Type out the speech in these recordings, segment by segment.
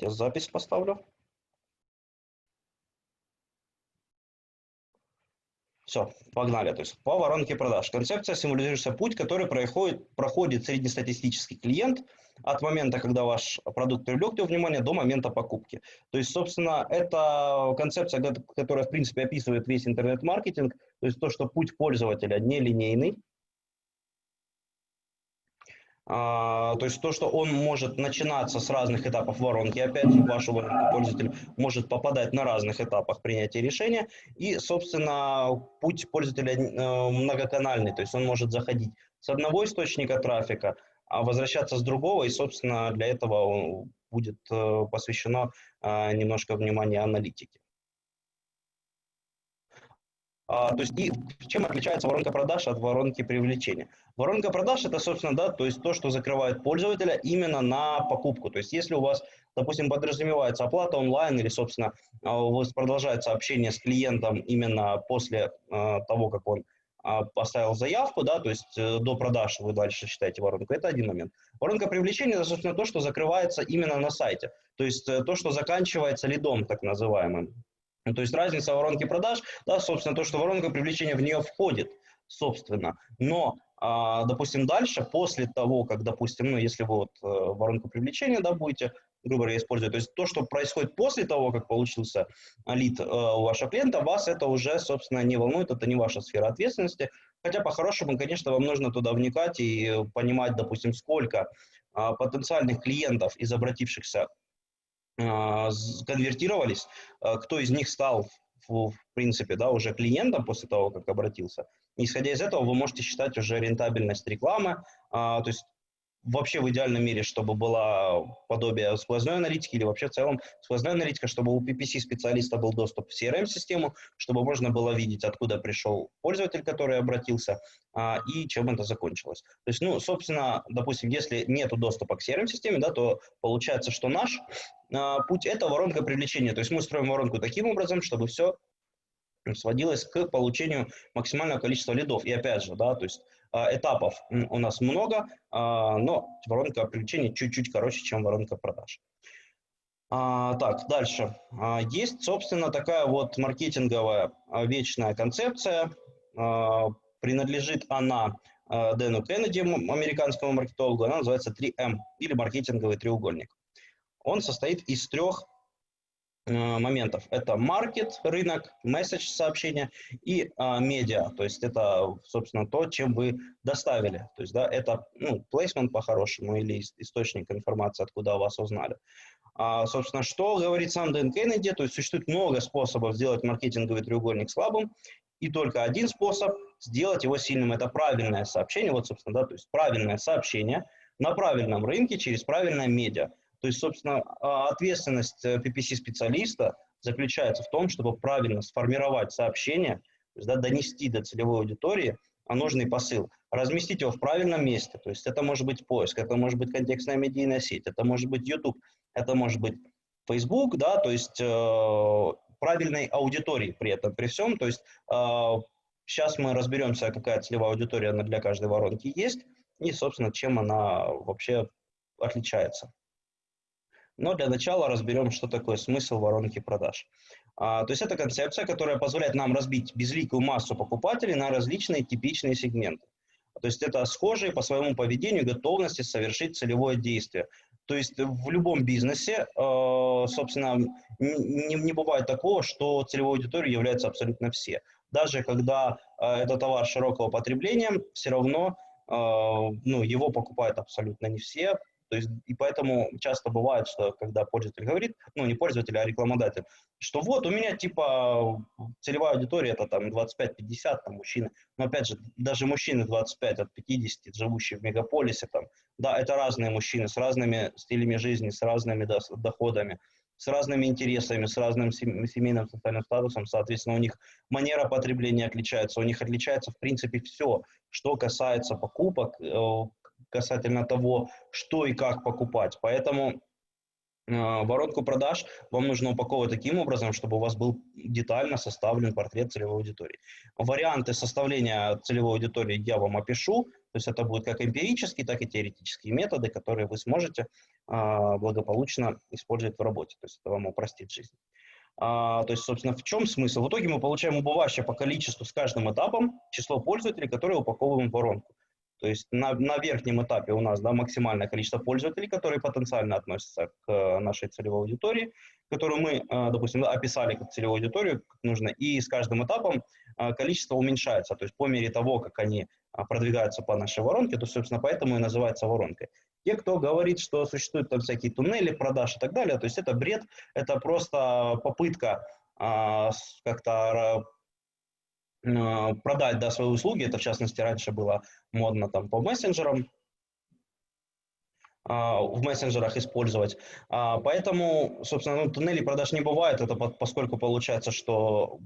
Я запись поставлю. Все, погнали. То есть по воронке продаж. Концепция символизируется путь, который проходит среднестатистический клиент от момента, когда ваш продукт привлек его внимание, до момента покупки. То есть, собственно, это концепция, которая, в принципе, описывает весь интернет-маркетинг. То есть то, что путь пользователя нелинейный. То есть то, что он может начинаться с разных этапов воронки, опять в вашу воронку пользователь может попадать на разных этапах принятия решения, и, собственно, путь пользователя многоканальный, то есть он может заходить с одного источника трафика, а возвращаться с другого, и, собственно, для этого будет посвящено немножко внимания аналитике. То есть и чем отличается воронка продаж от воронки привлечения? Воронка продаж это, собственно, да, то есть то, что закрывает пользователя именно на покупку. То есть если у вас, допустим, подразумевается оплата онлайн или, собственно, у вас продолжается общение с клиентом именно после того, как он поставил заявку, да, то есть до продаж вы дальше считаете воронку, это один момент. Воронка привлечения это, собственно, то, что закрывается именно на сайте, то есть то, что заканчивается лидом, так называемым. То есть разница воронки продаж, да, собственно, то, что воронка привлечения в нее входит, собственно. Но, допустим, дальше, после того, как, допустим, ну, если вы вот воронку привлечения, да, будете, грубо говоря, использовать, то есть то, что происходит после того, как получился лид у вашего клиента, вас это уже, собственно, не волнует, это не ваша сфера ответственности. Хотя, по-хорошему, конечно, вам нужно туда вникать и понимать, допустим, сколько потенциальных клиентов из обратившихся конвертировались, кто из них стал, в принципе, да, уже клиентом после того, как обратился. Исходя из этого, вы можете считать уже рентабельность рекламы, то есть вообще в идеальном мире, чтобы была подобие сквозной аналитики или вообще в целом сквозная аналитика, чтобы у PPC-специалиста был доступ в CRM-систему, чтобы можно было видеть, откуда пришел пользователь, который обратился, и чем это закончилось. То есть, ну, собственно, допустим, если нет доступа к CRM-системе, да, то получается, что наш путь – это воронка привлечения. То есть мы строим воронку таким образом, чтобы все сводилось к получению максимального количества лидов. И опять же, да, то есть этапов у нас много, но воронка привлечения чуть-чуть короче, чем воронка продаж. Так, дальше. Есть, собственно, такая вот маркетинговая вечная концепция. Принадлежит она Дэну Кеннеди, американскому маркетологу. Она называется 3М или маркетинговый треугольник. Он состоит из трех моментов. Это маркет, рынок, месседж сообщения и медиа. То есть это, собственно, то, чем вы доставили. То есть, да, это, ну, placement по-хорошему или источник информации, откуда вас узнали. Собственно, что говорит сам Дэн Кеннеди? То есть существует много способов сделать маркетинговый треугольник слабым, и только один способ сделать его сильным. Это правильное сообщение. Вот, собственно, да, то есть правильное сообщение на правильном рынке через правильное медиа. То есть, собственно, ответственность PPC-специалиста заключается в том, чтобы правильно сформировать сообщение, то есть, да, донести до целевой аудитории нужный посыл, разместить его в правильном месте. То есть это может быть поиск, это может быть контекстная медийная сеть, это может быть YouTube, это может быть Facebook, да, то есть правильной аудитории при этом, при всем. То есть сейчас мы разберемся, какая целевая аудитория для каждой воронки есть и, собственно, чем она вообще отличается. Но для начала разберем, что такое смысл воронки продаж. То есть это концепция, которая позволяет нам разбить безликую массу покупателей на различные типичные сегменты. То есть это схожие по своему поведению готовности совершить целевое действие. То есть в любом бизнесе, собственно, не бывает такого, что целевой аудиторией являются абсолютно все. Даже когда это товар широкого потребления, все равно ну, его покупают абсолютно не все. То есть, и поэтому часто бывает, что когда пользователь говорит, ну не пользователь, а рекламодатель, что вот у меня типа целевая аудитория это там 25-50, там мужчины, но опять же, даже мужчины 25 от 50, живущие в мегаполисе, там, да, это разные мужчины с разными стилями жизни, с разными доходами, с разными интересами, с разным семейным социальным статусом, соответственно, у них манера потребления отличается, у них отличается в принципе все, что касается покупок, касательно того, что и как покупать. Поэтому воронку продаж вам нужно упаковывать таким образом, чтобы у вас был детально составлен портрет целевой аудитории. Варианты составления целевой аудитории я вам опишу, то есть это будут как эмпирические, так и теоретические методы, которые вы сможете благополучно использовать в работе. То есть это вам упростит жизнь. То есть, собственно, в чем смысл? В итоге мы получаем убывающее по количеству с каждым этапом число пользователей, которые упаковываем в воронку. То есть на верхнем этапе у нас, да, максимальное количество пользователей, которые потенциально относятся к нашей целевой аудитории, которую мы, допустим, да, описали как целевую аудиторию, как нужно, и с каждым этапом количество уменьшается. То есть по мере того, как они продвигаются по нашей воронке, то, собственно, поэтому и называется воронкой. Те, кто говорит, что существуют там всякие туннели продаж и так далее, то есть это бред, это просто попытка как-то продать, да, свои услуги. Это, в частности, раньше было модно там по мессенджерам, в мессенджерах использовать. Поэтому, собственно, туннелей продаж не бывает, это поскольку получается, что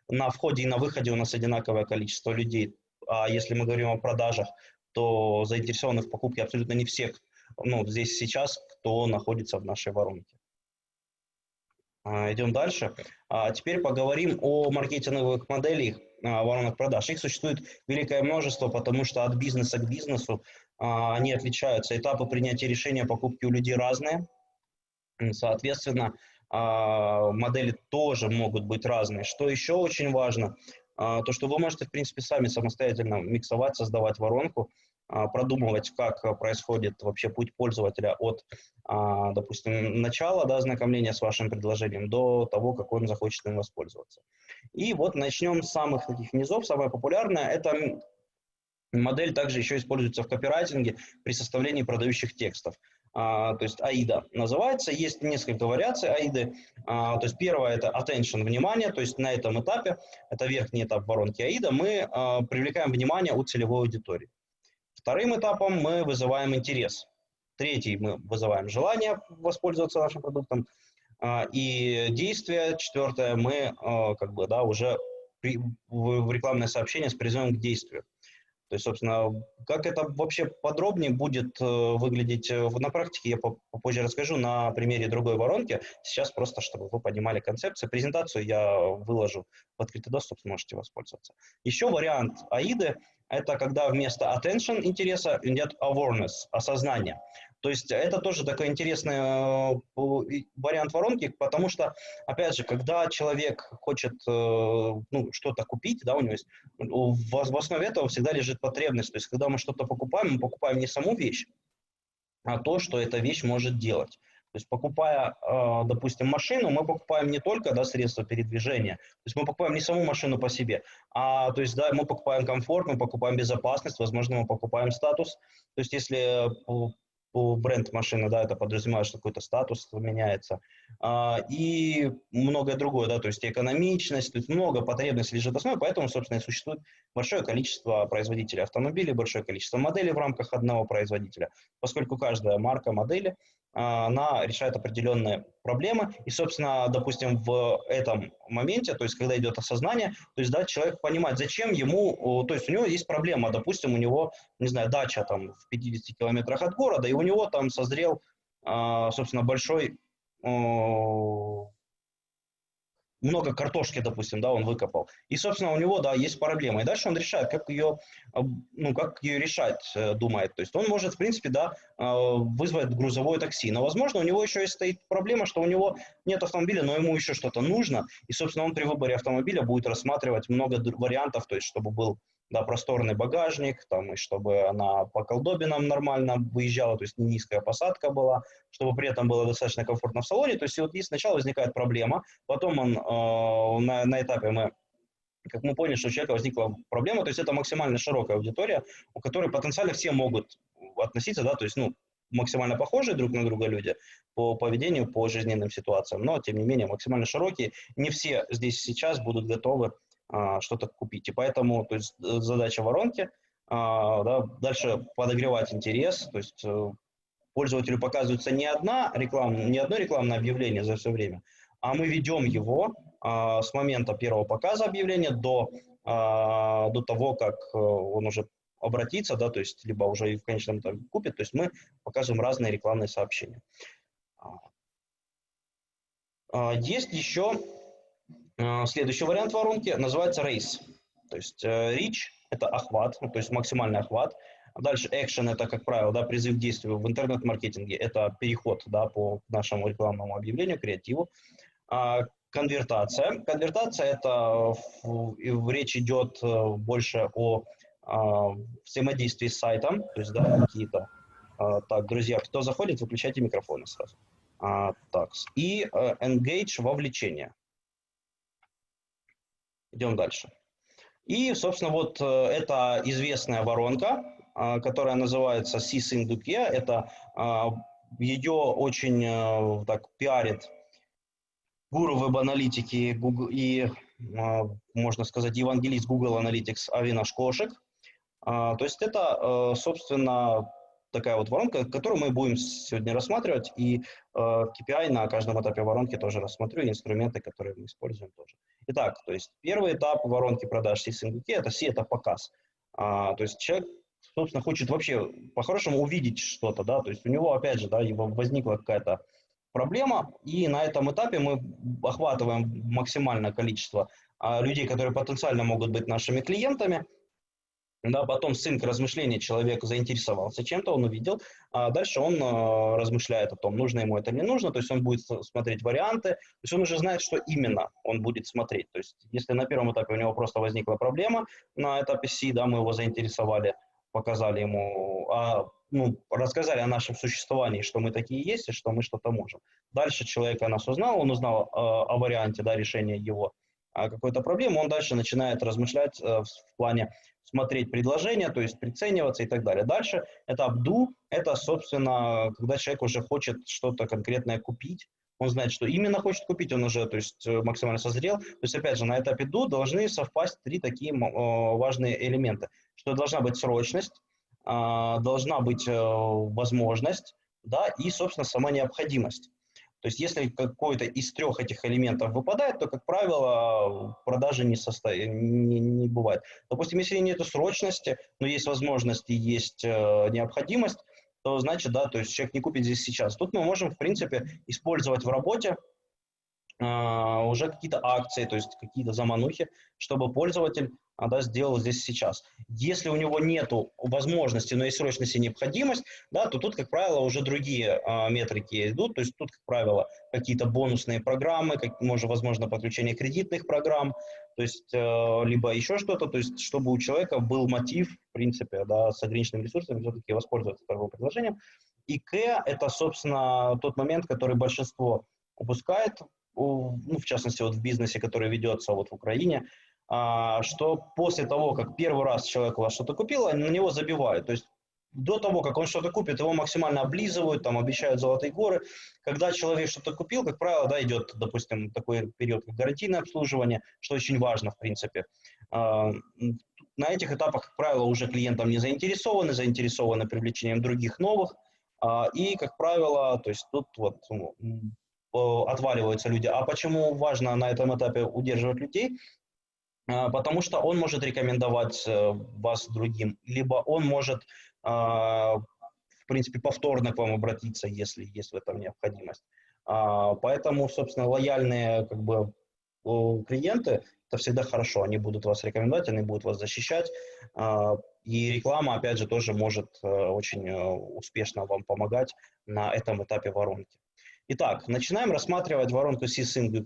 на входе и на выходе у нас одинаковое количество людей. А если мы говорим о продажах, то заинтересованных в покупке абсолютно не всех, ну, здесь сейчас, кто находится в нашей воронке. Идем дальше. Теперь поговорим о маркетинговых моделях воронок продаж. Их существует великое множество, потому что от бизнеса к бизнесу они отличаются. Этапы принятия решения о покупке у людей разные. Соответственно, модели тоже могут быть разные. Что еще очень важно, то, что вы можете, в принципе, сами самостоятельно миксовать, создавать воронку, продумывать, как происходит вообще путь пользователя от, допустим, начала, да, знакомления с вашим предложением до того, как он захочет им воспользоваться. И вот начнем с самых таких низов. Самое популярное – это модель также еще используется в копирайтинге при составлении продающих текстов. То есть AIDA называется, есть несколько вариаций AIDA. То есть первое – это attention, внимание, то есть на этом этапе, это верхний этап воронки AIDA, мы привлекаем внимание у целевой аудитории. Вторым этапом мы вызываем интерес. Третий мы вызываем желание воспользоваться нашим продуктом. И действие, четвертое, мы как бы, да, уже в рекламное сообщение с призывом к действию. То есть, собственно, как это вообще подробнее будет выглядеть на практике, я попозже расскажу на примере другой воронки. Сейчас просто, чтобы вы понимали концепцию. Презентацию я выложу в открытый доступ, сможете воспользоваться. Еще вариант AIDA – это когда вместо attention интереса идет awareness, осознание. То есть это тоже такой интересный вариант воронки, потому что, опять же, когда человек хочет ну, что-то купить, да, у него есть, в основе этого всегда лежит потребность. То есть когда мы что-то покупаем, мы покупаем не саму вещь, а то, что эта вещь может делать. То есть покупая, допустим, машину, мы покупаем не только, да, средства передвижения, то есть мы покупаем не саму машину по себе, то есть, да, мы покупаем комфорт, мы покупаем безопасность, возможно, мы покупаем статус. То есть если бренд машины, да, это подразумевает, что какой-то статус меняется, и многое другое, да, то есть экономичность, то есть много потребностей лежит в основе, поэтому, собственно, и существует большое количество производителей автомобилей, большое количество моделей в рамках одного производителя, поскольку каждая марка модели, она решает определенные проблемы, и, собственно, допустим, в этом моменте, то есть когда идет осознание, то есть, да, человек понимает, зачем ему, то есть у него есть проблема, допустим, у него, не знаю, дача там в 50 километрах от города, и у него там созрел, собственно, большой, много картошки, допустим, да, он выкопал. И, собственно, у него, да, есть проблема. И дальше он решает, как ее, ну, как ее решать, думает. То есть он может, в принципе, да, вызвать грузовое такси. Но, возможно, у него еще и стоит проблема, что у него нет автомобиля, но ему еще что-то нужно. И, собственно, он при выборе автомобиля будет рассматривать много вариантов, то есть чтобы был, да, просторный багажник, там, и чтобы она по колдобинам нормально выезжала, то есть не низкая посадка была, чтобы при этом было достаточно комфортно в салоне. То есть вот здесь сначала возникает проблема, потом он на этапе как мы поняли, что у человека возникла проблема, то есть это максимально широкая аудитория, у которой потенциально все могут относиться, да, то есть, ну, максимально похожие друг на друга люди по поведению, по жизненным ситуациям, но, тем не менее, максимально широкие. Не все здесь сейчас будут готовы что-то купить. И поэтому, то есть, задача воронки, да, дальше подогревать интерес, то есть пользователю показывается не одно рекламное объявление за все время, а мы ведем его с момента первого показа объявления до того, как он уже обратится, да, то есть либо уже и в конечном итоге купит, то есть мы показываем разные рекламные сообщения. Есть еще следующий вариант воронки, называется RACE. То есть reach – это охват, то есть максимальный охват. Дальше action – это, как правило, да, призыв к действию в интернет-маркетинге, это переход, да, по нашему рекламному объявлению, креативу. Конвертация. Конвертация – это речь идет больше о взаимодействии с сайтом, то есть, да, какие-то. Так, друзья, кто заходит, выключайте микрофоны сразу. Так, и engage – вовлечение. Идем дальше. И, собственно, вот это известная воронка, которая называется Sysync. Это ее очень так пиарит гуру веб-аналитики Google и, можно сказать, евангелист Google Analytics Авинаш Кошик. То есть это, собственно, такая вот воронка, которую мы будем сегодня рассматривать, и KPI на каждом этапе воронки тоже рассмотрю, и инструменты, которые мы используем тоже. Итак, то есть первый этап воронки продаж Sysync это C, это показ. То есть человек, собственно, хочет вообще по-хорошему увидеть что-то, да, то есть у него, опять же, да, возникла какая-то проблема, и на этом этапе мы охватываем максимальное количество людей, которые потенциально могут быть нашими клиентами. Да, потом синк размышлений, человек заинтересовался чем-то, он увидел, а дальше он размышляет о том, нужно ему это или не нужно, то есть он будет смотреть варианты, то есть он уже знает, что именно он будет смотреть. То есть если на первом этапе у него просто возникла проблема, на этапе C, да, мы его заинтересовали, показали ему, рассказали о нашем существовании, что мы такие есть и что мы что-то можем. Дальше человек о нас узнал, он узнал о варианте, да, решения его какой-то проблемы, он дальше начинает размышлять в плане смотреть предложения, то есть прицениваться и так далее. Дальше этап do, это, собственно, когда человек уже хочет что-то конкретное купить, он знает, что именно хочет купить, он уже, то есть, максимально созрел. То есть, опять же, на этапе do должны совпасть три такие важные элемента, что должна быть срочность, должна быть возможность, да, и, собственно, сама необходимость. То есть если какой-то из трех этих элементов выпадает, то, как правило, продажи не бывает. Допустим, если нет срочности, но есть возможность и есть необходимость, то значит, да, то есть человек не купит здесь сейчас. Тут мы можем, в принципе, использовать в работе уже какие-то акции, то есть какие-то заманухи, чтобы пользователь да, сделал здесь сейчас. Если у него нет возможности, но есть срочность и необходимость, да, то тут, как правило, уже другие метрики идут, то есть тут, как правило, какие-то бонусные программы, возможно, подключение кредитных программ, то есть либо еще что-то, то есть чтобы у человека был мотив, в принципе, да, с ограниченными ресурсами все-таки воспользоваться торговым предложением. И К – это, собственно, тот момент, который большинство упускает, в частности, вот в бизнесе, который ведется вот в Украине, что после того, как первый раз человек у вас что-то купил, на него забивают. То есть до того, как он что-то купит, его максимально облизывают, там обещают золотые горы. Когда человек что-то купил, как правило, да, идет, допустим, такой период, как гарантийное обслуживание, что очень важно, в принципе. На этих этапах, как правило, уже клиентам не заинтересованы привлечением других новых. И, как правило, то есть тут вот отваливаются люди. А почему важно на этом этапе удерживать людей? Потому что он может рекомендовать вас другим, либо он может, в принципе, повторно к вам обратиться, если есть в этом необходимость. Поэтому, собственно, лояльные как бы клиенты – это всегда хорошо. Они будут вас рекомендовать, они будут вас защищать. И реклама, опять же, тоже может очень успешно вам помогать на этом этапе воронки. Итак, начинаем рассматривать воронку Sysync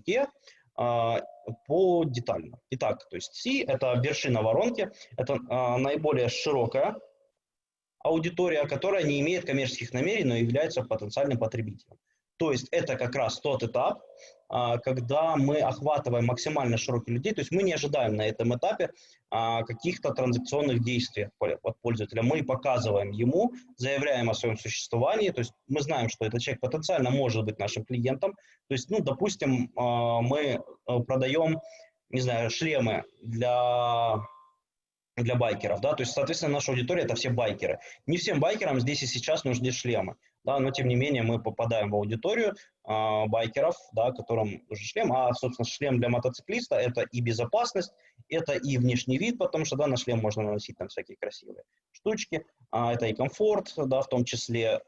детально. Итак, то есть C – это вершина воронки, это наиболее широкая аудитория, которая не имеет коммерческих намерений, но является потенциальным потребителем. То есть это как раз тот этап, когда мы охватываем максимально широких людей, то есть мы не ожидаем на этом этапе каких-то транзакционных действий от пользователя. Мы показываем ему, заявляем о своем существовании, то есть мы знаем, что этот человек потенциально может быть нашим клиентом. То есть, допустим, мы продаем, не знаю, шлемы для байкеров, да, то есть, соответственно, наша аудитория – это все байкеры. Не всем байкерам здесь и сейчас нужны шлемы, да, но, тем не менее, мы попадаем в аудиторию, байкеров, да, которым уже шлем, а, собственно, шлем для мотоциклиста – это и безопасность, это и внешний вид, потому что, да, на шлем можно наносить там всякие красивые штучки, это и комфорт, да, в том числе,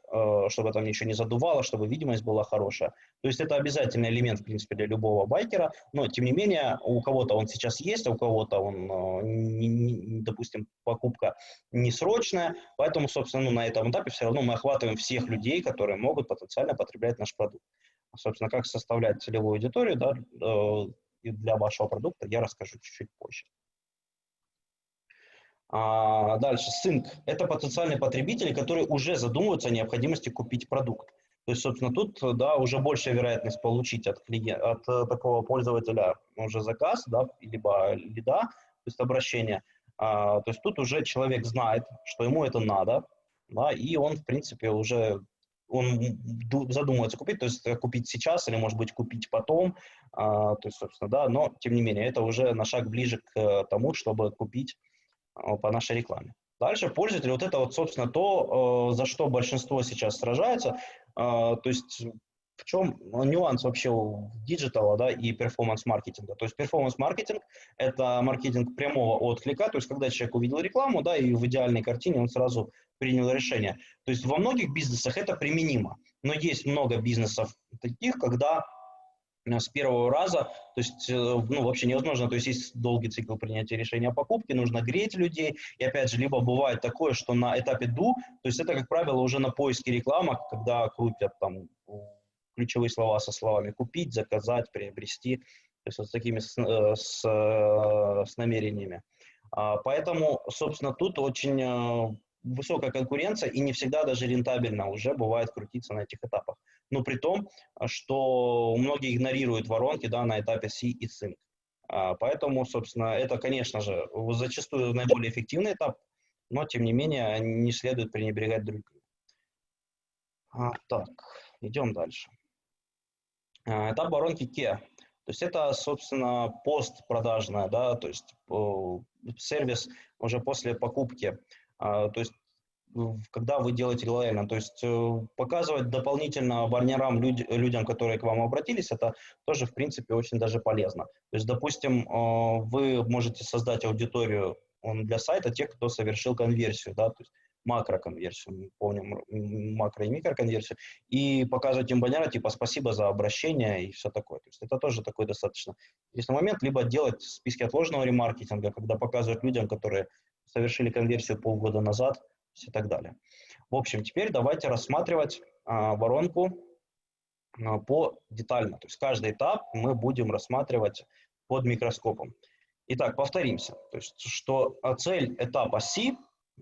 чтобы там ничего не задувало, чтобы видимость была хорошая. То есть это обязательный элемент, в принципе, для любого байкера, но, тем не менее, у кого-то он сейчас есть, а у кого-то он, допустим, покупка не срочная, поэтому, собственно, ну, на этом этапе все равно мы охватываем всех людей, которые могут потенциально потреблять наш продукт. Собственно, как составлять целевую аудиторию, да, для вашего продукта я расскажу чуть-чуть позже. Дальше, sync – это потенциальные потребители, которые уже задумываются о необходимости купить продукт. То есть, собственно, тут, да, уже большая вероятность получить от такого пользователя уже заказ, да, либо лида, то есть обращение. То есть тут уже человек знает, что ему это надо, да, и он, в принципе, уже задумывается купить, то есть купить сейчас или, может быть, купить потом, то есть, собственно, да, но, тем не менее, это уже на шаг ближе к тому, чтобы купить по нашей рекламе. Дальше пользователь, вот это вот, собственно, то, за что большинство сейчас сражается, то есть в чем нюанс вообще диджитала, да, и перформанс-маркетинга. То есть перформанс-маркетинг – это маркетинг прямого отклика, то есть когда человек увидел рекламу, да, и в идеальной картине он сразу принял решение. То есть во многих бизнесах это применимо, но есть много бизнесов таких, когда с первого раза, то есть, ну, вообще невозможно, то есть есть долгий цикл принятия решения о покупке, нужно греть людей, и опять же, либо бывает такое, что на этапе do, то есть это, как правило, уже на поиске рекламы, когда крутят там ключевые слова со словами «купить», «заказать», «приобрести», то есть вот с такими с намерениями. Поэтому, собственно, тут очень высокая конкуренция, и не всегда даже рентабельно уже бывает крутиться на этих этапах. Но при том, что многие игнорируют воронки, да, на этапе C и Sync. Поэтому, собственно, это, конечно же, зачастую наиболее эффективный этап, но, тем не менее, не следует пренебрегать другими. Так, идем дальше. Этап воронки KEA. То есть это, собственно, постпродажная, да, то есть сервис уже после покупки. То есть когда вы делаете лояльно, то есть показывать дополнительно барнерам людям, которые к вам обратились, это тоже, в принципе, очень даже полезно. То есть, допустим, вы можете создать аудиторию для сайта тех, кто совершил конверсию, да, то есть макроконверсию, мы помним макро- и микроконверсию, и показывать им баннеры типа «спасибо за обращение» и все такое. То есть это тоже такой достаточно интересный момент, либо делать списки отложенного ремаркетинга, когда показывают людям, которые совершили конверсию полгода назад, и так далее. В общем, теперь давайте рассматривать воронку детально. То есть каждый этап мы будем рассматривать под микроскопом. Итак, повторимся. То есть, что цель этапа C,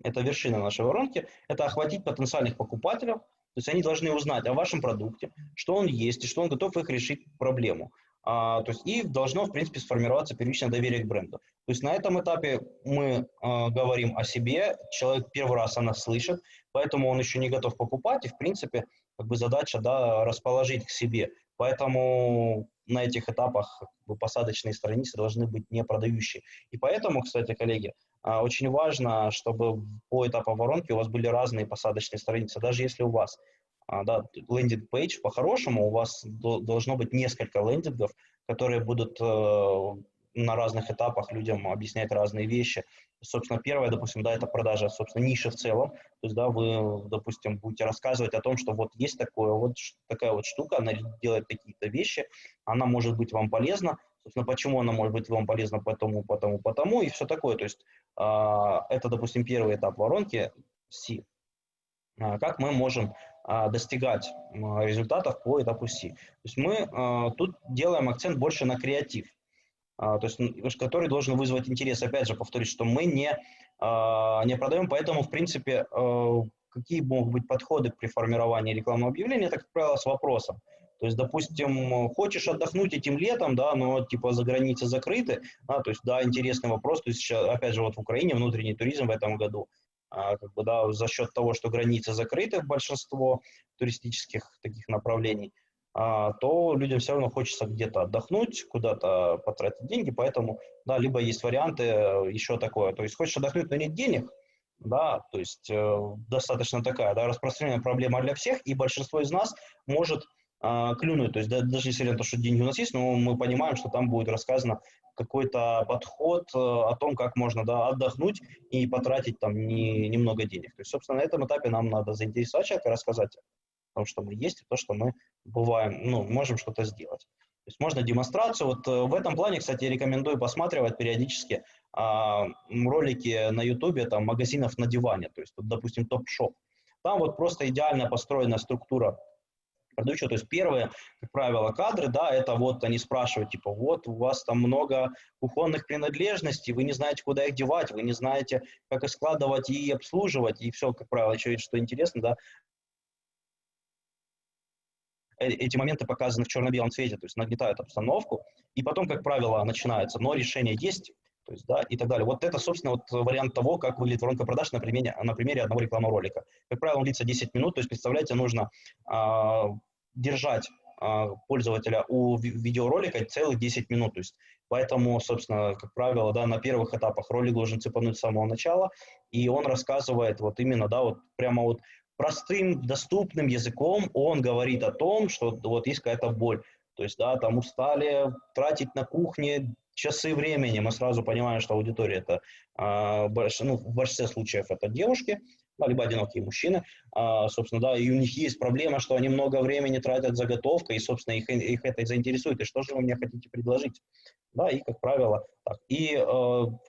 это вершина нашей воронки, это охватить потенциальных покупателей. То есть они должны узнать о вашем продукте, что он есть и что он готов их решить проблему. То есть и должно, в принципе, сформироваться первичное доверие к бренду. То есть на этом этапе мы говорим о себе, человек первый раз о нас слышит, поэтому он еще не готов покупать, и, в принципе, как бы задача, да, расположить к себе. Поэтому на этих этапах как бы посадочные страницы должны быть не продающие. И поэтому, кстати, коллеги, очень важно, чтобы по этапу воронки у вас были разные посадочные страницы. Даже если у вас да, лендинг-пейдж, по-хорошему у вас должно быть несколько лендингов, которые будут на разных этапах людям объяснять разные вещи. Собственно, первое, допустим, да, это продажа, собственно, ниши в целом. То есть, да, вы, допустим, будете рассказывать о том, что вот есть такая вот штука, она делает какие-то вещи, она может быть вам полезна. Собственно, почему она может быть вам полезна, потому, и все такое. То есть, это, допустим, первый этап воронки C. Как мы можем достигать результатов по этапу C? То есть мы тут делаем акцент больше на креатив. То есть, который должен вызвать интерес. Опять же, повторюсь, что мы не продаем, поэтому, в принципе, какие могут быть подходы при формировании рекламного объявления, это, как правило, с вопросом. То есть, допустим, хочешь отдохнуть этим летом, да, но типа за границы закрыты, то есть, да, интересный вопрос. То есть, сейчас, опять же, вот в Украине внутренний туризм в этом году, как бы, да, за счет того, что границы закрыты в большинство туристических таких направлений, то людям все равно хочется где-то отдохнуть, куда-то потратить деньги, поэтому, да, либо есть варианты еще такое, то есть хочешь отдохнуть, но нет денег, да, то есть достаточно такая, да, распространенная проблема для всех, и большинство из нас может клюнуть, то есть даже если то, что деньги у нас есть, но мы понимаем, что там будет рассказано какой-то подход о том, как можно, да, отдохнуть и потратить там немного денег. То есть, собственно, на этом этапе нам надо заинтересовать человека, рассказать о том, что мы есть, и то, что мы бываем, ну, можем что-то сделать. То есть можно демонстрацию. Вот в этом плане, кстати, рекомендую посматривать периодически ролики на Ютубе там магазинов на диване, то есть, вот, допустим, топ-шоп. Там вот просто идеально построена структура продающего. То есть первые, как правило, кадры, да, это вот они спрашивают, типа, вот у вас там много кухонных принадлежностей, вы не знаете, куда их девать, вы не знаете, как их складывать и обслуживать, и все, как правило, еще что интересно, да, эти моменты показаны в черно-белом цвете, то есть нагнетают обстановку, и потом, как правило, начинается, но решение есть, то есть, да, и так далее. Вот это, собственно, вот вариант того, как выглядит воронка продаж на примере одного рекламного ролика. Как правило, он длится 10 минут, то есть, представляете, нужно держать пользователя у видеоролика целых 10 минут, то есть, поэтому, собственно, как правило, да, на первых этапах ролик должен цепануть с самого начала, и он рассказывает вот именно, да, вот прямо вот простым, доступным языком он говорит о том, что вот есть какая-то боль. То есть, да, там устали тратить на кухне часы времени. Мы сразу понимаем, что аудитория это, ну, в большинстве случаев это девушки, да, либо одинокие мужчины, собственно, да, и у них есть проблема, что они много времени тратят заготовкой, и, собственно, их это заинтересует. И что же вы мне хотите предложить? Да, и, как правило, так. И,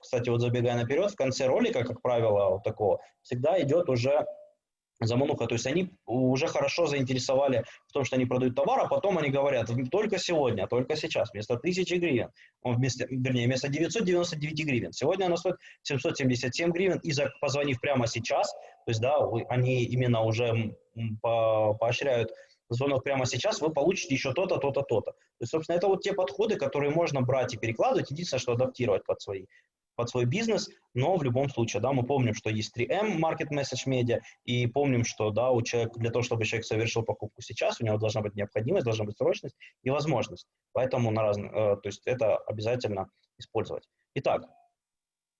кстати, вот забегая наперед, в конце ролика, как правило, вот такого, всегда идет уже замануха, то есть они уже хорошо заинтересовали в том, что они продают товар, а потом они говорят, только сегодня, только сейчас, вместо 1000 гривен, вместо 999 гривен, сегодня она стоит 777 гривен, и позвонив прямо сейчас, то есть, да, они именно уже поощряют звонок прямо сейчас, вы получите еще то-то, то-то, то-то. То есть, собственно, это вот те подходы, которые можно брать и перекладывать, единственное, что адаптировать под свой бизнес, но в любом случае, да, мы помним, что есть 3M, Market Message Media, и помним, что, да, у человека, для того, чтобы человек совершил покупку сейчас, у него должна быть необходимость, должна быть срочность и возможность. Поэтому то есть это обязательно использовать. Итак,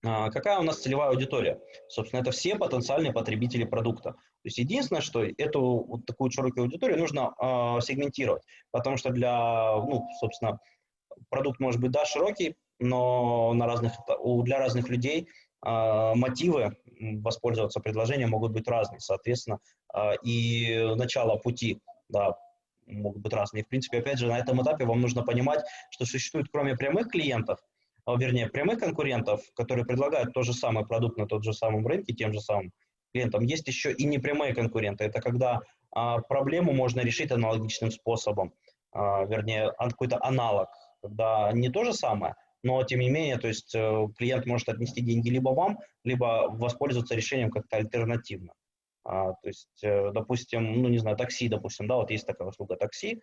какая у нас целевая аудитория? Собственно, это все потенциальные потребители продукта. То есть единственное, что эту вот такую широкую аудиторию нужно сегментировать, потому что ну, собственно, продукт может быть, да, широкий, но для разных людей мотивы воспользоваться предложением могут быть разные. Соответственно, и начало пути, да, могут быть разные. В принципе, опять же, на этом этапе вам нужно понимать, что существует кроме прямых клиентов, вернее, прямых конкурентов, которые предлагают тот же самый продукт на тот же самом рынке, тем же самым клиентам, есть еще и непрямые конкуренты. Это когда проблему можно решить аналогичным способом, вернее, какой-то аналог, когда не то же самое, но тем не менее, то есть клиент может отнести деньги либо вам, либо воспользоваться решением как-то альтернативно. То есть, допустим, ну не знаю, такси, допустим, да, вот есть такая услуга такси,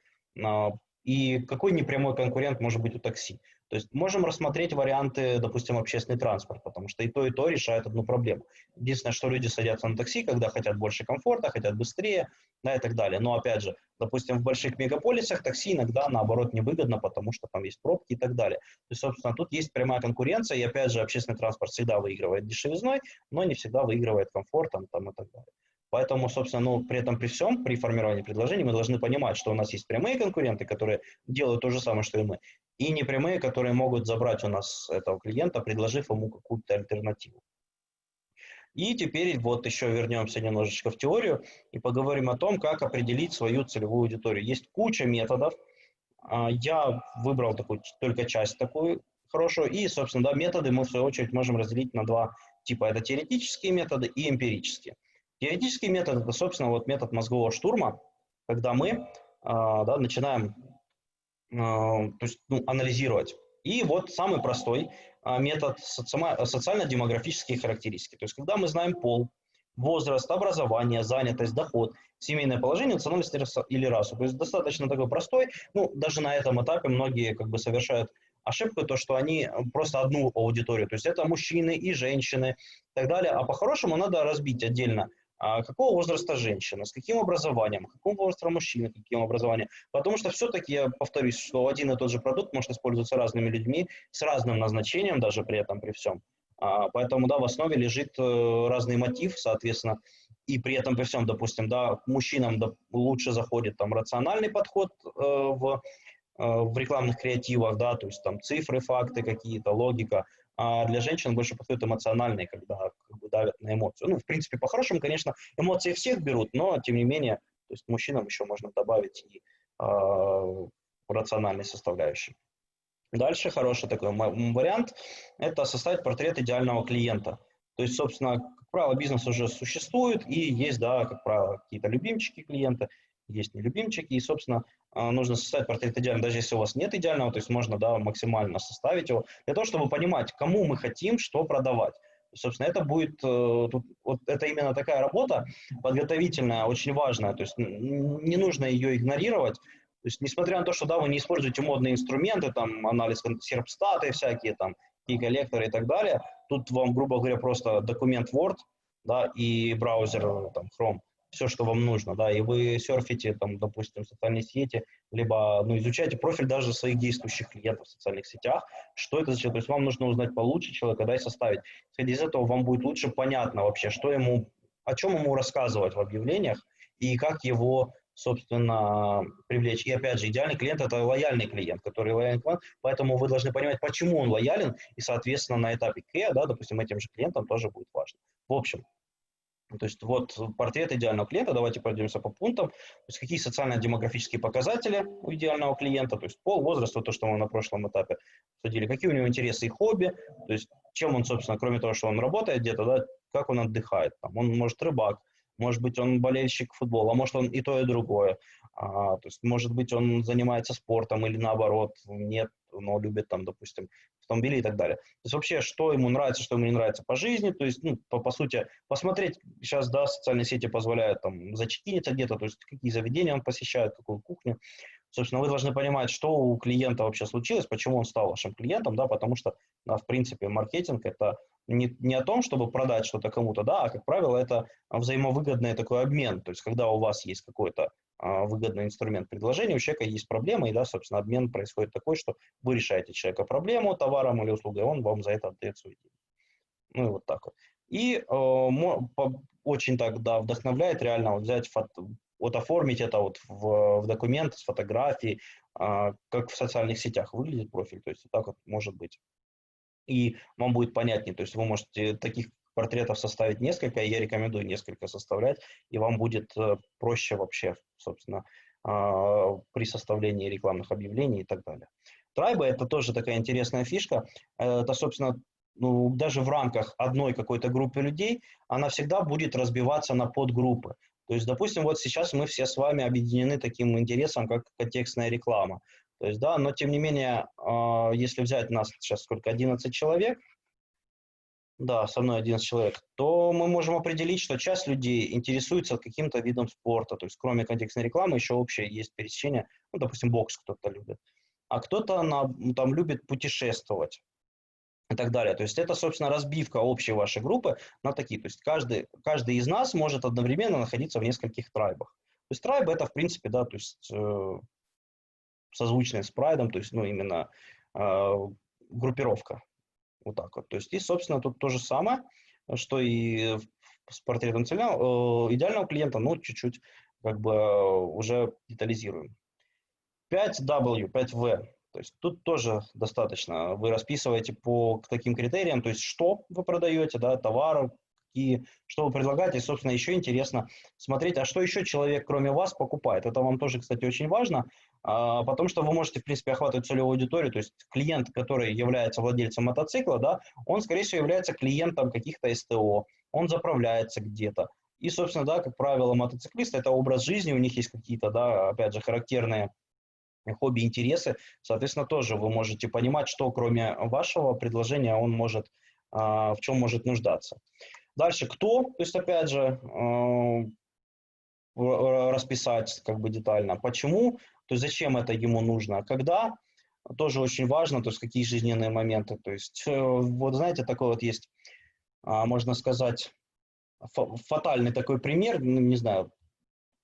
и какой непрямой конкурент может быть у такси? То есть можем рассмотреть варианты, допустим, общественный транспорт, потому что и то решает одну проблему. Единственное, что люди садятся на такси, когда хотят больше комфорта, хотят быстрее, да, и так далее. Но опять же, допустим, в больших мегаполисах такси иногда, наоборот, невыгодно, потому что там есть пробки и так далее. То есть, собственно, тут есть прямая конкуренция, и опять же, общественный транспорт всегда выигрывает дешевизной, но не всегда выигрывает комфортом там, и так далее. Поэтому, собственно, ну, при этом, при всем, при формировании предложений мы должны понимать, что у нас есть прямые конкуренты, которые делают то же самое, что и мы, и непрямые, которые могут забрать у нас этого клиента, предложив ему какую-то альтернативу. И теперь вот еще вернемся немножечко в теорию и поговорим о том, как определить свою целевую аудиторию. Есть куча методов. Я выбрал только часть такую хорошую. И, собственно, да, методы мы, в свою очередь, можем разделить на два типа. Это теоретические методы и эмпирические. Теоретический метод – это, собственно, вот метод мозгового штурма, когда мы да, начинаем то есть, ну, анализировать. И вот самый простой метод социально-демографические характеристики. То есть, когда мы знаем пол, возраст, образование, занятость, доход, семейное положение, национальность или расу. То есть достаточно такой простой. Ну, даже на этом этапе многие как бы совершают ошибку, то, что они просто одну аудиторию, то есть это мужчины и женщины и так далее. А по-хорошему надо разбить отдельно, какого возраста женщина, с каким образованием, какого возраста мужчина, каким образованием. Потому что все-таки, я повторюсь, что один и тот же продукт может использоваться разными людьми с разным назначением, даже при этом, при всем. Поэтому, да, в основе лежит разный мотив, соответственно, и при этом, при всем, допустим, да, мужчинам лучше заходит там рациональный подход в рекламных креативах, да, то есть там цифры, факты какие-то, логика, а для женщин больше подходит эмоциональный, когда как бы давят на эмоцию. Ну, в принципе, по-хорошему, конечно, эмоции всех берут, но, тем не менее, то есть мужчинам еще можно добавить и рациональной составляющей. Дальше хороший такой вариант – это составить портрет идеального клиента. То есть, собственно, как правило, бизнес уже существует, и есть, да, как правило, какие-то любимчики клиента, есть нелюбимчики, и, собственно, нужно составить портрет идеального, даже если у вас нет идеального, то есть можно, да, максимально составить его, для того, чтобы понимать, кому мы хотим что продавать. Собственно, это будет, вот это именно такая работа подготовительная, очень важная, то есть не нужно ее игнорировать. То есть, несмотря на то, что, да, вы не используете модные инструменты, там, анализ серпстаты всякие, там, и коллекторы и так далее, тут вам, грубо говоря, просто документ Word, да, и браузер, там, Chrome, все, что вам нужно, да, и вы серфите, там, допустим, социальные сети, либо, ну, изучаете профиль даже своих действующих клиентов в социальных сетях, что это за человек, то есть вам нужно узнать получше человека, да, и составить. Исходя из этого вам будет лучше понятно вообще, что ему, о чем ему рассказывать в объявлениях, и как его, собственно, привлечь. И опять же, идеальный клиент – это лояльный клиент, который лояльный клиент, поэтому вы должны понимать, почему он лоялен, и, соответственно, на этапе КЭ, да, допустим, этим же клиентам тоже будет важно. В общем, то есть вот портрет идеального клиента, давайте пройдемся по пунктам. То есть какие социально-демографические показатели у идеального клиента, то есть пол, возраст, вот то, что мы на прошлом этапе обсудили, какие у него интересы и хобби, то есть чем он, собственно, кроме того, что он работает где-то, да, как он отдыхает. Там, он может рыбак, может быть, он болельщик футбола, а может, он и то, и другое. То есть, может быть, он занимается спортом или наоборот, нет, но любит там, допустим, автомобили и так далее. То есть вообще, что ему нравится, что ему не нравится по жизни, то есть, ну, по сути, посмотреть, сейчас, да, социальные сети позволяют там зачекиниться где-то, то есть какие заведения он посещает, какую кухню. Собственно, вы должны понимать, что у клиента вообще случилось, почему он стал вашим клиентом, да, потому что, да, в принципе, маркетинг – это не о том, чтобы продать что-то кому-то, да, а, как правило, это взаимовыгодный такой обмен, то есть когда у вас есть какой-то выгодный инструмент предложения, у человека есть проблема, и, да, собственно, обмен происходит такой, что вы решаете человека проблему товаром или услугой, он вам за это отдает свои деньги. Ну и вот так вот. И очень так, да, вдохновляет реально вот взять, вот оформить это вот в документ с фотографией, как в социальных сетях выглядит профиль, то есть вот так вот может быть. И вам будет понятнее, то есть вы можете таких портретов составить несколько, и я рекомендую несколько составлять, и вам будет проще вообще, собственно, при составлении рекламных объявлений и так далее. Трайбы – это тоже такая интересная фишка. Это, собственно, ну, даже в рамках одной какой-то группы людей она всегда будет разбиваться на подгруппы. То есть, допустим, вот сейчас мы все с вами объединены таким интересом, как контекстная реклама. То есть, да, но тем не менее, если взять нас сейчас сколько, 11 человек, да, со мной 11 человек, то мы можем определить, что часть людей интересуется каким-то видом спорта, то есть кроме контекстной рекламы еще общее есть пересечение, ну, допустим, бокс кто-то любит, а кто-то там любит путешествовать и так далее. То есть это, собственно, разбивка общей вашей группы на такие. То есть каждый из нас может одновременно находиться в нескольких трайбах. То есть трайб это, в принципе, да, то есть созвучные с прайдом, то есть, ну, именно группировка. Вот так вот. То есть, и, собственно, тут то же самое, что и с портретом идеального клиента, но чуть-чуть как бы уже детализируем. 5W, 5V. То есть тут тоже достаточно. Вы расписываете по таким критериям, то есть что вы продаете, да, товары, какие, что вы предлагаете. И, собственно, еще интересно смотреть, а что еще человек, кроме вас, покупает. Это вам тоже, кстати, очень важно, потому что вы можете, в принципе, охватывать целевую аудиторию. То есть клиент, который является владельцем мотоцикла, да, он, скорее всего, является клиентом каких-то СТО, он заправляется где-то. И, собственно, да, как правило, мотоциклисты – это образ жизни, у них есть какие-то, да, опять же, характерные хобби, интересы, соответственно, тоже вы можете понимать, что кроме вашего предложения он может, в чем может нуждаться. Дальше кто, то есть, опять же, расписать как бы детально, почему, то есть, зачем это ему нужно, когда, тоже очень важно, то есть, какие жизненные моменты, то есть, вот знаете, такой вот есть, можно сказать, фатальный такой пример, ну, не знаю,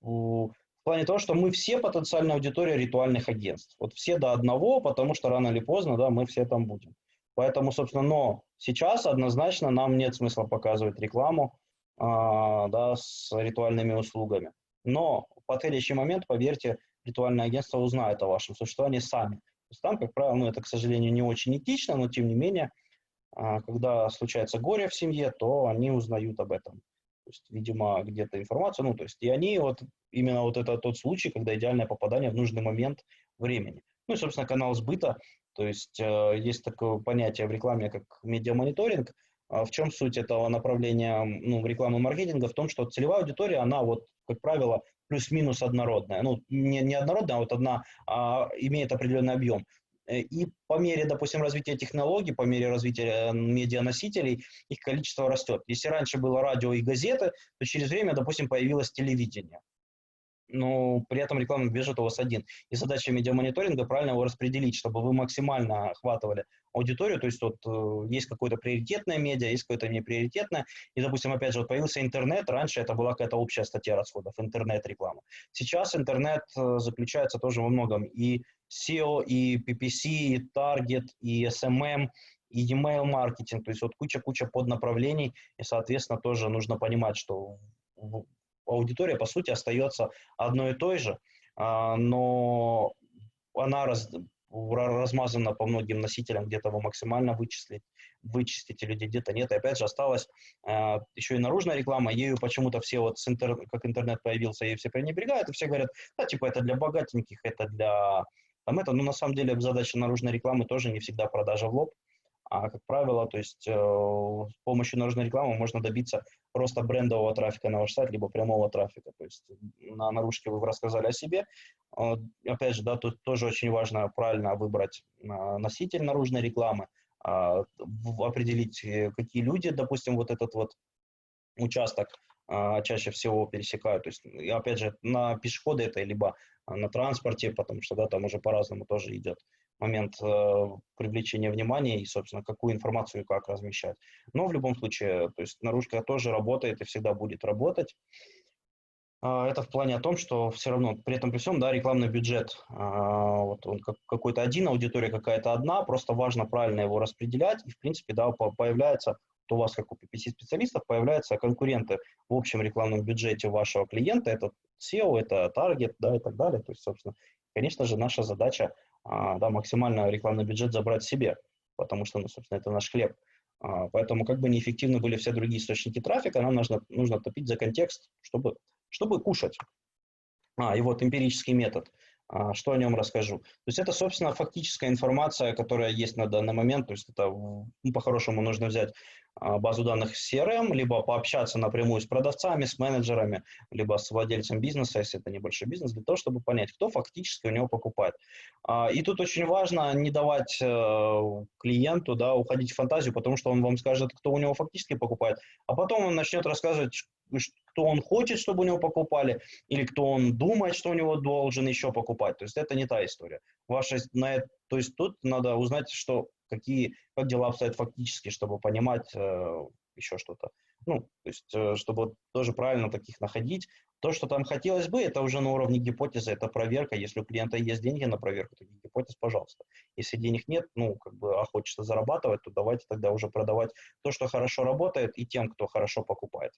в плане того, что мы все потенциальная аудитория ритуальных агентств. Вот все до одного, потому что рано или поздно, да, мы все там будем. Поэтому, собственно, но сейчас однозначно нам нет смысла показывать рекламу да, с ритуальными услугами. Но в подходящий момент, поверьте, ритуальное агентство узнает о вашем существовании сами. То есть там, как правило, ну, это, к сожалению, не очень этично, но тем не менее, когда случается горе в семье, то они узнают об этом. То есть, видимо, где-то информация, ну, то есть, и они вот, именно вот это тот случай, когда идеальное попадание в нужный момент времени. Ну, и, собственно, канал сбыта, то есть, есть такое понятие в рекламе, как медиамониторинг. В чем суть этого направления, ну, рекламы маркетинга? В том, что целевая аудитория, она вот, как правило, плюс-минус однородная. Ну, не однородная, а вот одна имеет определенный объем. И по мере, допустим, развития технологий, по мере развития медианосителей, их количество растет. Если раньше было радио и газеты, то через время, допустим, появилось телевидение. Но при этом рекламный бюджет у вас один. И задача медиамониторинга правильно его распределить, чтобы вы максимально охватывали аудиторию. То есть вот есть какое-то приоритетное медиа, есть какое-то неприоритетное. И, допустим, опять же, вот появился интернет. Раньше это была какая-то общая статья расходов, интернет-реклама. Сейчас интернет заключается тоже во многом. И SEO, и PPC, и Target, и SMM, и e-mail маркетинг. То есть вот куча-куча поднаправлений. И, соответственно, тоже нужно понимать, что аудитория, по сути, остается одной и той же, но она размазана по многим носителям, где-то вы максимально вычистите людей, где-то нет. И опять же осталась еще и наружная реклама, ею почему-то все вот, как интернет появился, ею все пренебрегают, и все говорят, да, типа, это для богатеньких, это для... Там это, но на самом деле задача наружной рекламы тоже не всегда продажа в лоб, а, как правило, то есть с помощью наружной рекламы можно добиться роста брендового трафика на ваш сайт, либо прямого трафика. То есть на наружке вы рассказали о себе. Опять же, да, тут тоже очень важно правильно выбрать носитель наружной рекламы, определить, какие люди, допустим, вот этот вот участок чаще всего пересекают. То есть, и опять же, на пешеходы это либо на транспорте, потому что да, там уже по-разному тоже идет момент привлечения внимания и, собственно, какую информацию и как размещать. Но в любом случае, то есть наружка тоже работает и всегда будет работать. Это в плане о том, что все равно, при этом при всем, да, рекламный бюджет, вот он какой-то один, аудитория какая-то одна, просто важно правильно его распределять, и, в принципе, да, появляется, у вас, как у PPC-специалистов, появляются конкуренты в общем рекламном бюджете вашего клиента, это SEO, это Target, да, и так далее, то есть, собственно, конечно же, наша задача, да, максимально рекламный бюджет забрать себе, потому что, ну, собственно, это наш хлеб. Поэтому, как бы неэффективны были все другие источники трафика, нам нужно топить за контекст, чтобы кушать. И вот эмпирический метод. Что о нем расскажу? То есть это, собственно, фактическая информация, которая есть на данный момент. То есть это, ну, по-хорошему, нужно взять базу данных CRM, либо пообщаться напрямую с продавцами, с менеджерами, либо с владельцем бизнеса, если это небольшой бизнес, для того, чтобы понять, кто фактически у него покупает. И тут очень важно не давать клиенту, да, уходить в фантазию, потому что он вам скажет, кто у него фактически покупает, а потом он начнет рассказывать, кто он хочет, чтобы у него покупали, или кто он думает, что у него должен еще покупать. То есть это не та история. То есть тут надо узнать, как дела обстоят фактически, чтобы понимать еще что-то. Ну, то есть, чтобы тоже правильно таких находить. То, что там хотелось бы, это уже на уровне гипотезы, это проверка. Если у клиента есть деньги на проверку таких гипотез, пожалуйста. Если денег нет, ну, как бы, а хочется зарабатывать, то давайте тогда уже продавать то, что хорошо работает, и тем, кто хорошо покупает.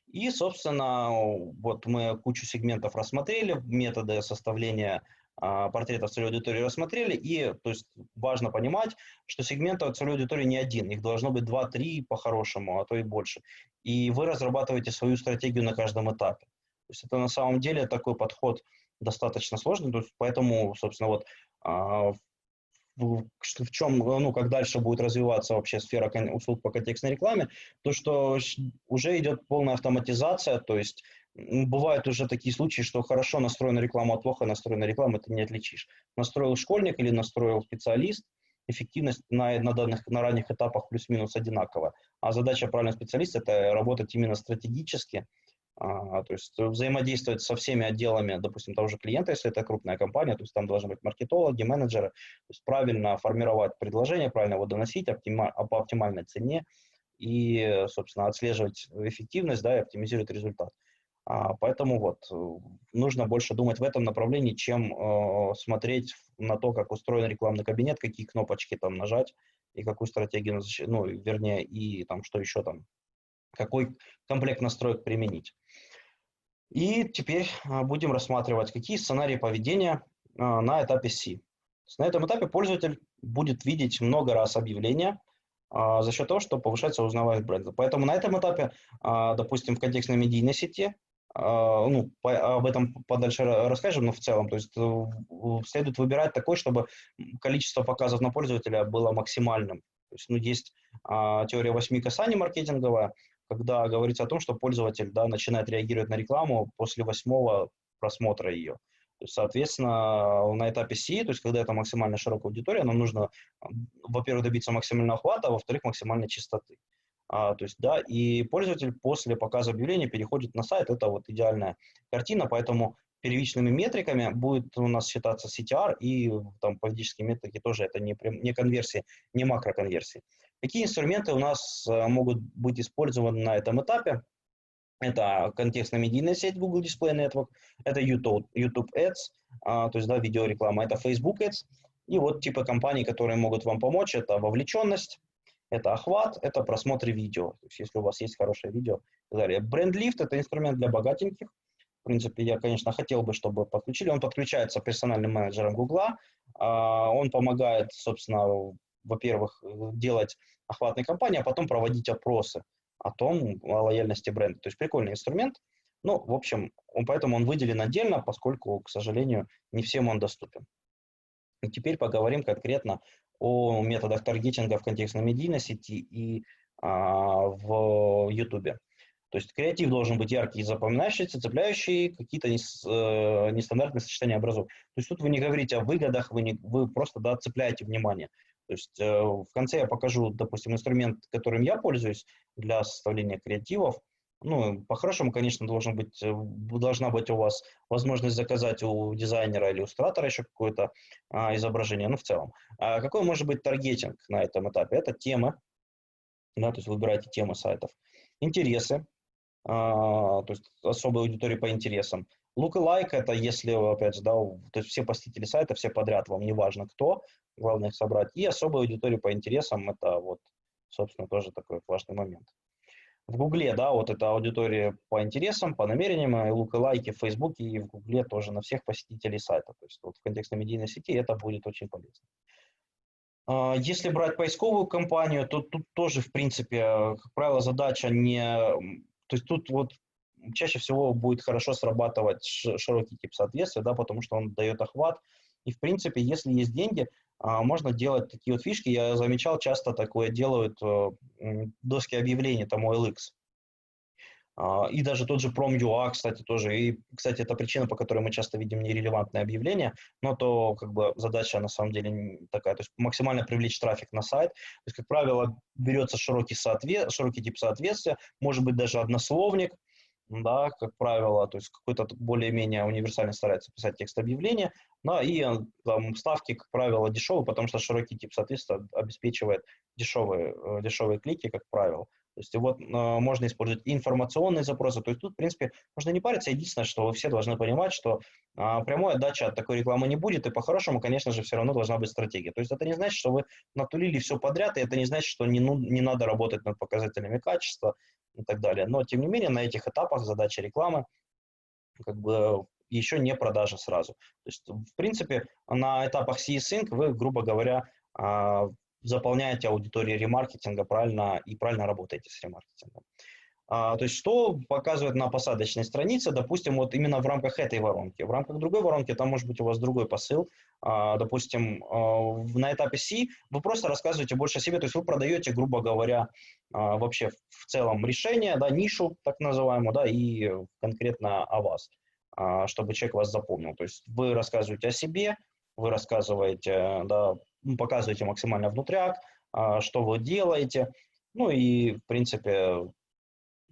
И, собственно, вот мы кучу сегментов рассмотрели, методы составления портретов целевой аудитории рассмотрели, и то есть важно понимать, что сегментов целевой аудитории не один, их должно быть 2-3 по-хорошему, а то и больше. И вы разрабатываете свою стратегию на каждом этапе. То есть это на самом деле такой подход достаточно сложный, то есть поэтому, собственно, вот в чем, ну, как дальше будет развиваться вообще сфера услуг по контекстной рекламе, то, что уже идет полная автоматизация, то есть бывают уже такие случаи, что хорошо настроена реклама от плохо настроенной рекламы ты не отличишь. Настроил школьник или настроил специалист, эффективность на ранних этапах плюс-минус одинаковая. А задача правильного специалиста – это работать именно стратегически, то есть взаимодействовать со всеми отделами, допустим, того же клиента, если это крупная компания, то есть там должны быть маркетологи, менеджеры, то есть правильно формировать предложение, правильно его доносить по оптимальной цене и, собственно, отслеживать эффективность, да, и оптимизировать результат. Поэтому вот нужно больше думать в этом направлении, чем смотреть на то, как устроен рекламный кабинет, какие кнопочки там нажать и какую стратегию, ну, вернее, и там что еще там какой комплект настроек применить. И теперь будем рассматривать, какие сценарии поведения на этапе C. На этом этапе пользователь будет видеть много раз объявления за счет того, что повышается узнаваемость бренда. Поэтому на этом этапе, допустим, в контекстной медийной сети, ну, об этом подальше расскажем, но в целом, то есть следует выбирать такой, чтобы количество показов на пользователя было максимальным. То есть, ну, есть теория 8 касаний маркетинговая, когда говорится о том, что пользователь, да, начинает реагировать на рекламу после 8-го просмотра ее. То есть, соответственно, на этапе C, то есть когда это максимально широкая аудитория, нам нужно, во-первых, добиться максимального охвата, а во-вторых, максимальной частоты. То есть, да, и пользователь после показа объявления переходит на сайт, это вот идеальная картина, поэтому первичными метриками будет у нас считаться CTR, и там поведенческие метрики тоже это не конверсии, не макроконверсии. Какие инструменты у нас могут быть использованы на этом этапе? Это контекстно-медийная сеть Google Display Network, это YouTube Ads, то есть, да, видеореклама, это Facebook Ads, и вот типы компаний, которые могут вам помочь, это вовлеченность, это охват, это просмотры видео, то есть если у вас есть хорошее видео и так далее. BrandLift – это инструмент для богатеньких. В принципе, я, конечно, хотел бы, чтобы подключили. Он подключается персональным менеджером Гугла. Он помогает, собственно, во-первых, делать охватные кампании, а потом проводить опросы о том, о лояльности бренда. То есть прикольный инструмент. Ну, в общем, поэтому он выделен отдельно, поскольку, к сожалению, не всем он доступен. И теперь поговорим конкретно о методах таргетинга в контекстной медийной сети и в YouTube. То есть креатив должен быть яркий и запоминающийся, цепляющий, какие-то нестандартные сочетания образов. То есть тут вы не говорите о выгодах, вы просто, да, цепляете внимание. То есть в конце я покажу, допустим, инструмент, которым я пользуюсь для составления креативов. Ну, по-хорошему, конечно, должна быть у вас возможность заказать у дизайнера или иллюстратора еще какое-то изображение, ну, в целом. Какой может быть таргетинг на этом этапе? Это темы, да, то есть выбирайте темы сайтов, интересы, то есть особой аудитории по интересам. Lookalike – это если, опять же, да, то есть все посетители сайта, все подряд, вам не важно кто, главное их собрать. И особая аудитория по интересам – это вот, собственно, тоже такой важный момент. В Гугле, да, вот это аудитория по интересам, по намерениям, и лук-лайки в Фейсбуке и в Гугле тоже на всех посетителей сайта. То есть вот в контекстной медийной сети это будет очень полезно. Если брать поисковую кампанию, то тут тоже, в принципе, как правило, задача не… То есть тут вот чаще всего будет хорошо срабатывать широкий тип соответствия, да, потому что он дает охват. И, в принципе, если есть деньги, можно делать такие вот фишки. Я замечал, часто такое делают доски объявлений, там OLX. И даже тот же Prom.ua, кстати, тоже. И, кстати, это причина, по которой мы часто видим нерелевантные объявления, но то как бы задача на самом деле такая, то есть максимально привлечь трафик на сайт. То есть, как правило, берется широкий тип соответствия, может быть даже однословник, да, как правило, то есть какой-то более-менее универсально старается писать текст объявления, да, и там ставки, как правило, дешевые, потому что широкий тип соответствия обеспечивает дешевые клики, как правило. То есть вот можно использовать информационные запросы. То есть тут, в принципе, можно не париться. Единственное, что вы все должны понимать, что прямой отдачи от такой рекламы не будет, и по-хорошему, конечно же, все равно должна быть стратегия. То есть это не значит, что вы натулили все подряд, и это не значит, что не надо работать над показателями качества и так далее. Но, тем не менее, на этих этапах задача рекламы как бы еще не продажа сразу. То есть, в принципе, на этапах CSync вы, грубо говоря, заполняете аудиторию ремаркетинга правильно и правильно работаете с ремаркетингом. То есть что показывает на посадочной странице, допустим, вот именно в рамках этой воронки. В рамках другой воронки там может быть у вас другой посыл. Допустим, на этапе C вы просто рассказываете больше о себе, то есть вы продаете, грубо говоря, вообще в целом решение, да, нишу так называемую, да, и конкретно о вас, чтобы человек вас запомнил. То есть вы рассказываете о себе, вы рассказываете, да, показываете максимально внутряк, что вы делаете, ну и, в принципе,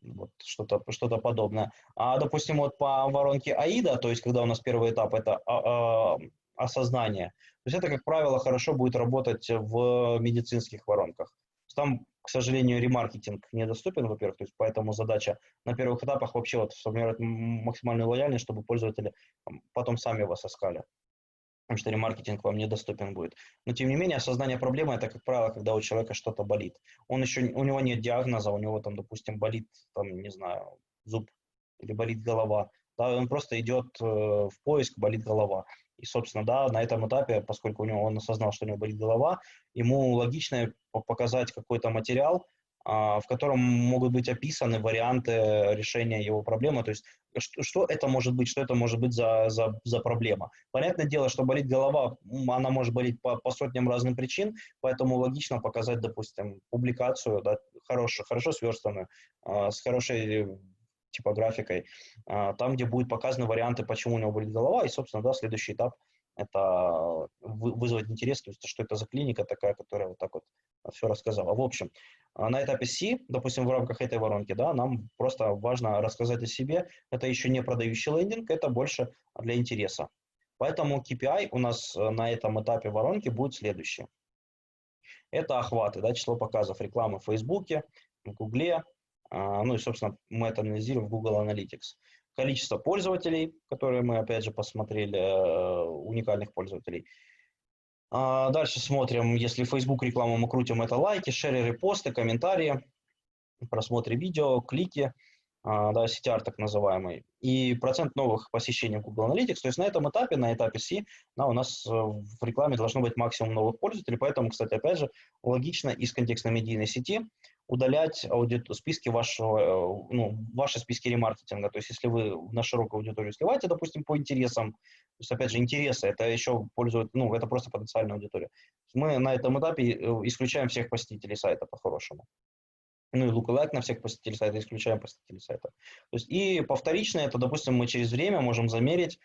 вот что-то подобное. Допустим, вот по воронке АИДа, то есть когда у нас первый этап – это осознание, то есть это, как правило, хорошо будет работать в медицинских воронках. Там, к сожалению, ремаркетинг недоступен, во-первых, то есть поэтому задача на первых этапах вообще вот сформировать максимальную лояльность, чтобы пользователи потом сами вас искали. потому что ремаркетинг вам недоступен будет. Но, тем не менее, осознание проблемы – это, как правило, когда у человека что-то болит. У него нет диагноза, у него там, допустим, болит, там, не знаю, зуб или болит голова. Да, он просто идет в поиск, болит голова. И, собственно, да, на этом этапе, поскольку он осознал, что у него болит голова, ему логично показать какой-то материал, в котором могут быть описаны варианты решения его проблемы, то есть что это может быть за проблема. Понятное дело, что болит голова, она может болеть по сотням разных причин, поэтому логично показать, допустим, публикацию, да, хорошо сверстанную, с хорошей типографикой, там, где будут показаны варианты, почему у него болит голова, и, собственно, да, следующий этап – это вызвать интерес, то есть что это за клиника такая, которая вот так вот все рассказала. В общем, на этапе C, допустим, в рамках этой воронки, да, нам просто важно рассказать о себе. Это еще не продающий лендинг, это больше для интереса. Поэтому KPI у нас на этом этапе воронки будет следующее. Это охваты, да, число показов рекламы в Фейсбуке, в Гугле, ну и, собственно, мы это анализируем в Google Analytics. Количество пользователей, которые мы, опять же, посмотрели, уникальных пользователей. Дальше смотрим, если Facebook рекламу мы крутим, это лайки, шеры, репосты, комментарии, просмотры видео, клики, да, CTR так называемый, и процент новых посещений в Google Analytics. То есть на этом этапе, на этапе C, да, у нас в рекламе должно быть максимум новых пользователей, поэтому, кстати, опять же, логично из контекстно-медийной сети удалять списки вашего, ваши списки ремаркетинга. То есть если вы на широкую аудиторию сливаете, допустим, по интересам, то есть, опять же, интересы, это еще пользует, это просто потенциальная аудитория. Мы на этом этапе исключаем всех посетителей сайта по-хорошему. Ну и lookalike на всех посетителей сайта, исключаем посетителей сайта. То есть, и повторично это, допустим, мы через время можем замерить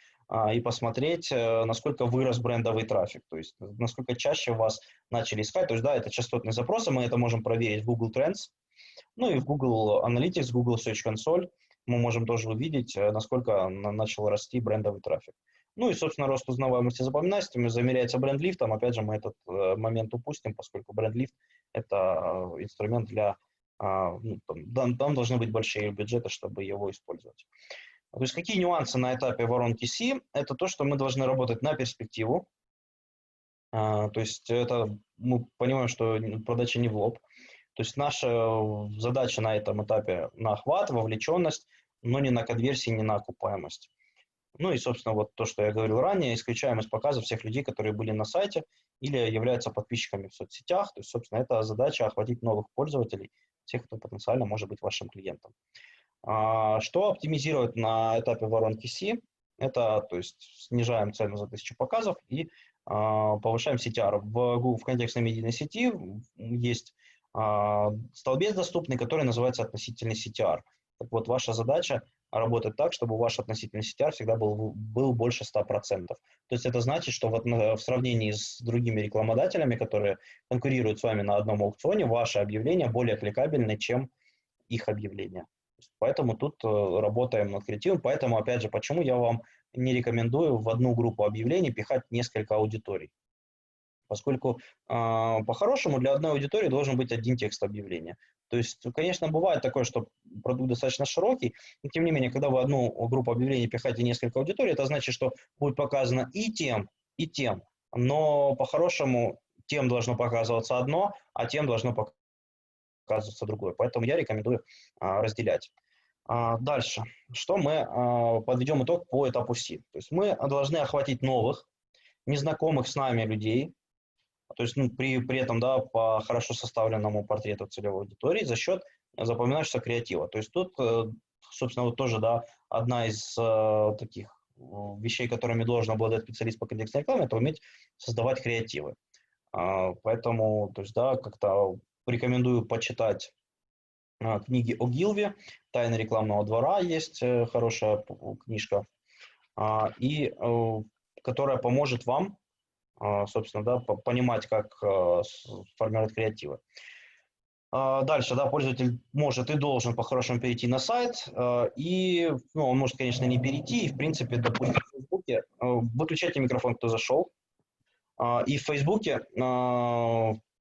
и посмотреть, насколько вырос брендовый трафик, то есть насколько чаще вас начали искать. То есть, да, это частотные запросы, мы это можем проверить в Google Trends, ну и в Google Analytics, Google Search Console мы можем тоже увидеть, насколько начал расти брендовый трафик. Ну и, собственно, рост узнаваемости и запоминаемости замеряется бренд-лифтом. Опять же, мы этот момент упустим, поскольку бренд-лифт – это инструмент для там должны быть большие бюджеты, чтобы его использовать. То есть какие нюансы на этапе воронки C? Это то, что мы должны работать на перспективу. То есть это мы понимаем, что продача не в лоб. То есть наша задача на этом этапе на охват, вовлеченность, но не на конверсии, не на окупаемость. Ну и, собственно, вот то, что я говорил ранее, исключаем из показа всех людей, которые были на сайте или являются подписчиками в соцсетях. То есть, собственно, это задача охватить новых пользователей, тех, кто потенциально может быть вашим клиентом. Что оптимизировать на этапе воронки C? Это, то есть, снижаем цену за 1000 показов и повышаем CTR. В контекстной медийной сети есть столбец доступный, который называется относительный CTR. Так вот, ваша задача работать так, чтобы ваш относительный CTR всегда был больше 100%. То есть это значит, что в сравнении с другими рекламодателями, которые конкурируют с вами на одном аукционе, ваше объявление более кликабельное, чем их объявление. Поэтому тут работаем над креативом. Поэтому, опять же, почему я вам не рекомендую в одну группу объявлений пихать несколько аудиторий. Поскольку по-хорошему для одной аудитории должен быть один текст объявления. То есть, конечно, бывает такое, что продукт достаточно широкий, но тем не менее, когда вы одну группу объявлений пихаете несколько аудиторий, это значит, что будет показано и тем, но по-хорошему тем должно показываться одно, а тем должно показываться другое. Поэтому я рекомендую разделять. Дальше. Что мы подведем итог по этапу C? То есть мы должны охватить новых, незнакомых с нами людей, то есть при этом, да, по хорошо составленному портрету целевой аудитории за счет запоминающегося креатива. То есть тут, собственно, вот тоже, да, одна из таких вещей, которыми должен обладать специалист по контекстной рекламе, это уметь создавать креативы. Поэтому, то есть, да, как-то рекомендую почитать книги о Гилве, «Тайны рекламного двора» есть хорошая книжка, и которая поможет вам, собственно, да, понимать, как формировать креативы. Дальше, да, пользователь может и должен по-хорошему перейти на сайт, и, он может, конечно, не перейти, и, в принципе, допустим, в Фейсбуке, выключайте микрофон, кто зашел, и в Фейсбуке,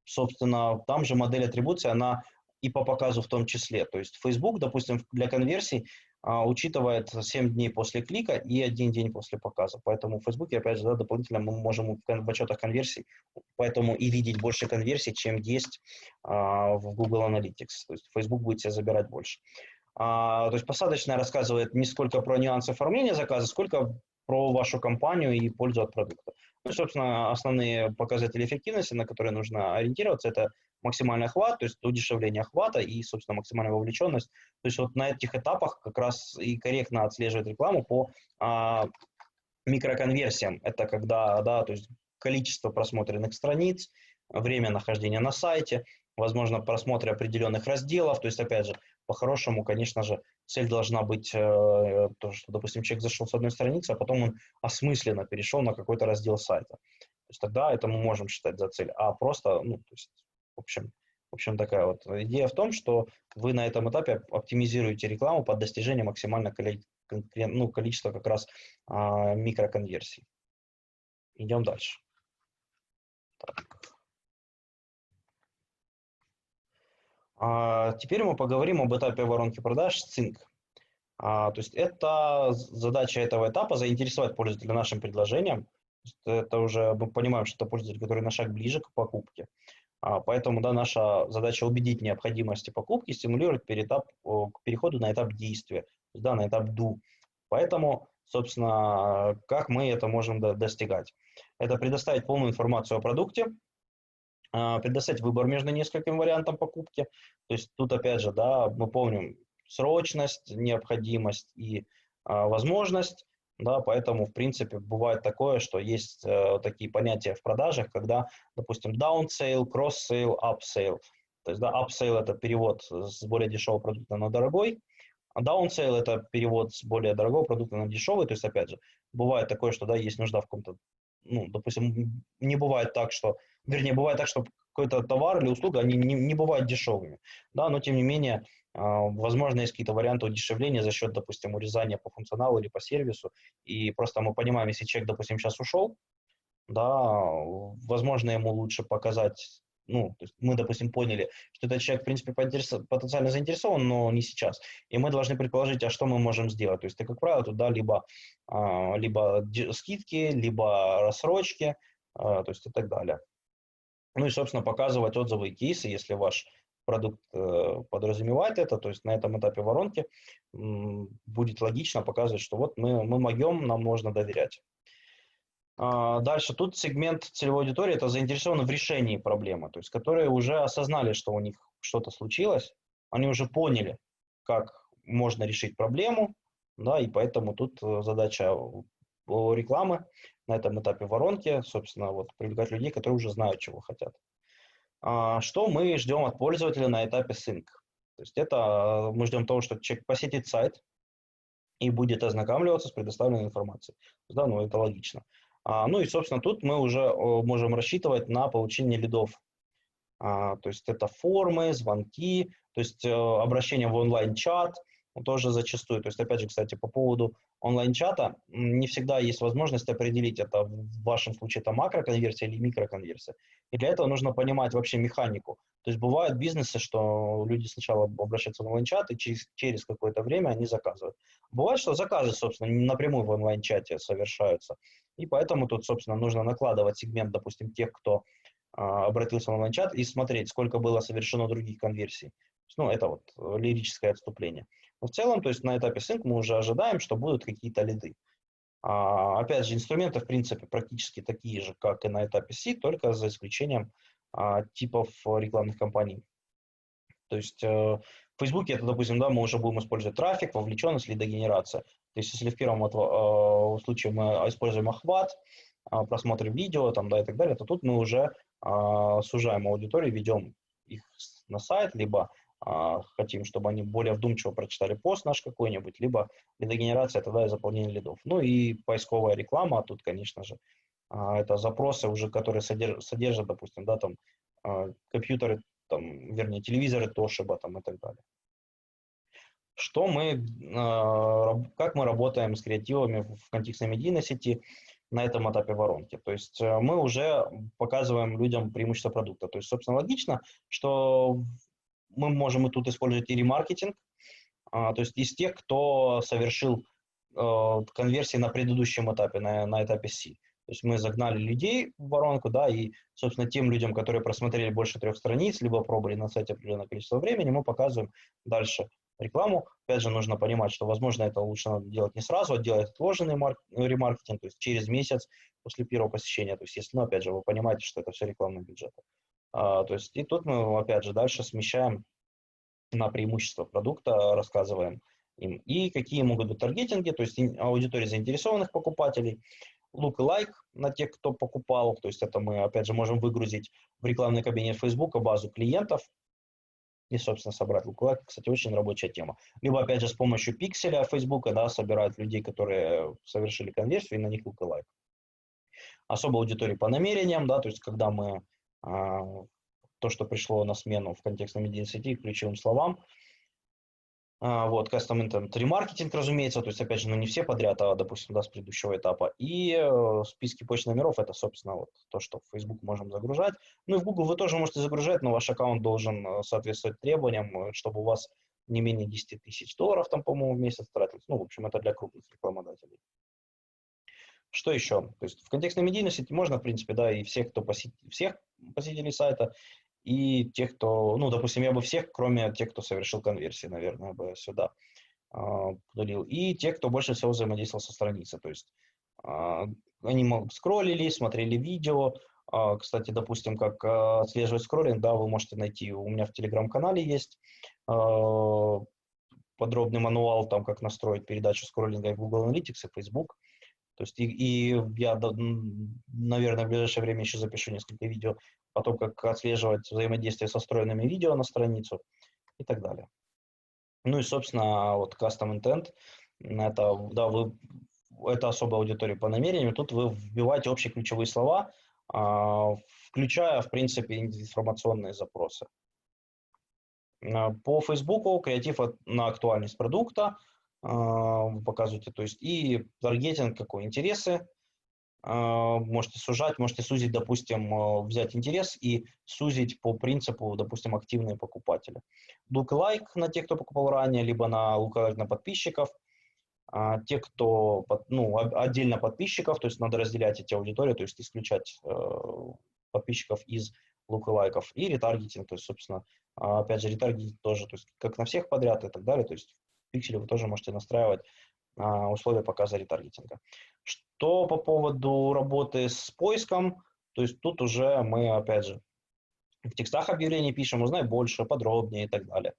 собственно, там же модель атрибуции, она и по показу в том числе. То есть Facebook, допустим, для конверсий учитывает 7 дней после клика и 1 день после показа. Поэтому в Facebook, опять же, да, дополнительно мы можем в отчетах конверсий, поэтому и видеть больше конверсий, чем есть в Google Analytics. То есть Facebook будет себе забирать больше. То есть посадочная рассказывает не сколько про нюансы оформления заказа, сколько про вашу компанию и пользу от продукта. Ну, собственно, основные показатели эффективности, на которые нужно ориентироваться, это максимальный охват, то есть удешевление охвата и, собственно, максимальная вовлеченность. То есть вот на этих этапах как раз и корректно отслеживать рекламу по микроконверсиям. Это когда, да, то есть количество просмотренных страниц, время нахождения на сайте, возможно, просмотры определенных разделов. То есть, опять же, по-хорошему, конечно же, цель должна быть то, что, допустим, человек зашел с одной страницы, а потом он осмысленно перешел на какой-то раздел сайта. То есть тогда это мы можем считать за цель. А просто, ну, то есть, в общем, такая вот идея в том, что вы на этом этапе оптимизируете рекламу под достижение максимального количества как раз микроконверсий. Идем дальше. Так. Теперь мы поговорим об этапе воронки продаж Sync. То есть это задача этого этапа заинтересовать пользователя нашим предложением. Это уже мы понимаем, что это пользователь, который на шаг ближе к покупке. Поэтому, да, наша задача убедить в необходимости покупки, стимулировать к переходу на этап действия, да, на этап do. Поэтому, собственно, как мы это можем достигать? Это предоставить полную информацию о продукте, предоставить выбор между несколькими вариантами покупки. То есть тут, опять же, да, мы помним срочность, необходимость и возможность. Да, поэтому, в принципе, бывает такое, что есть такие понятия в продажах, когда, допустим, downsale, cross-sale, upsale. То есть, да, upsale – это перевод с более дешевого продукта на дорогой, а downsale – это перевод с более дорогого продукта на дешевый. То есть, опять же, бывает такое, что, да, есть нужда в каком-то, ну, допустим, не бывает так, что, вернее, бывает так, что какой-то товар или услуга, они не бывают дешевыми, да, но, тем не менее, возможно, есть какие-то варианты удешевления за счет, допустим, урезания по функционалу или по сервису, и просто мы понимаем, если человек, допустим, сейчас ушел, да, возможно, ему лучше показать, ну, то есть мы, допустим, поняли, что этот человек, в принципе, потенциально заинтересован, но не сейчас, и мы должны предположить, а что мы можем сделать. То есть, как правило, туда либо скидки, либо рассрочки, то есть и так далее. Ну и, собственно, показывать отзывы и кейсы, если ваш продукт подразумевает это, то есть на этом этапе воронки будет логично показывать, что вот мы могем, нам можно доверять. Дальше тут сегмент целевой аудитории – это заинтересованы в решении проблемы, то есть которые уже осознали, что у них что-то случилось, они уже поняли, как можно решить проблему, да, и поэтому тут задача рекламы на этом этапе воронки, собственно, вот привлекать людей, которые уже знают, чего хотят. Что мы ждем от пользователя на этапе Sync? То есть это мы ждем того, что человек посетит сайт и будет ознакомливаться с предоставленной информацией. Да, ну это логично. Ну и, собственно, тут мы уже можем рассчитывать на получение лидов. То есть это формы, звонки, то есть обращение в онлайн-чат тоже зачастую. То есть, опять же, кстати, по поводу онлайн-чата, не всегда есть возможность определить, это в вашем случае это макроконверсия или микроконверсия. И для этого нужно понимать вообще механику. То есть бывают бизнесы, что люди сначала обращаются в онлайн-чат, и через какое-то время они заказывают. Бывает, что заказы, собственно, напрямую в онлайн-чате совершаются. И поэтому тут, собственно, нужно накладывать сегмент, допустим, тех, кто обратился в онлайн-чат, и смотреть, сколько было совершено других конверсий. Ну, это вот лирическое отступление. Но в целом, то есть на этапе Sync мы уже ожидаем, что будут какие-то лиды. Опять же, инструменты, в принципе, практически такие же, как и на этапе Seed, только за исключением типов рекламных кампаний. То есть в Facebook это, допустим, да, мы уже будем использовать трафик, вовлеченность, лидогенерация. То есть если в первом случае мы используем охват, просмотр видео там, да, и так далее, то тут мы уже сужаем аудиторию, ведем их на сайт, либо хотим, чтобы они более вдумчиво прочитали пост наш какой-нибудь, либо лидогенерация, тогда и заполнение лидов. Ну и поисковая реклама, тут, конечно же, это запросы уже, которые содержат, допустим, да, там компьютеры, там, вернее, телевизоры Toshiba там, и так далее. Как мы работаем с креативами в контекстной медийной сети на этом этапе воронки? То есть мы уже показываем людям преимущества продукта. То есть, собственно, логично, что мы можем и тут использовать и ремаркетинг, то есть из тех, кто совершил конверсии на предыдущем этапе, на этапе C. То есть мы загнали людей в воронку, да, и, собственно, тем людям, которые просмотрели больше 3 страниц, либо пробовали на сайте определенное количество времени, мы показываем дальше рекламу. Опять же, нужно понимать, что, возможно, это лучше надо делать не сразу, а делать отложенный ремаркетинг, то есть через месяц после первого посещения. То есть, если, ну, опять же, вы понимаете, что это все рекламный бюджет. То есть, и тут мы, опять же, дальше смещаем на преимущества продукта, рассказываем им. И какие могут быть таргетинги, то есть аудитория заинтересованных покупателей, look-alike на тех, кто покупал, то есть это мы, опять же, можем выгрузить в рекламный кабинет Facebook базу клиентов и, собственно, собрать look-alike. Кстати, очень рабочая тема. Либо, опять же, с помощью пикселя Facebook, да, собирают людей, которые совершили конверсию, и на них look-alike. Особо аудитории по намерениям, да, то есть когда мы то, что пришло на смену в контекстной медийной сети, ключевым словам. Вот, custom intent ремаркетинг, разумеется, то есть, опять же, ну, не все подряд, а, допустим, да, с предыдущего этапа. И списки почтовых номеров, это, собственно, вот то, что в Facebook можем загружать. Ну, и в Google вы тоже можете загружать, но ваш аккаунт должен соответствовать требованиям, чтобы у вас не менее 10 тысяч долларов, там, по-моему, в месяц тратилось. Ну, в общем, это для крупных рекламодателей. Что еще? То есть в контекстной медийной сети можно, в принципе, да, и всех, кто всех посетителей сайта, и тех, кто, ну, допустим, я бы всех, кроме тех, кто совершил конверсии, наверное, бы сюда удалил. И те, кто больше всего взаимодействовал со страницей. То есть они скроллили, смотрели видео. Кстати, допустим, как отслеживать скроллинг, да, вы можете найти, у меня в Телеграм-канале есть подробный мануал, там, как настроить передачу скроллинга в Google Analytics и Facebook. То есть и я, наверное, в ближайшее время еще запишу несколько видео о том, как отслеживать взаимодействие со встроенными видео на страницу и так далее. Ну и, собственно, вот Custom Intent, это, да, это особая аудитория по намерению. Тут вы вбиваете общие ключевые слова, включая, в принципе, информационные запросы. По Фейсбуку креатив на актуальность продукта вы показываете, то есть и таргетинг, какой интересы, можете сужать, можете сузить, допустим, взять интерес и сузить по принципу, допустим, активные покупатели. Lookalike на тех, кто покупал ранее, либо на lookalike на подписчиков. Те, кто, ну, отдельно подписчиков, то есть надо разделять эти аудитории, то есть исключать подписчиков из лукалайков, и ретаргетинг, то есть, собственно, опять же, ретаргетинг тоже, то есть как на всех подряд и так далее, то есть в пикселе вы тоже можете настраивать условия показа ретаргетинга. Что по поводу работы с поиском, то есть тут уже мы, опять же, в текстах объявлений пишем, узнай больше, подробнее и так далее.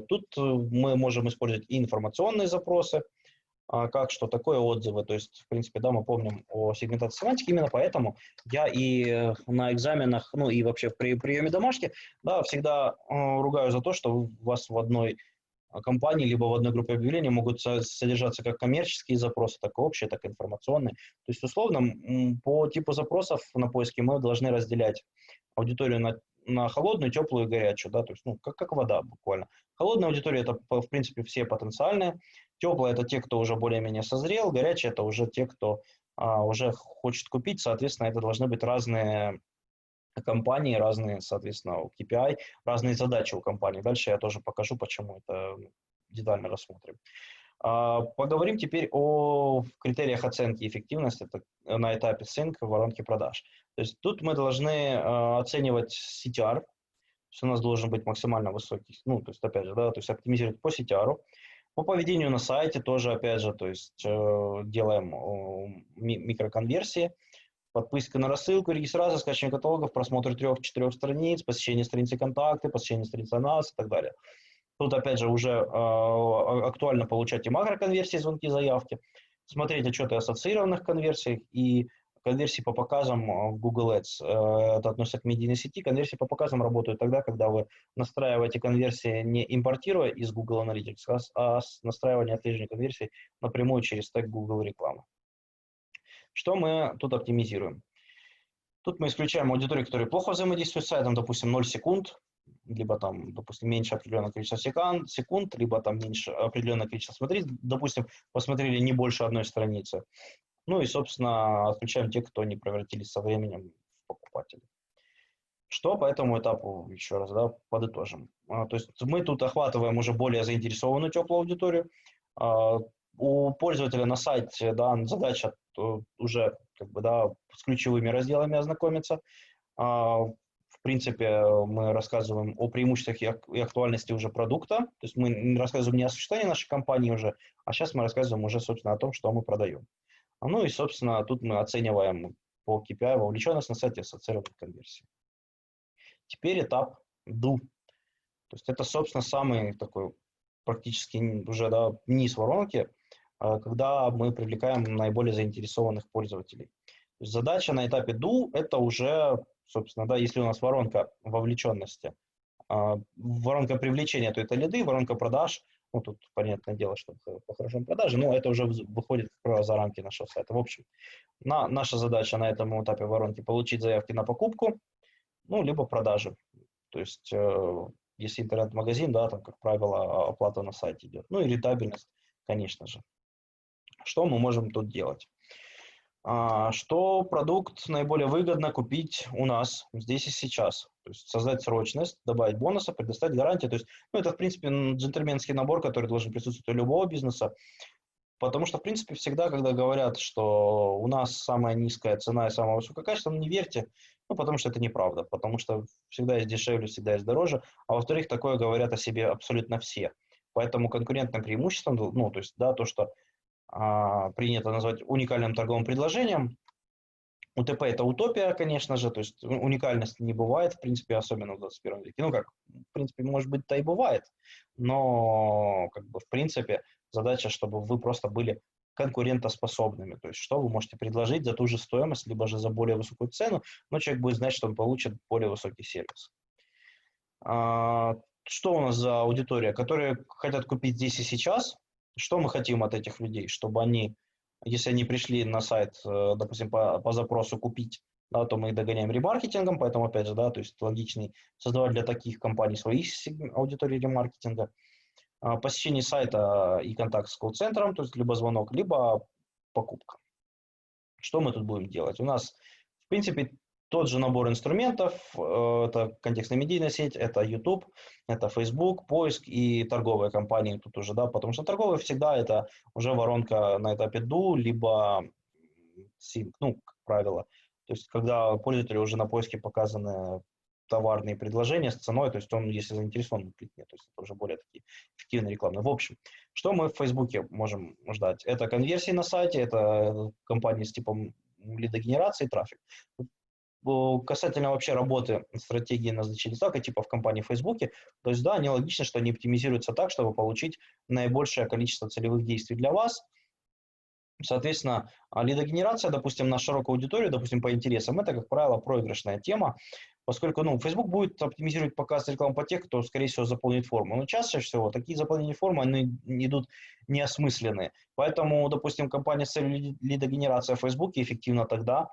Тут мы можем использовать и информационные запросы, как, что такое отзывы. То есть, в принципе, да, мы помним о сегментации семантики, именно поэтому я и на экзаменах, ну и вообще при приеме домашки, да, всегда ругаю за то, что у вас в одной компании, либо в одной группе объявлений могут содержаться как коммерческие запросы, так и общие, так и информационные. То есть, условно, по типу запросов на поиске мы должны разделять аудиторию на холодную, теплую и горячую, да, то есть, ну, как вода буквально. Холодная аудитория – это, в принципе, все потенциальные. Теплая – это те, кто уже более-менее созрел. Горячая – это уже те, кто уже хочет купить. Соответственно, это должны быть разные компании, разные, соответственно, KPI, разные задачи у компании. Дальше я тоже покажу, почему это детально рассмотрим. Поговорим теперь о критериях оценки эффективности на этапе sync в воронке продаж. То есть тут мы должны оценивать CTR, то есть у нас должен быть максимально высокий, ну, то есть, опять же, да, то есть оптимизировать по CTR. По поведению на сайте тоже, опять же, то есть делаем микроконверсии, подписка на рассылку, регистрация, скачивание каталогов, просмотр 3-4 страниц, посещение страницы контакты, посещение страницы нас и так далее. Тут, опять же, уже актуально получать и макроконверсии, звонки, заявки, смотреть отчеты о ассоциированных конверсиях и конверсии по показам в Google Ads. Это относится к медийной сети. Конверсии по показам работают тогда, когда вы настраиваете конверсии, не импортируя из Google Analytics, а с настраиванием отслеживания конверсий напрямую через тег Google рекламы. Что мы тут оптимизируем? Тут мы исключаем аудиторию, которая плохо взаимодействует с сайтом, допустим, 0 секунд, либо там, допустим, меньше определенного количества секунд, либо там меньше определенное количество смотреть, допустим, посмотрели не больше одной страницы. Ну и, собственно, отключаем тех, кто не превратились со временем в покупателей. Что по этому этапу, еще раз, да, подытожим. То есть мы тут охватываем уже более заинтересованную теплую аудиторию. У пользователя на сайте, да, задача уже как бы, да, с ключевыми разделами ознакомиться. В принципе, мы рассказываем о преимуществах и актуальности уже продукта. То есть мы не рассказываем не о существовании нашей компании уже, а сейчас мы рассказываем уже, собственно, о том, что мы продаем. Ну и, собственно, тут мы оцениваем по KPI вовлеченность на сайте, ассоциированной конверсии. Теперь этап do. То есть это, собственно, самый такой практически уже, да, низ воронки, когда мы привлекаем наиболее заинтересованных пользователей. То есть задача на этапе do – это уже, собственно, да, если у нас воронка вовлеченности, воронка привлечения, то это лиды, воронка продаж, ну, тут, понятное дело, что по хорошим продаже, но это уже выходит, как правило, за рамки нашего сайта. В общем, наша задача на этом этапе воронки – получить заявки на покупку, ну, либо продажи. То есть, если интернет-магазин, да, там, как правило, оплата на сайте идет. Ну, и рентабельность, конечно же. Что мы можем тут делать? Что продукт наиболее выгодно купить у нас здесь и сейчас. То есть создать срочность, добавить бонусы, предоставить гарантии. То есть, ну, это, в принципе, джентльменский набор, который должен присутствовать у любого бизнеса. Потому что, в принципе, всегда, когда говорят, что у нас самая низкая цена и самое высокое качество, не верьте, ну, потому что это неправда. Потому что всегда есть дешевле, всегда есть дороже. А во-вторых, такое говорят о себе абсолютно все. Поэтому конкурентным преимуществом, ну, то есть, да, то, что принято назвать уникальным торговым предложением. УТП – это утопия, конечно же, то есть уникальности не бывает, в принципе, особенно в 21 веке. Ну как, в принципе, может быть-то и бывает, но как бы в принципе задача, чтобы вы просто были конкурентоспособными, то есть что вы можете предложить за ту же стоимость, либо же за более высокую цену, но человек будет знать, что он получит более высокий сервис. Что у нас за аудитория, которые хотят купить здесь и сейчас? Что мы хотим от этих людей? Чтобы они, если они пришли на сайт, допустим, по запросу купить, да, то мы их догоняем ремаркетингом, поэтому, опять же, да, то есть логичней создавать для таких компаний свои аудитории ремаркетинга. Посещение сайта и контакт с колл-центром, то есть либо звонок, либо покупка. Что мы тут будем делать? У нас, в принципе, тот же набор инструментов, это контекстная медийная сеть, это YouTube, это Facebook, поиск и торговые компании тут уже, да, потому что торговые всегда это уже воронка на этапе do, либо sync, ну, как правило. То есть, когда пользователю уже на поиске показаны товарные предложения с ценой, то есть он, если заинтересован, он кликнет, то есть это уже более такие эффективные рекламы. В общем, что мы в Фейсбуке можем ждать? Это конверсии на сайте, это компании с типом лидогенерации, трафик. Касательно вообще работы стратегии назначения ставок, типа в компании в Фейсбуке, то есть да, нелогично, что они оптимизируются так, чтобы получить наибольшее количество целевых действий для вас. Соответственно, лидогенерация, допустим, на широкую аудиторию, допустим, по интересам, это, как правило, проигрышная тема, поскольку, ну, Facebook будет оптимизировать показ рекламы по тех, кто, скорее всего, заполнит форму. Но чаще всего такие заполнения формы, они идут неосмысленные. Поэтому, допустим, компания с целью лидогенерации в Facebook эффективна тогда,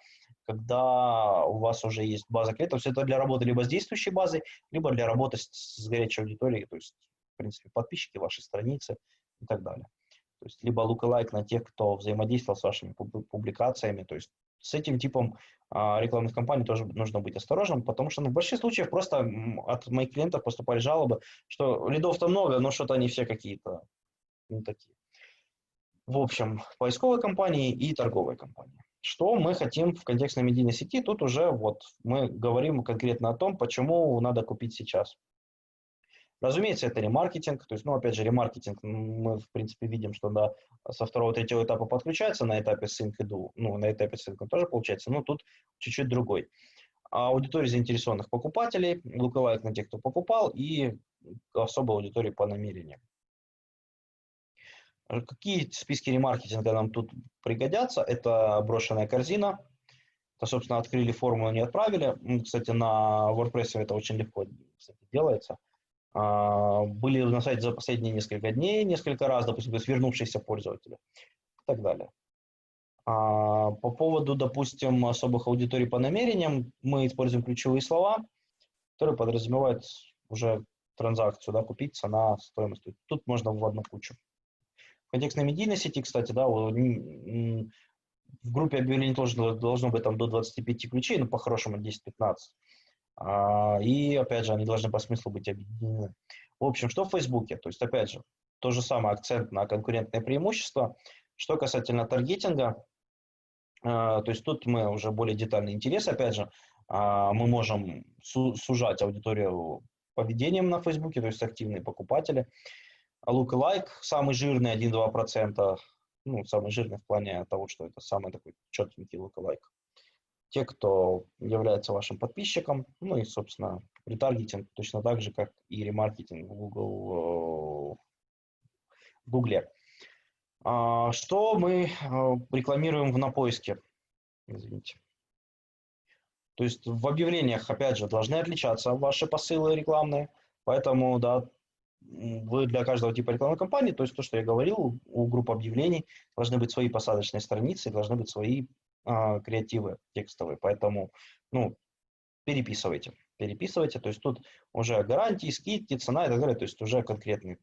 когда у вас уже есть база клиентов. Все это для работы либо с действующей базой, либо для работы с горячей аудиторией, то есть, в принципе, подписчики вашей страницы и так далее. То есть либо lookalike на тех, кто взаимодействовал с вашими публикациями. То есть с этим типом рекламных кампаний тоже нужно быть осторожным, потому что в большинстве случаев просто от моих клиентов поступали жалобы, что лидов-то много, но что-то они все какие-то не такие. В общем, поисковые компании и торговые компании. Что мы хотим в контекстной медийной сети? Тут уже вот мы говорим конкретно о том, почему надо купить сейчас. Разумеется, это ремаркетинг, то есть, ну, опять же, ремаркетинг, мы, в принципе, видим, что, да, со второго-третьего этапа подключается на этапе sync и do, ну, на этапе sync тоже получается, но тут чуть-чуть другой. Аудитория заинтересованных покупателей, lookalike на тех, кто покупал, и особая аудитория по намерениям. Какие списки ремаркетинга нам тут пригодятся? Это брошенная корзина, это, собственно, открыли форму, не отправили. Кстати, на WordPress это очень легко, кстати, делается. Были на сайте за последние несколько дней, несколько раз, допустим, то есть вернувшиеся пользователи и так далее. По поводу, допустим, особых аудиторий по намерениям, мы используем ключевые слова, которые подразумевают уже транзакцию, да, купить, цена, стоимость. Тут можно в одну кучу. В контекстной медийной сети, кстати, да, в группе объявлений тоже должно быть там до 25 ключей, но по-хорошему 10-15. И, опять же, они должны по смыслу быть объединены. В общем, что в Фейсбуке? То есть, опять же, то же самое акцент на конкурентное преимущество. Что касательно таргетинга, то есть тут мы уже более детальный интерес, опять же, мы можем сужать аудиторию поведением на Фейсбуке, то есть активные покупатели. Lookalike самый жирный 1-2%, ну, самый жирный в плане того, что это самый такой четенький lookalike. Те, кто является вашим подписчиком, ну и, собственно, ретаргетинг точно так же, как и ремаркетинг в Гугле. Что мы рекламируем на поиске? Извините. То есть в объявлениях, опять же, должны отличаться ваши посылы рекламные, поэтому, да, вы для каждого типа рекламной кампании, то есть то, что я говорил, у групп объявлений должны быть свои посадочные страницы, должны быть свои креативы текстовые, поэтому, ну, переписывайте, то есть тут уже гарантии, скидки, цена и так далее, то есть уже конкретный.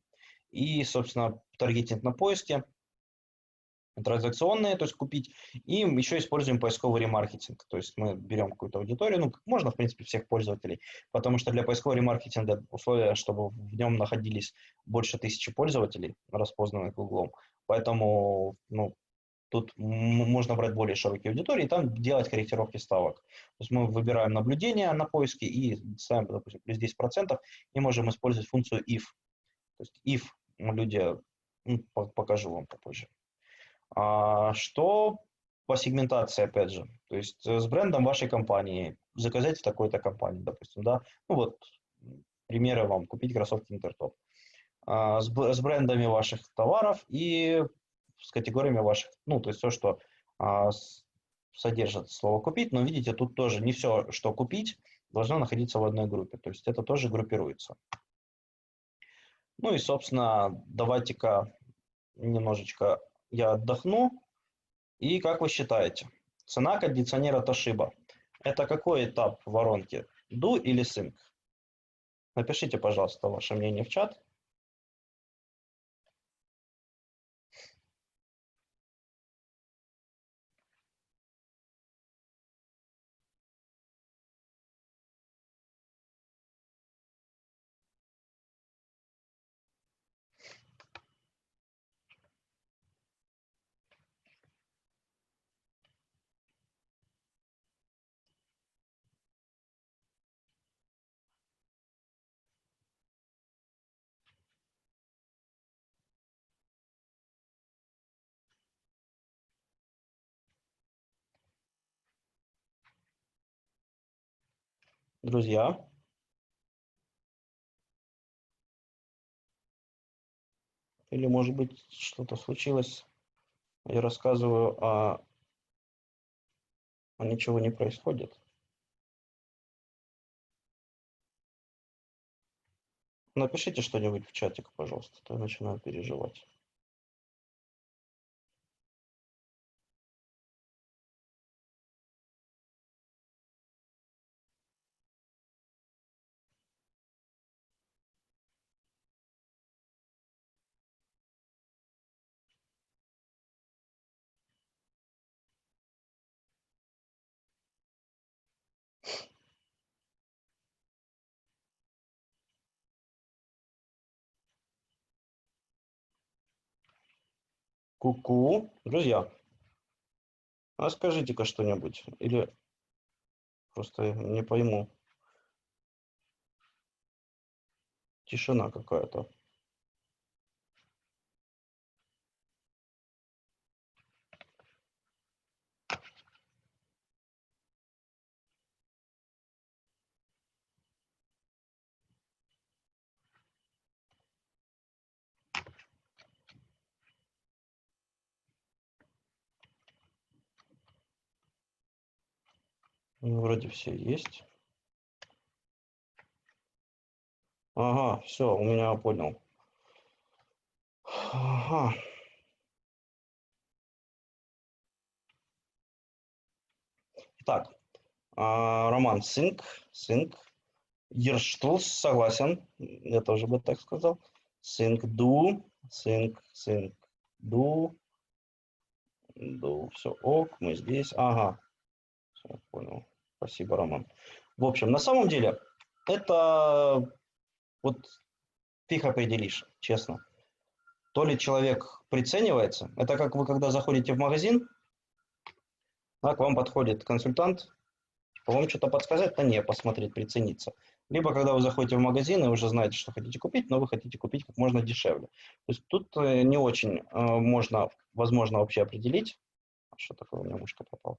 И, собственно, таргетинг на поиске, транзакционные, то есть купить, и еще используем поисковый ремаркетинг, то есть мы берем какую-то аудиторию, ну, можно, в принципе, всех пользователей, потому что для поискового ремаркетинга условия, чтобы в нем находились больше 1000 пользователей, распознанных Гуглом, поэтому, ну, тут можно брать более широкие аудитории и там делать корректировки ставок. То есть мы выбираем наблюдение на поиске и ставим, допустим, плюс 10%, и можем использовать функцию if. То есть if люди, покажу вам попозже. Что по сегментации, опять же, то есть с брендом вашей компании, заказать в такой-то компании, допустим, да, ну вот примеры вам, купить кроссовки Интертоп, с брендами ваших товаров и с категориями ваших, ну, то есть все, что содержит слово «купить», но видите, тут тоже не все, что купить, должно находиться в одной группе, то есть это тоже группируется. Ну и, собственно, давайте-ка немножечко я отдохну. И как вы считаете, цена кондиционера Toshiba – это какой этап воронки? Do или Sync? Напишите, пожалуйста, ваше мнение в чат. Друзья, или может быть что-то случилось, я рассказываю, а ничего не происходит. Напишите что-нибудь в чатик, пожалуйста, то я начинаю переживать. Ку-ку, друзья, а скажите-ка что-нибудь, или просто не пойму, тишина какая-то. Ну, вроде все есть. Ага, все, у меня понял. Ага. Так, Роман, sync. Ерштус, согласен. Я тоже бы так сказал. Sync, sync, do. Все, ок, мы здесь. Ага, все, понял. Спасибо, Роман. В общем, на самом деле, это вот фиг определишь, честно. То ли человек приценивается, это как вы когда заходите в магазин, да, к вам подходит консультант, вам что-то подсказать, да не, посмотреть, прицениться. Либо когда вы заходите в магазин и уже знаете, что хотите купить, но вы хотите купить как можно дешевле. То есть тут не очень возможно вообще определить, что такое, у меня мышка пропала.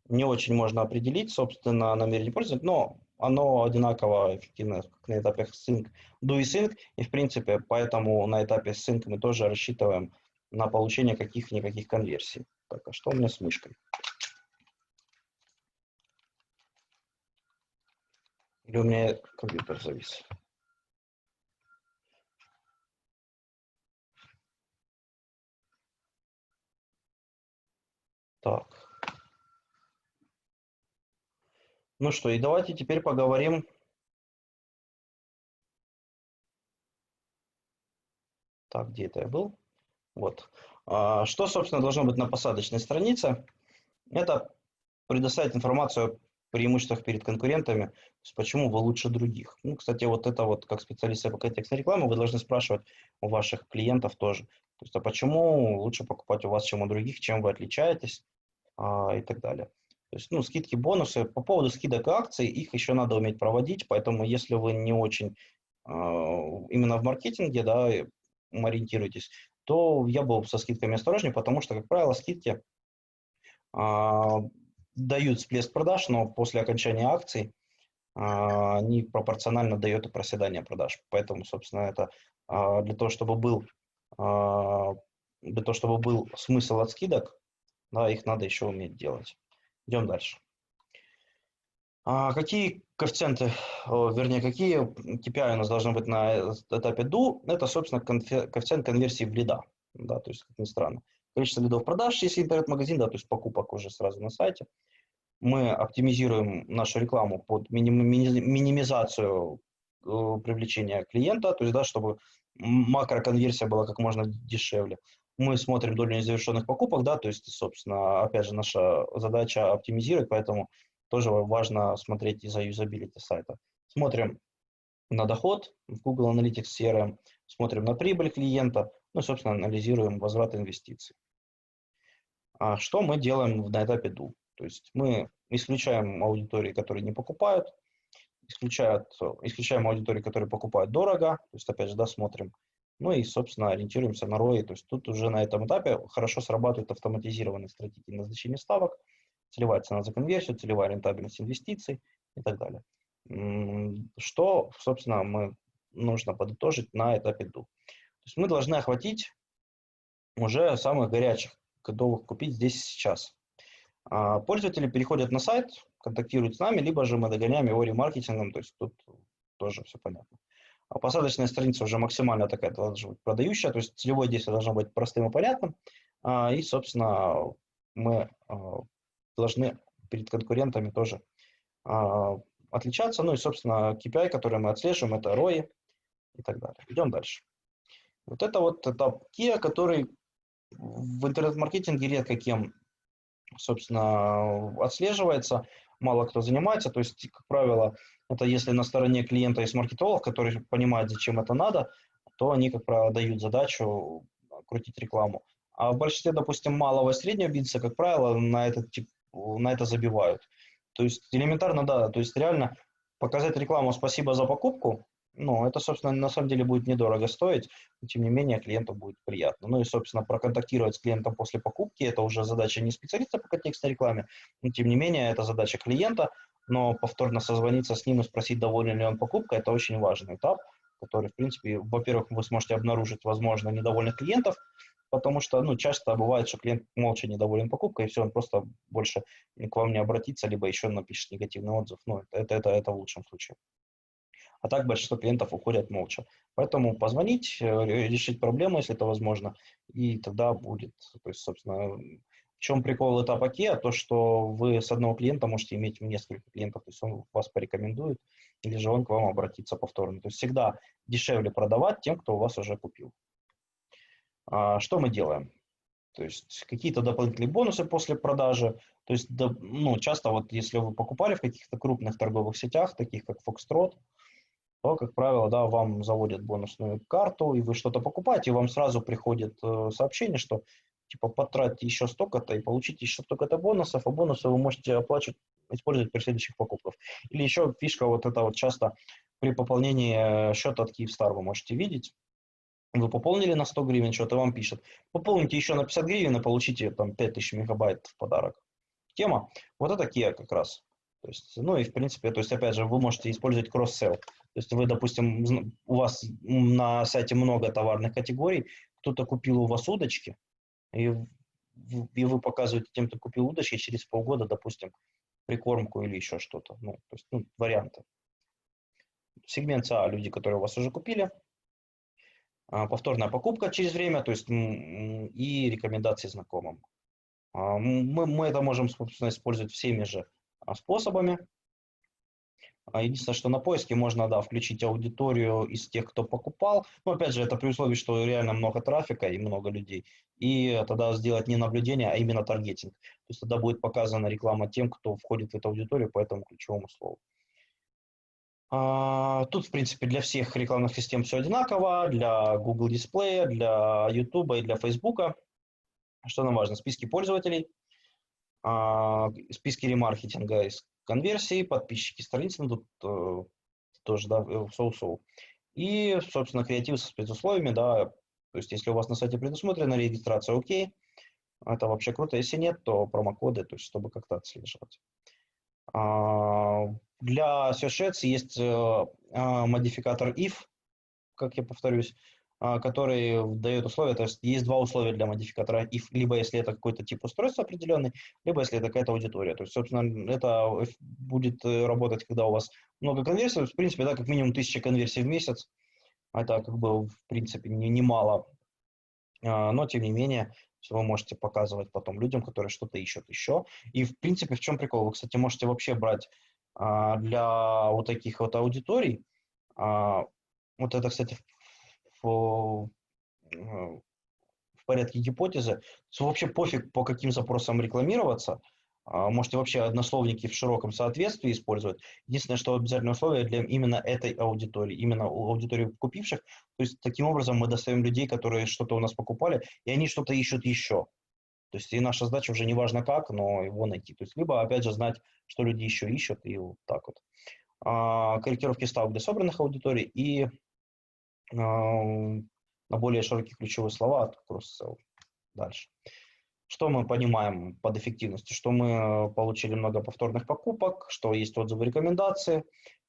Не очень можно определить, собственно, намерение пользователя, но оно одинаково эффективно как на этапе sync, do и sync, и в принципе поэтому на этапе sync мы тоже рассчитываем на получение каких-никаких конверсий. Так, а что у меня с мышкой? Или у меня компьютер завис? Так. Ну что, и давайте теперь поговорим. Так, где это я был? Вот. Что, собственно, должно быть на посадочной странице? Это предоставить информацию о преимуществах перед конкурентами, то есть почему вы лучше других. Ну, кстати, вот это вот как специалист по контекстной рекламе вы должны спрашивать у ваших клиентов тоже. То есть, а почему лучше покупать у вас, чем у других, чем вы отличаетесь и так далее. То есть, ну, скидки, бонусы. По поводу скидок и акций, их еще надо уметь проводить, поэтому если вы не очень именно в маркетинге, да, ориентируетесь, то я был со скидками осторожнее, потому что, как правило, скидки дают всплеск продаж, но после окончания акций они пропорционально дают и проседание продаж. Поэтому, собственно, это для того, чтобы был смысл от скидок, да, их надо еще уметь делать. Идем дальше. Какие коэффициенты, вернее, какие KPI у нас должны быть на этапе do? Это, собственно, коэффициент конверсии в лида. Да, то есть, как ни странно. Количество лидов продаж, если интернет-магазин, да, то есть покупок уже сразу на сайте. Мы оптимизируем нашу рекламу под минимизацию привлечения клиента, то есть, да, чтобы макроконверсия была как можно дешевле. Мы смотрим долю незавершенных покупок, да, то есть, собственно, опять же, наша задача оптимизировать, поэтому тоже важно смотреть из-за юзабилити сайта. Смотрим на доход в Google Analytics CRM, смотрим на прибыль клиента, ну и, собственно, анализируем возврат инвестиций. Что мы делаем на этапе do? То есть мы исключаем аудитории, которые не покупают, исключаем аудитории, которые покупают дорого, то есть, опять же, да, смотрим. Ну и, собственно, ориентируемся на ROI. То есть тут уже на этом этапе хорошо срабатывают автоматизированные стратегии назначения ставок, целевая цена за конверсию, целевая рентабельность инвестиций и так далее. Что, собственно, нужно подытожить на этапе do. То есть мы должны охватить уже самых горячих, готовых купить здесь и сейчас. Пользователи переходят на сайт, контактируют с нами, либо же мы догоняем его ремаркетингом, то есть тут тоже все понятно. Посадочная страница уже максимально такая должна быть продающая, то есть целевое действие должно быть простым и понятным, и, собственно, мы должны перед конкурентами тоже отличаться, ну и, собственно, KPI, который мы отслеживаем, это ROI и так далее. Идем дальше. Вот это вот этап KIA, который в интернет-маркетинге редко кем, собственно, отслеживается, мало кто занимается, то есть, как правило, это если на стороне клиента есть маркетолог, который понимает, зачем это надо, то они, как правило, дают задачу крутить рекламу. А в большинстве, допустим, малого и среднего бизнеса, как правило, на это забивают. То есть элементарно, да, то есть реально показать рекламу «спасибо за покупку», ну, это, собственно, на самом деле будет недорого стоить, но, тем не менее, клиенту будет приятно. Ну и, собственно, проконтактировать с клиентом после покупки – это уже задача не специалиста по контекстной рекламе, но, тем не менее, это задача клиента, но повторно созвониться с ним и спросить, доволен ли он покупкой – это очень важный этап, который, в принципе, во-первых, вы сможете обнаружить, возможно, недовольных клиентов, потому что, ну, часто бывает, что клиент молча недоволен покупкой, и все, он просто больше к вам не обратится, либо еще напишет негативный отзыв. Ну, это в лучшем случае. А так большинство клиентов уходят молча. Поэтому позвонить, решить проблему, если это возможно, и тогда будет. То есть, собственно, в чем прикол этапа KIA? То, что вы с одного клиента можете иметь несколько клиентов, то есть он вас порекомендует, или же он к вам обратится повторно. То есть всегда дешевле продавать тем, кто у вас уже купил. Что мы делаем? То есть какие-то дополнительные бонусы после продажи, То есть, ну, часто вот если вы покупали в каких-то крупных торговых сетях, таких как Foxtrot, то, как правило, да, вам заводят бонусную карту, и вы что-то покупаете, и вам сразу приходит сообщение, что типа потратьте еще столько-то и получите еще столько-то бонусов, а бонусы вы можете оплачивать, использовать при следующих покупках. Или еще фишка вот это вот часто при пополнении счета от Kyivstar вы можете видеть. Вы пополнили на 100 гривен счет, и вам пишет, пополните еще на 50 гривен и получите там 5000 мегабайт в подарок. Тема. Вот это Kia как раз. То есть, ну и в принципе, то есть опять же, вы можете использовать кросс-селл. То есть вы, допустим, у вас на сайте много товарных категорий, кто-то купил у вас удочки, и вы показываете тем, кто купил удочки, через полгода, допустим, прикормку или еще что-то. Ну, то есть, ну, варианты. Сегмент А, люди, которые у вас уже купили, повторная покупка через время, то есть и рекомендации знакомым. Мы это можем, собственно, использовать всеми же способами. Единственное, что на поиске можно, да, включить аудиторию из тех, кто покупал. Но, опять же, это при условии, что реально много трафика и много людей. И тогда сделать не наблюдение, а именно таргетинг. То есть тогда будет показана реклама тем, кто входит в эту аудиторию по этому ключевому слову. Тут, в принципе, для всех рекламных систем все одинаково. Для Google Display, для YouTube и для Facebook. Что нам важно? Списки пользователей, списки ремаркетинга из конверсии, подписчики страницы, ну, тут тоже, да, соу-соу. И, собственно, креатив со спецусловиями, да, то есть если у вас на сайте предусмотрена регистрация, окей, это вообще круто. Если нет, то промокоды, то есть чтобы как-то отслеживать. Для CSS есть модификатор if, как я повторюсь, который дает условия, то есть есть два условия для модификатора if, либо если это какой-то тип устройства определенный, либо если это какая-то аудитория. То есть, собственно, это будет работать, когда у вас много конверсий, в принципе, да, как минимум 1000 конверсий в месяц, это как бы, в принципе, немало, но, тем не менее, вы можете показывать потом людям, которые что-то ищут еще. И, в принципе, в чем прикол? Вы, кстати, можете вообще брать для вот таких вот аудиторий, вот это, кстати, в порядке гипотезы, что вообще пофиг, по каким запросам рекламироваться, можете вообще однословники в широком соответствии использовать. Единственное, что обязательное условие для именно этой аудитории, именно у аудитории купивших. То есть таким образом мы достаем людей, которые что-то у нас покупали, и они что-то ищут еще. То есть и наша задача уже не важно как, но его найти. То есть либо, опять же, знать, что люди еще ищут, и вот так вот. Корректировки ставок для собранных аудиторий и на более широкие ключевые слова от кросс-селл. Дальше. Что мы понимаем под эффективностью? Что мы получили много повторных покупок, что есть отзывы, рекомендации,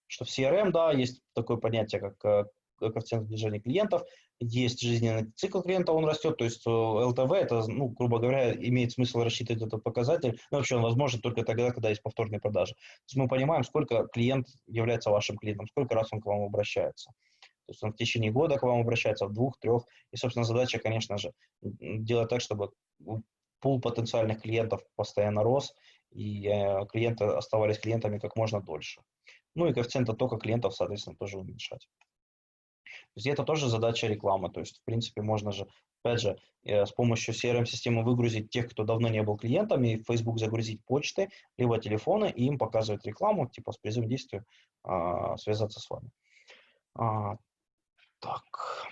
что в CRM, да, есть такое понятие, как коэффициент движения клиентов, есть жизненный цикл клиента, он растет, то есть ЛТВ, это, ну, грубо говоря, имеет смысл рассчитывать этот показатель, но вообще он возможен только тогда, когда есть повторные продажи. То есть мы понимаем, сколько клиент является вашим клиентом, сколько раз он к вам обращается. То есть он в течение года к вам обращается, в 2-3. И, собственно, задача, конечно же, делать так, чтобы пул потенциальных клиентов постоянно рос, и клиенты оставались клиентами как можно дольше. Ну и коэффициент оттока клиентов, соответственно, тоже уменьшать. То есть это тоже задача рекламы. То есть, в принципе, можно же, опять же, с помощью CRM-системы выгрузить тех, кто давно не был клиентами, в Facebook загрузить почты, либо телефоны, и им показывать рекламу, типа с призывом действия связаться с вами. Так.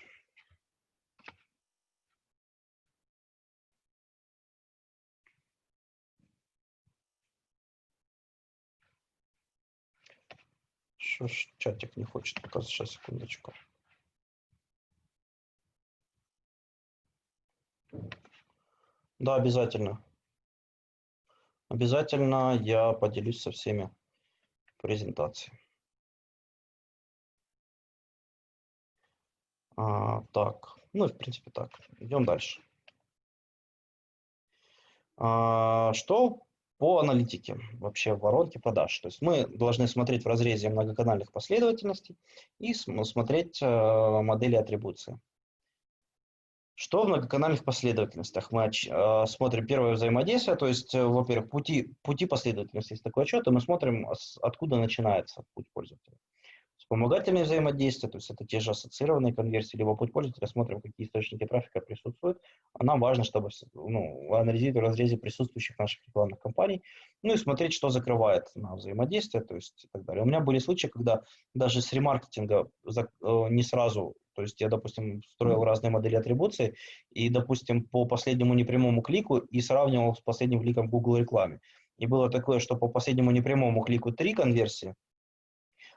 Что ж чатик не хочет показать? Сейчас, секундочку. Да, обязательно. Обязательно я поделюсь со всеми презентацией. Так, ну, в принципе, так. Идем дальше. Что по аналитике вообще воронки продаж? То есть мы должны смотреть в разрезе многоканальных последовательностей и смотреть модели атрибуции. Что в многоканальных последовательностях? Мы смотрим первое взаимодействие, то есть, во-первых, пути последовательности, есть такой отчет, и мы смотрим, откуда начинается путь пользователя. Вспомогательные взаимодействия, то есть это те же ассоциированные конверсии, либо путь пользователя, смотрим, какие источники трафика присутствуют. А нам важно, чтобы анализировать в разрезе присутствующих наших рекламных кампаний, ну и смотреть, что закрывает на взаимодействие, то есть и так далее. У меня были случаи, когда даже с ремаркетинга не сразу, то есть я, допустим, строил разные модели атрибуции, и, допустим, по последнему непрямому клику и сравнивал с последним кликом в Google рекламе. И было такое, что по последнему непрямому клику 3 конверсии,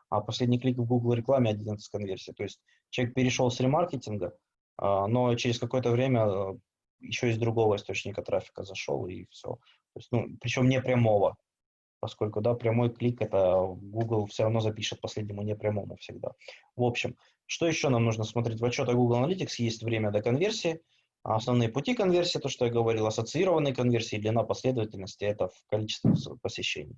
а последний клик в Google рекламе 11 конверсий. То есть человек перешел с ремаркетинга, но через какое-то время еще из другого источника трафика зашел, и все. То есть, причем не прямого, поскольку, да, прямой клик это Google все равно запишет последнему непрямому всегда. В общем, что еще нам нужно смотреть? В отчетах Google Analytics есть время до конверсии, основные пути конверсии, то, что я говорил, ассоциированные конверсии, длина последовательности, это в количестве посещений.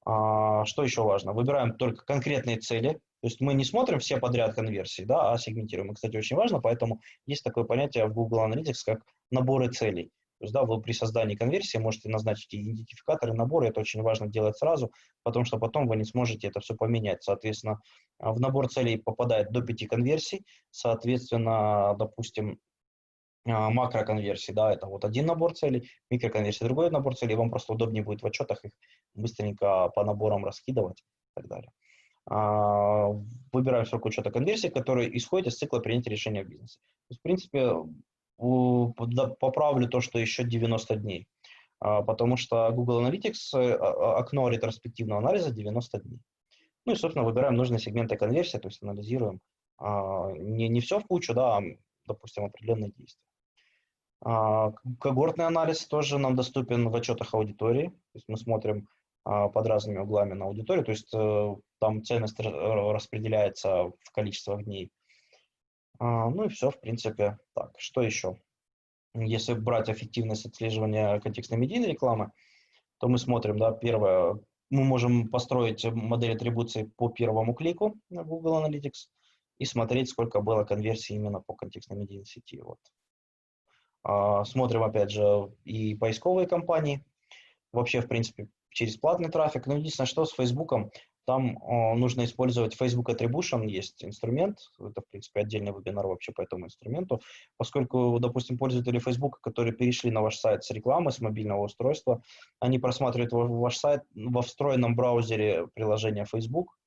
Что еще важно? Выбираем только конкретные цели, то есть мы не смотрим все подряд конверсии, да, а сегментируем. И, кстати, очень важно, поэтому есть такое понятие в Google Analytics, как наборы целей. То есть, да, вы при создании конверсии можете назначить идентификаторы, наборы, это очень важно делать сразу, потому что потом вы не сможете это все поменять. Соответственно, в набор целей попадает до 5 конверсий, соответственно, допустим, макроконверсии, да, это вот один набор целей, микроконверсии другой набор целей, вам просто удобнее будет в отчетах их быстренько по наборам раскидывать и так далее. Выбираем срок учета конверсии, который исходит из цикла принятия решения в бизнесе. То есть, в принципе, поправлю то, что еще 90 дней, потому что Google Analytics, окно ретроспективного анализа 90 дней. Ну и, собственно, выбираем нужные сегменты конверсии, то есть анализируем не все в кучу, да, а, допустим, определенные действия. Когортный анализ тоже нам доступен в отчетах аудитории. То есть мы смотрим под разными углами на аудиторию, то есть там ценность распределяется в количествах дней. Ну и все, в принципе. Так, что еще? Если брать эффективность отслеживания контекстной медийной рекламы, то мы смотрим, да, первое, мы можем построить модель атрибуции по первому клику на Google Analytics и смотреть, сколько было конверсий именно по контекстной медийной сети. Вот. Смотрим, опять же, и поисковые кампании, вообще, в принципе, через платный трафик. Но единственное, что с Фейсбуком, там нужно использовать Facebook Attribution, есть инструмент, это, в принципе, отдельный вебинар вообще по этому инструменту, поскольку, допустим, пользователи Facebook, которые перешли на ваш сайт с рекламы, с мобильного устройства, они просматривают ваш сайт во встроенном браузере приложения Facebook,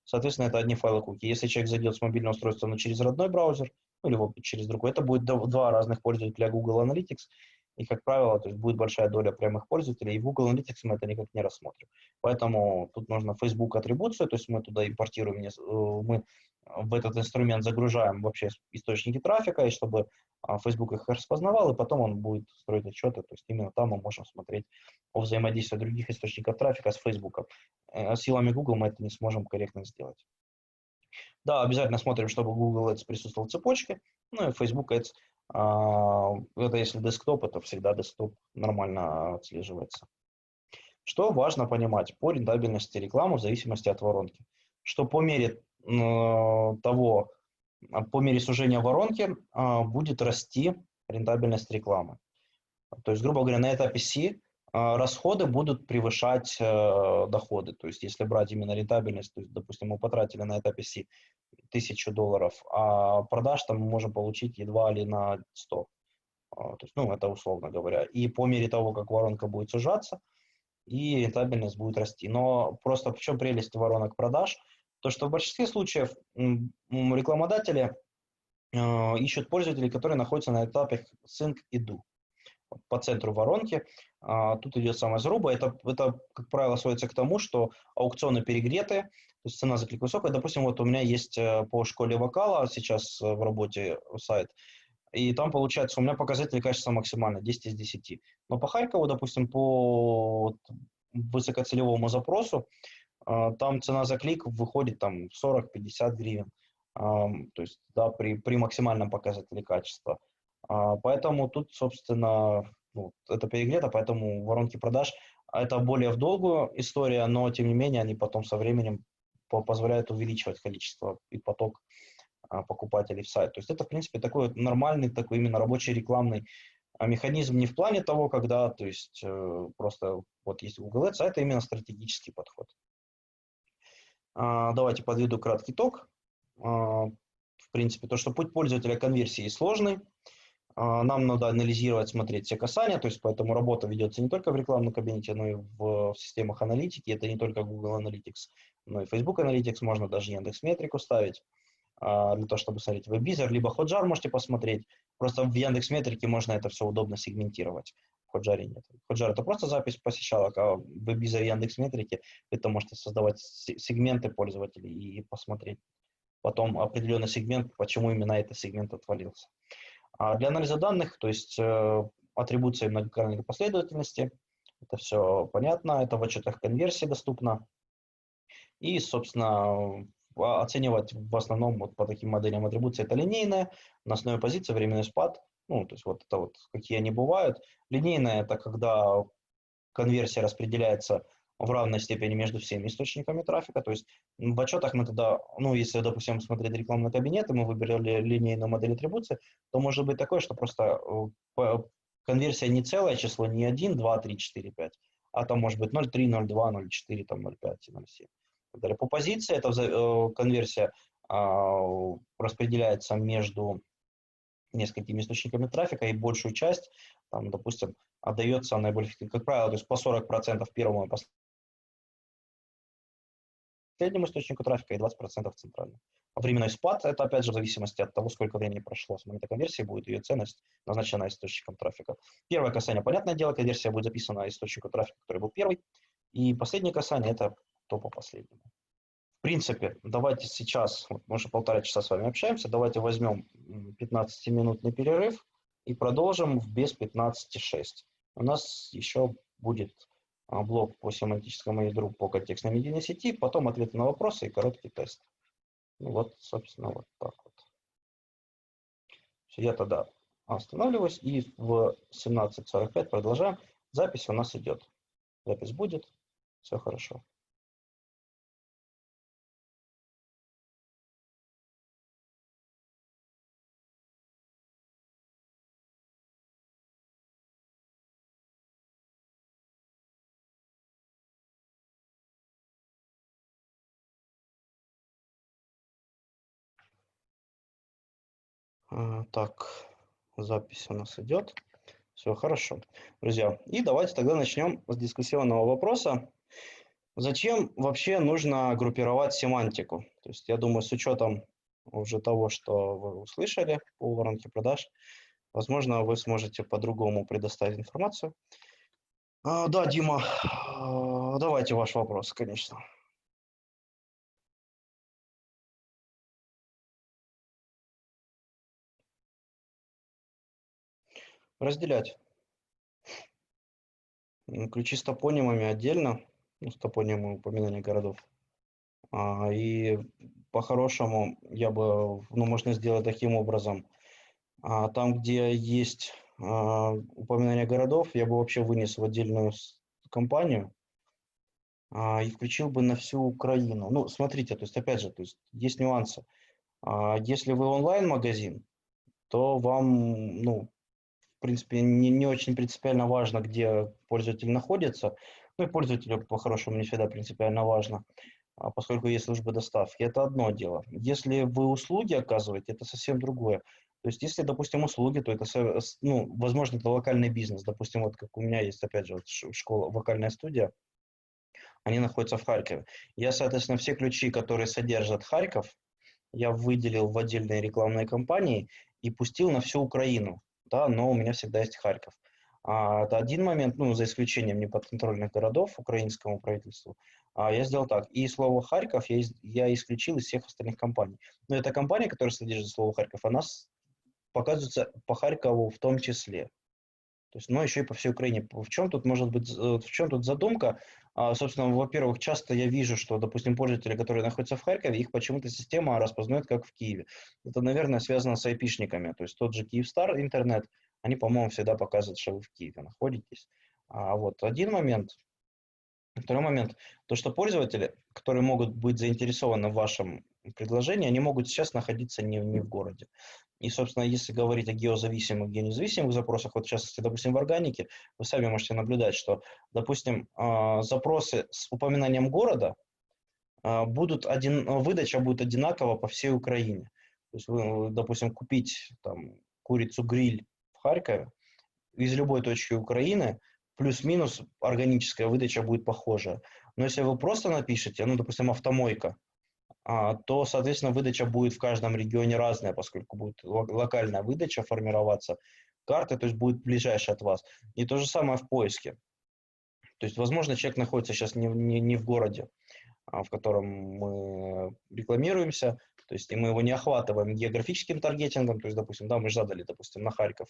соответственно, это одни файлы куки. Если человек зайдет с мобильного устройства, но через родной браузер, ну, или через другой, это будет два разных пользователя Google Analytics, и, как правило, то есть будет большая доля прямых пользователей, и в Google Analytics мы это никак не рассмотрим. Поэтому тут нужно Facebook атрибуцию, то есть мы туда импортируем, мы в этот инструмент загружаем вообще источники трафика, и чтобы Facebook их распознавал, и потом он будет строить отчеты, то есть именно там мы можем смотреть о взаимодействии других источников трафика с Facebook. Силами Google мы это не сможем корректно сделать. Да, обязательно смотрим, чтобы Google Ads присутствовал в цепочке, ну и Facebook Ads, это если десктоп, это всегда десктоп нормально отслеживается. Что важно понимать по рентабельности рекламы в зависимости от воронки, что по мере сужения воронки будет расти рентабельность рекламы. То есть, грубо говоря, на этапе C расходы будут превышать доходы. То есть, если брать именно рентабельность, то есть, допустим, мы потратили на этапе C $1000, а продаж там мы можем получить едва ли на 100. То есть, это условно говоря. И по мере того, как воронка будет сужаться, и рентабельность будет расти. Но просто в чем прелесть воронок продаж? То, что в большинстве случаев рекламодатели ищут пользователей, которые находятся на этапе sync и do. По центру воронки. Тут идет самая заруба. Это, как правило, сводится к тому, что аукционы перегреты, то есть цена за клик высокая. Допустим, вот у меня есть по школе вокала сейчас в работе сайт, и там, получается, у меня показатели качества максимально 10 из 10. Но по Харькову, допустим, по высокоцелевому запросу, там цена за клик выходит там 40-50 гривен. То есть, да, при максимальном показателе качества. Поэтому тут, собственно, это перегрето, поэтому воронки продаж это более в долгую история, но тем не менее они потом со временем позволяют увеличивать количество и поток покупателей в сайт. То есть это, в принципе, такой нормальный, такой именно рабочий рекламный механизм не в плане того, когда, то есть просто вот есть Google Ads, а это именно стратегический подход. Давайте подведу краткий итог. В принципе, то, что путь пользователя конверсии сложный. Нам надо анализировать, смотреть все касания, то есть поэтому работа ведется не только в рекламном кабинете, но и в системах аналитики. Это не только Google Analytics, но и Facebook Analytics, можно даже Яндекс.Метрику ставить для того, чтобы смотреть WebVisor, либо Hotjar можете посмотреть. Просто в Яндекс.Метрике можно это все удобно сегментировать. В Hotjar нет. Hotjar это просто запись посещалок, а в WebVisor и Яндекс.Метрике это можете создавать сегменты пользователей и посмотреть потом определенный сегмент, почему именно этот сегмент отвалился. А для анализа данных, то есть атрибуция многоканальной последовательности, это все понятно, это в отчетах конверсии доступно. И, собственно, оценивать в основном вот по таким моделям атрибуции это линейная, на основе позиции, временной спад, ну, то есть вот это вот какие они бывают. Линейная – это когда конверсия распределяется в равной степени между всеми источниками трафика. То есть в отчетах мы тогда, ну, если, допустим, смотреть рекламный кабинет, и мы выбирали линейную модель атрибуции, то может быть такое, что просто конверсия не целое число, не 1, 2, 3, 4, 5, а там может быть 0,3, 0,2, 0,4, там 0,5 и 0,7. По позиции эта конверсия распределяется между несколькими источниками трафика, и большую часть, там, допустим, отдается наиболее эффективно. Как правило, то есть по 40% первому и последнему источнику трафика и 20% центральному. А временной спад – это, опять же, в зависимости от того, сколько времени прошло с момента конверсии, будет ее ценность, назначена источником трафика. Первое касание, понятное дело, конверсия будет записана источнику трафика, который был первый. И последнее касание – это то по последнему. В принципе, давайте сейчас, вот мы уже 1,5 часа с вами общаемся, давайте возьмем 15-минутный перерыв и продолжим в без 15:06. У нас еще будет блок по семантическому ядру по контекстной медийной сети, потом ответы на вопросы и короткий тест. Ну вот, собственно, вот так вот. Все, я тогда останавливаюсь и в 17:45 продолжаем. Запись у нас идет. Запись будет. Все хорошо. Так, запись у нас идет. Все хорошо, друзья. И давайте тогда начнем с дискуссионного вопроса. Зачем вообще нужно группировать семантику? То есть я думаю, с учетом уже того, что вы услышали по воронке продаж, возможно, вы сможете по-другому предоставить информацию. Да, Дима, давайте ваш вопрос, конечно. Разделять. Ключи с топонимами отдельно, с топонимами упоминания городов. И по-хорошему я бы, можно сделать таким образом. Там, где есть упоминание городов, я бы вообще вынес в отдельную компанию и включил бы на всю Украину. Ну, смотрите, то есть, опять же, то есть нюансы. Если вы онлайн-магазин, то вам, ну, в принципе, не очень принципиально важно, где пользователь находится. Ну, и пользователю, по-хорошему, не всегда принципиально важно, поскольку есть службы доставки. Это одно дело. Если вы услуги оказываете, это совсем другое. То есть, если, допустим, услуги, то это, ну, возможно, это локальный бизнес. Допустим, вот как у меня есть, опять же, вот школа, вокальная студия, они находятся в Харькове. Я, соответственно, все ключи, которые содержат Харьков, я выделил в отдельные рекламные кампании и пустил на всю Украину, да, но у меня всегда есть Харьков. Это один момент, ну, за исключением неподконтрольных городов украинскому правительству. Я сделал так. И слово «Харьков» я исключил из всех остальных компаний. Но эта компания, которая содержит слово «Харьков», она показывается по Харькову в том числе. То есть, но еще и по всей Украине. В чем тут может быть, в чем тут задумка? Собственно, во-первых, часто я вижу, что, допустим, пользователи, которые находятся в Харькове, их почему-то система распознает как в Киеве. Это, наверное, связано с айпишниками. То есть тот же Киевстар интернет, они, по-моему, всегда показывают, что вы в Киеве находитесь. Вот один момент. Второй момент. То, что пользователи, которые могут быть заинтересованы в вашем предложении, они могут сейчас находиться не в городе. И, собственно, если говорить о геозависимых, геонезависимых запросах, вот в частности, допустим, в органике, вы сами можете наблюдать, что, допустим, запросы с упоминанием города, выдача будет одинакова по всей Украине. То есть вы, допустим, купить там курицу-гриль в Харькове из любой точки Украины, плюс-минус органическая выдача будет похожая. Но если вы просто напишете, ну, допустим, автомойка, то, соответственно, выдача будет в каждом регионе разная, поскольку будет локальная выдача формироваться, карты, то есть будет ближайшая от вас. И то же самое в поиске. То есть, возможно, человек находится сейчас не в городе, в котором мы рекламируемся, то есть и мы его не охватываем географическим таргетингом, то есть, допустим, да, мы же задали, допустим, на Харьков,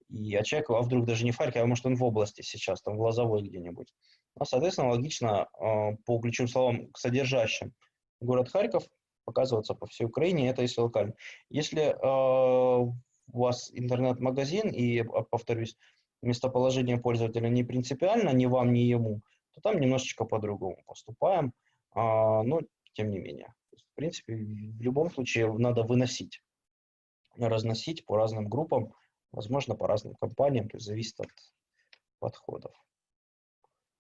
человек, вдруг даже не в Харькове, а может он в области сейчас, там в Лозовой где-нибудь. Соответственно, логично по ключевым словам содержащим город Харьков показываться по всей Украине, это если локально. Если у вас интернет-магазин и, повторюсь, местоположение пользователя не принципиально, ни вам, ни ему, то там немножечко по-другому поступаем, но тем не менее. В принципе, в любом случае надо выносить, разносить по разным группам, возможно, по разным компаниям, то есть зависит от подходов.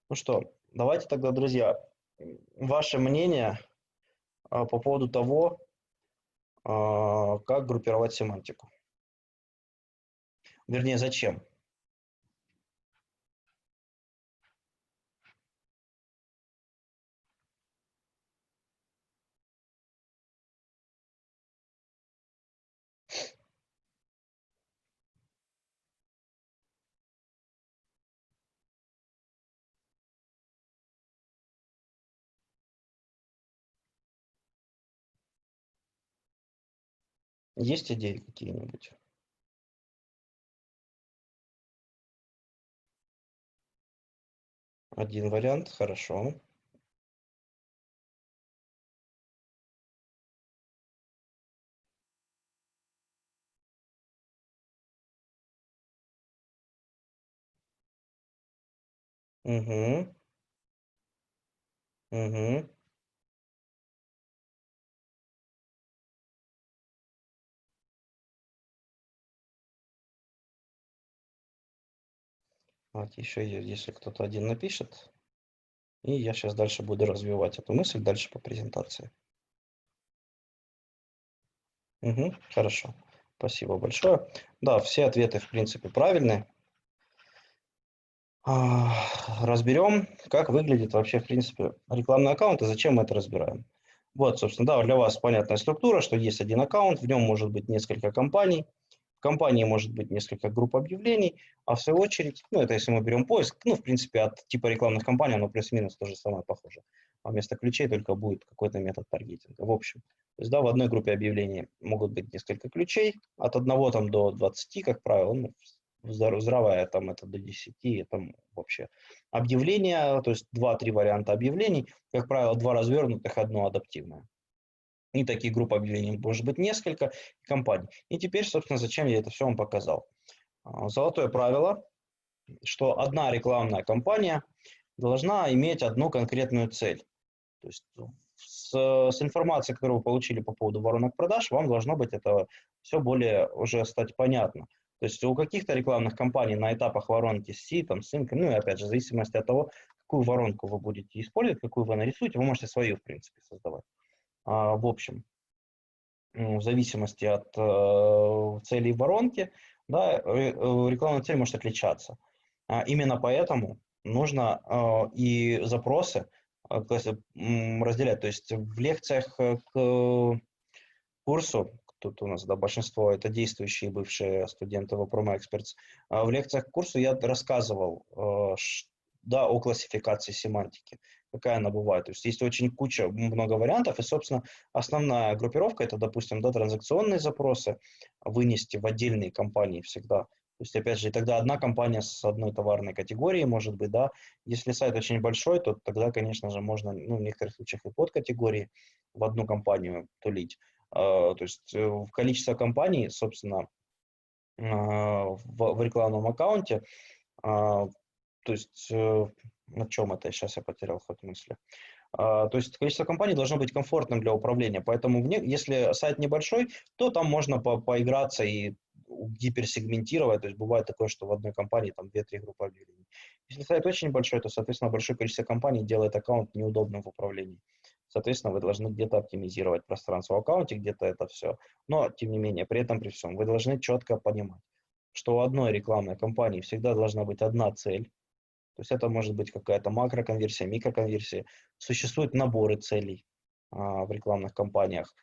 Ну что, давайте тогда, друзья, ваше мнение по поводу того, как группировать семантику. Вернее, зачем. Есть идеи какие-нибудь? Один вариант, хорошо. Угу, угу. Вот еще, если кто-то один напишет, и я сейчас дальше буду развивать эту мысль дальше по презентации. Угу, хорошо. Спасибо большое. Да, все ответы, в принципе, правильные. Разберем, как выглядит вообще, в принципе, рекламный аккаунт и зачем мы это разбираем. Вот, собственно, да, для вас понятная структура, что есть один аккаунт, в нем может быть несколько компаний, в компании может быть несколько групп объявлений, а в свою очередь, ну, это если мы берем поиск, ну, в принципе, от типа рекламных кампаний оно плюс-минус то же самое похоже. А вместо ключей только будет какой-то метод таргетинга. В общем, то есть, да, в одной группе объявлений могут быть несколько ключей, от одного там до 20, как правило, ну, здравая там это до 10, там вообще объявления, то есть 2-3 варианта объявлений, как правило, 2 развернутых, одно адаптивное. И таких групп объявлений может быть несколько компаний. И теперь, собственно, зачем я это все вам показал. Золотое правило, что одна рекламная кампания должна иметь одну конкретную цель. То есть с информацией, которую вы получили по поводу воронок продаж, вам должно быть это все более уже стать понятно. То есть у каких-то рекламных кампаний на этапах воронки с ситом, с инком, ну и опять же, в зависимости от того, какую воронку вы будете использовать, какую вы нарисуете, вы можете свою, в принципе, создавать. В общем, в зависимости от целей воронки, да, рекламная цель может отличаться. Именно поэтому нужно и запросы разделять. То есть в лекциях к курсу, тут у нас да, большинство это действующие бывшие студенты в Promo Experts, в лекциях к курсу я рассказывал да, о классификации семантики, какая она бывает. То есть есть очень много вариантов, и, собственно, основная группировка это, допустим, да, транзакционные запросы вынести в отдельные компании всегда. То есть, опять же, и тогда одна компания с одной товарной категорией, может быть, да. Если сайт очень большой, то тогда, конечно же, можно, ну, в некоторых случаях и подкатегории в одну компанию тулить. То есть количество компаний, собственно, в рекламном аккаунте, то есть на чем это? Сейчас я потерял ход мысли. То есть количество компаний должно быть комфортным для управления, поэтому если сайт небольшой, то там можно поиграться и гиперсегментировать, то есть бывает такое, что в одной компании там 2-3 группы объявлений. Если сайт очень большой, то, соответственно, большое количество компаний делает аккаунт неудобным в управлении. Соответственно, вы должны где-то оптимизировать пространство в аккаунте, где-то это все. Но, тем не менее, при этом, при всем, вы должны четко понимать, что у одной рекламной кампании всегда должна быть одна цель. То есть это может быть какая-то макроконверсия, микроконверсия. Существуют наборы целей в рекламных кампаниях.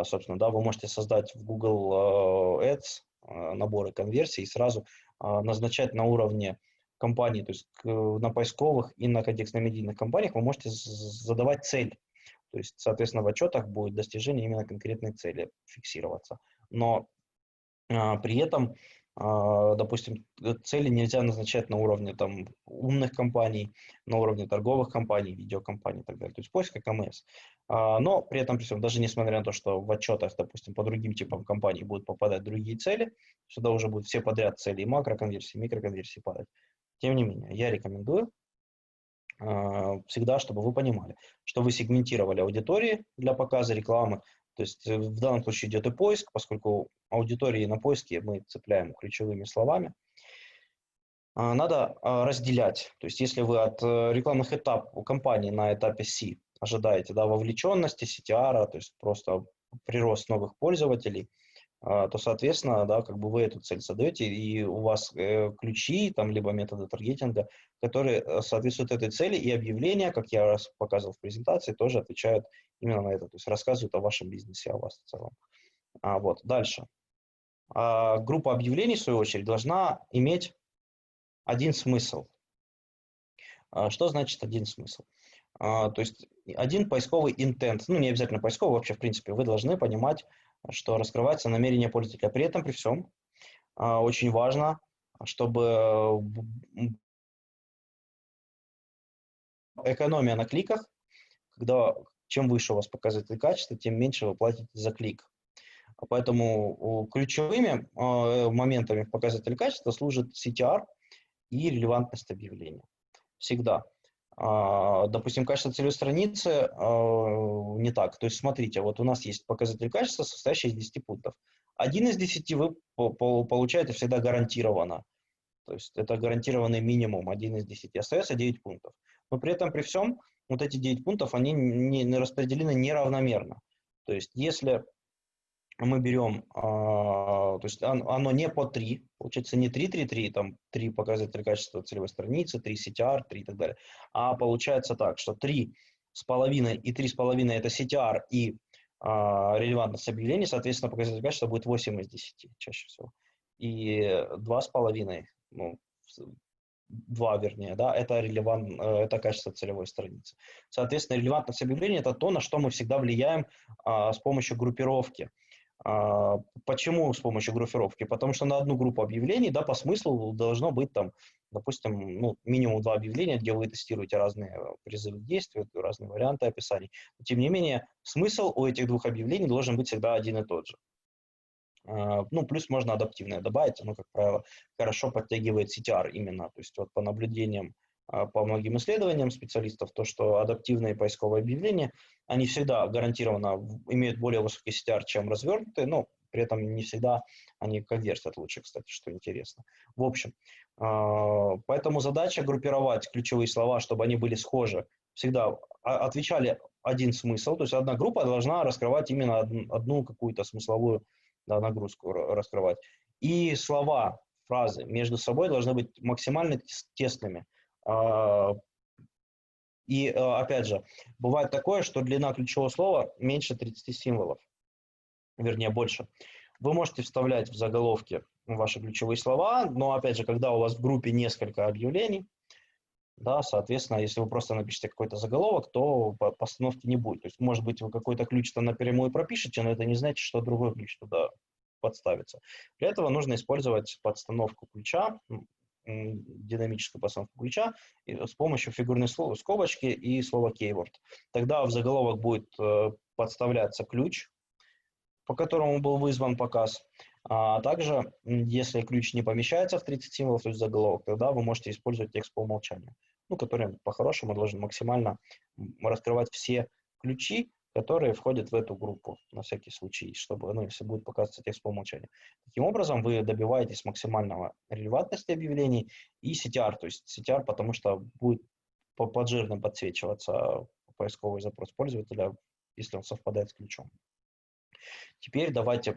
Собственно, да, вы можете создать в Google Ads наборы конверсий и сразу назначать на уровне компаний, то есть на поисковых и на контекстно-медийных компаниях вы можете задавать цель. То есть, соответственно, в отчетах будет достижение именно конкретной цели фиксироваться. Но при этом, допустим, цели нельзя назначать на уровне там, умных компаний, на уровне торговых компаний, видеокомпаний и так далее. То есть поиск КМС. Но при этом, при всем, даже несмотря на то, что в отчетах, допустим, по другим типам компаний будут попадать другие цели, сюда уже будут все подряд цели и макроконверсии, и микроконверсии падать. Тем не менее, я рекомендую всегда, чтобы вы понимали, что вы сегментировали аудитории для показа рекламы. То есть в данном случае идет и поиск, поскольку аудитории на поиске мы цепляем ключевыми словами. Надо разделять. То есть если вы от рекламных этапов компании на этапе C ожидаете вовлеченности, CTR, то есть просто прирост новых пользователей, то, соответственно, вы эту цель задаете, и у вас ключи, либо методы таргетинга, которые соответствуют этой цели, и объявления, как я показывал в презентации, тоже отвечают именно на это, то есть рассказывают о вашем бизнесе, о вас в целом. Дальше. Группа объявлений, в свою очередь, должна иметь один смысл. Что значит один смысл? То есть один поисковый интент, не обязательно поисковый, вообще, в принципе, вы должны понимать, что раскрывается намерение пользователя. При этом, при всем, очень важно, чтобы экономия на кликах, чем выше у вас показатель качества, тем меньше вы платите за клик. Поэтому ключевыми моментами в показателе качества служит CTR и релевантность объявления. Всегда. Допустим, качество целевой страницы не так. То есть, смотрите, вот у нас есть показатель качества, состоящий из 10 пунктов. 1 из 10 вы получаете всегда гарантированно. То есть, это гарантированный минимум, 1 из 10. Остается 9 пунктов. Но при этом, при всем, вот эти 9 пунктов, они не распределены неравномерно. То есть, если мы берем, то есть оно не по 3, получается не 3, там 3 показателя качества целевой страницы, 3 CTR, 3 и так далее, а получается так, что 3,5 и 3,5 это CTR и релевантность объявлений, соответственно, показатель качества будет 8 из 10 чаще всего. И 2,5, 2, вернее, это качество целевой страницы. Соответственно, релевантность объявлений это то, на что мы всегда влияем с помощью группировки. Почему с помощью группировки? Потому что на одну группу объявлений, по смыслу должно быть допустим, минимум 2 объявления, где вы тестируете разные призывы к действию, разные варианты описаний. Но, тем не менее, смысл у этих 2 объявлений должен быть всегда один и тот же. Плюс можно адаптивное добавить, оно, как правило, хорошо подтягивает CTR именно, то есть по наблюдениям по многим исследованиям специалистов, то, что адаптивные поисковые объявления, они всегда гарантированно имеют более высокий CTR, чем развернутые, но при этом не всегда они конвертят лучше, кстати, что интересно. В общем, поэтому задача группировать ключевые слова, чтобы они были схожи, всегда отвечали один смысл, то есть одна группа должна раскрывать именно одну какую-то смысловую нагрузку раскрывать. И слова, фразы между собой должны быть максимально тесными. И, опять же, бывает такое, что длина ключевого слова меньше 30 символов, вернее, больше. Вы можете вставлять в заголовки ваши ключевые слова, но, опять же, когда у вас в группе несколько объявлений, соответственно, если вы просто напишите какой-то заголовок, то постановки не будет. То есть, может быть, вы какой-то ключ напрямую пропишете, но это не значит, что другой ключ туда подставится. Для этого нужно использовать подстановку ключа, динамическую постановку ключа с помощью фигурной скобочки и слова keyword. Тогда в заголовок будет подставляться ключ, по которому был вызван показ. А также, если ключ не помещается в 30 символов, то есть заголовок, тогда вы можете использовать текст по умолчанию, который по-хорошему должен максимально раскрывать все ключи, которые входят в эту группу, на всякий случай, чтобы, если будет показываться текст по умолчанию. Таким образом, вы добиваетесь максимального релевантности объявлений и CTR, то есть CTR, потому что будет под жирным подсвечиваться поисковый запрос пользователя, если он совпадает с ключом. Теперь давайте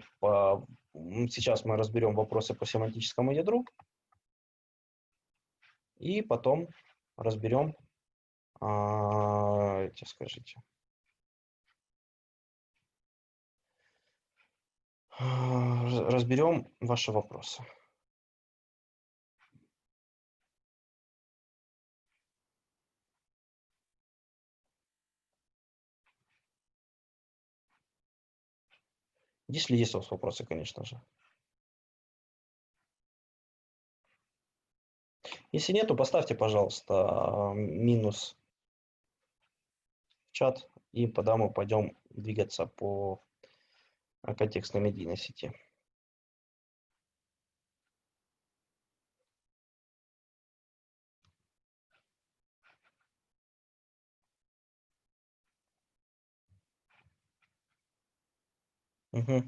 сейчас мы разберем вопросы по семантическому ядру, и потом разберем, скажите, разберем ваши вопросы. Если есть у вас вопросы, конечно же. Если нет, то поставьте, пожалуйста, минус в чат, и тогда мы пойдем двигаться по контекстной медийной сети. Угу.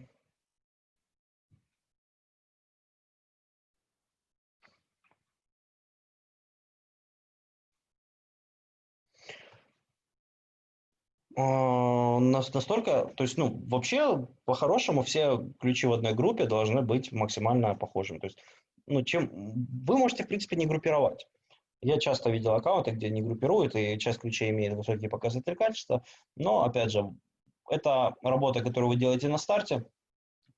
Настолько, то есть, ну, вообще, по-хорошему, все ключи в одной группе должны быть максимально похожими. То есть, ну, вы можете, в принципе, не группировать. Я часто видел аккаунты, где не группируют, и часть ключей имеет высокие показатели качества, но, опять же, это работа, которую вы делаете на старте,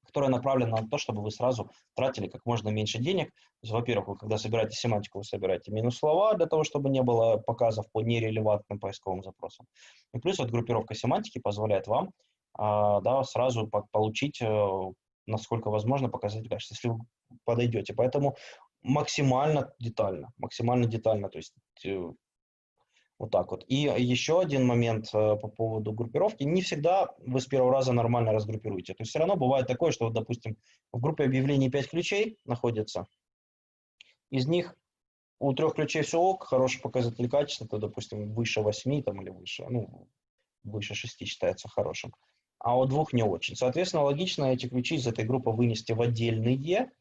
которая направлена на то, чтобы вы сразу тратили как можно меньше денег. Во-первых, вы когда собираете семантику, вы собираете минус слова для того, чтобы не было показов по нерелевантным поисковым запросам. И плюс вот группировка семантики позволяет вам сразу получить, насколько возможно, показатель качества, если вы подойдете. Поэтому максимально детально, то есть вот так вот. И еще один момент по поводу группировки. Не всегда вы с первого раза нормально разгруппируете. То есть все равно бывает такое, что, вот, допустим, в группе объявлений 5 ключей находится. Из них у 3 ключей все ок, хороший показатель качества, то, допустим, выше 8 там, или выше, ну, выше 6 считается хорошим. А у 2 не очень. Соответственно, логично эти ключи из этой группы вынести в отдельные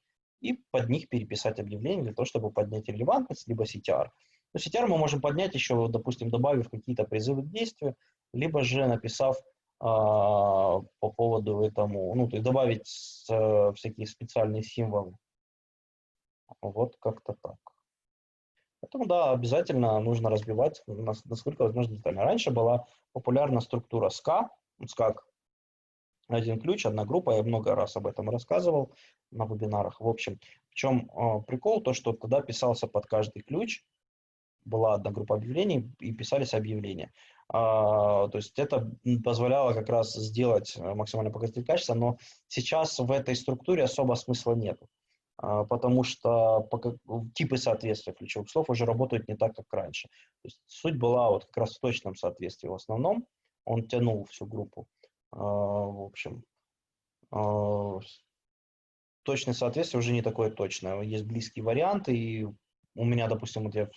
и под них переписать объявление для того, чтобы поднять релевантность, либо CTR. Но CTR мы можем поднять еще, допустим, добавив какие-то призывы к действию, либо же написав по поводу этому, ну, то есть добавить всякие специальные символы. Вот как-то так. Поэтому, да, обязательно нужно разбивать, насколько возможно, детально. Раньше была популярна структура SCA, SCAC, один ключ, одна группа, я много раз об этом рассказывал на вебинарах. В общем, в чем прикол, то, что тогда писался под каждый ключ, была одна группа объявлений и писались объявления. То есть это позволяло как раз сделать максимальный показатель качества, но сейчас в этой структуре особо смысла нет, потому что типы соответствия ключевых слов уже работают не так, как раньше. То есть суть была вот как раз в точном соответствии в основном, он тянул всю группу. В общем, точное соответствие уже не такое точное. Есть близкие варианты, и у меня, допустим, вот я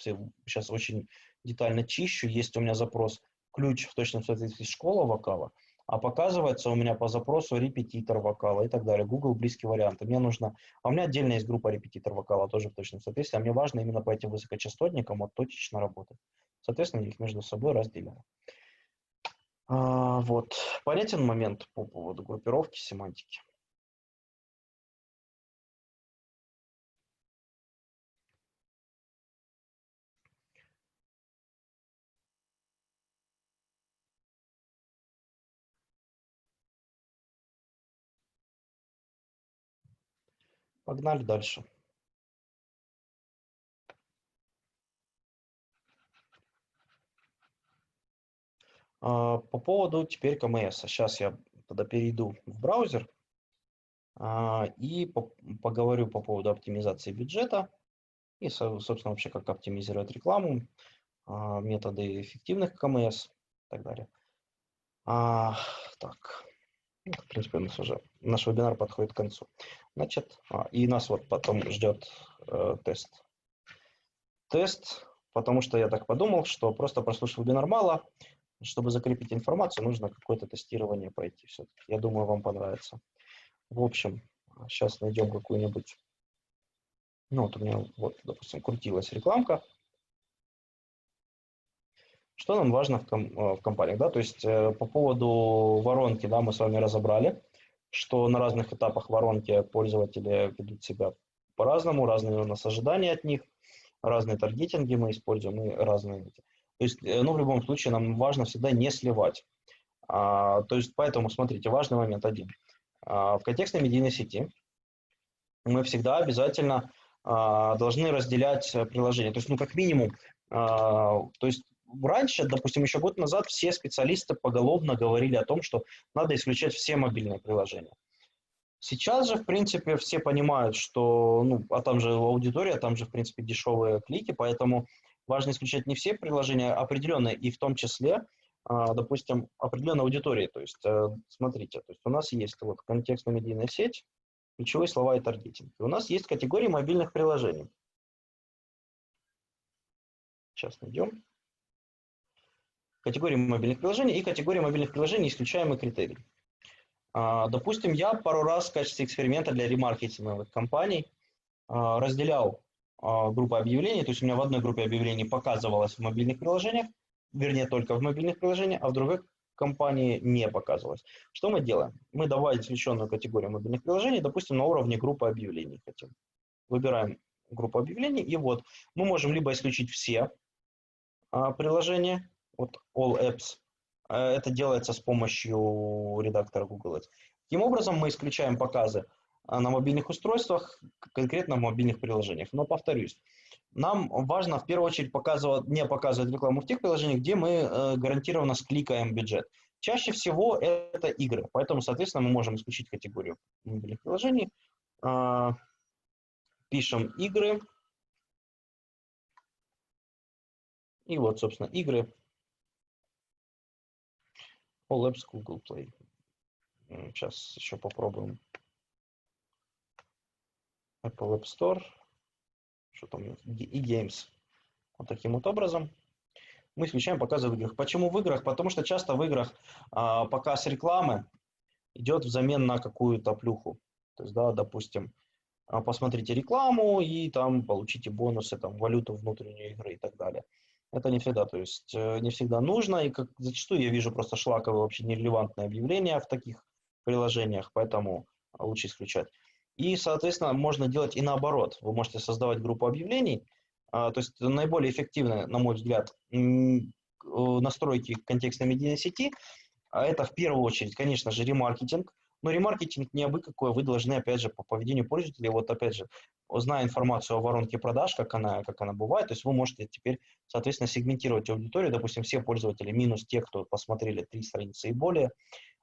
сейчас очень детально чищу, есть у меня запрос ключ в точном соответствии школа вокала, а показывается у меня по запросу репетитор вокала и так далее. Google близкие варианты. Мне нужно... А у меня отдельно есть группа репетитор вокала, тоже в точном соответствии, а мне важно именно по этим высокочастотникам вот точечно работать. Соответственно, я их между собой разделяю. Вот. Понятен момент по поводу группировки семантики? Погнали дальше. По поводу теперь КМС. Сейчас я тогда перейду в браузер и поговорю по поводу оптимизации бюджета и, собственно, вообще как оптимизировать рекламу, методы эффективных КМС и так далее. Так, в принципе, у нас уже наш вебинар подходит к концу. Значит, и нас вот потом ждет тест. Тест, потому что я так подумал, что просто прослушать вебинар мало. Чтобы закрепить информацию, нужно какое-то тестирование пройти все-таки. Я думаю, вам понравится. В общем, сейчас найдем какую-нибудь... Ну, вот у меня, вот, допустим, крутилась рекламка. Что нам важно в компаниях, да, то есть по поводу воронки, да, мы с вами разобрали, что на разных этапах воронки пользователи ведут себя по-разному, разные у нас ожидания от них, разные таргетинги мы используем и разные. То есть, ну, в любом случае нам важно всегда не сливать. То есть, поэтому, смотрите, важный момент один. В контекстной медийной сети мы всегда обязательно должны разделять приложения. То есть, ну, как минимум, то есть раньше, допустим, еще год назад все специалисты поголовно говорили о том, что надо исключать все мобильные приложения. Сейчас же, в принципе, все понимают, что, ну, а там же аудитория, там же, в принципе, дешевые клики, поэтому важно исключать не все приложения, а определенные, и в том числе, допустим, определенной аудитории. То есть, смотрите, то есть у нас есть вот контекстно-медийная сеть, ключевые слова и таргетинг. И у нас есть категории мобильных приложений. Сейчас найдем. Категории мобильных приложений и категории мобильных приложений исключаемый критерий. Допустим, я пару раз в качестве эксперимента для ремаркетинговых компаний разделял группы объявлений, то есть у меня в одной группе объявлений показывалось в мобильных приложениях, вернее, только в мобильных приложениях, а в другой компании не показывалось. Что мы делаем? Мы давая исключенную категорию мобильных приложений, допустим, на уровне группы объявлений хотим. Выбираем группу объявлений, и вот мы можем либо исключить все приложения, вот All Apps, это делается с помощью редактора Google Ads. Таким образом, мы исключаем показы на мобильных устройствах, конкретно в мобильных приложениях. Но повторюсь, нам важно в первую очередь не показывать рекламу в тех приложениях, где мы гарантированно скликаем бюджет. Чаще всего это игры, поэтому, соответственно, мы можем исключить категорию мобильных приложений. Пишем игры. И вот, собственно, игры. All Apps Google Play. Сейчас еще попробуем. Apple App Store. Что там? И Games. Вот таким вот образом. Мы исключаем показы в играх. Почему в играх? Потому что часто в играх показ рекламы идет взамен на какую-то плюху. То есть, да, допустим, посмотрите рекламу и там получите бонусы, там, валюту внутренней игры и так далее. Это не всегда, то есть не всегда нужно, и как зачастую я вижу просто шлаковые, вообще нерелевантные объявления в таких приложениях, поэтому лучше исключать. И, соответственно, можно делать и наоборот. Вы можете создавать группу объявлений, то есть наиболее эффективные, на мой взгляд, настройки контекстной медийной сети, это в первую очередь, конечно же, ремаркетинг. Но ремаркетинг не абы какой, вы должны, опять же, по поведению пользователя, вот опять же, зная информацию о воронке продаж, как она бывает, то есть вы можете теперь, соответственно, сегментировать аудиторию, допустим, все пользователи минус те, кто посмотрели 3 страницы и более,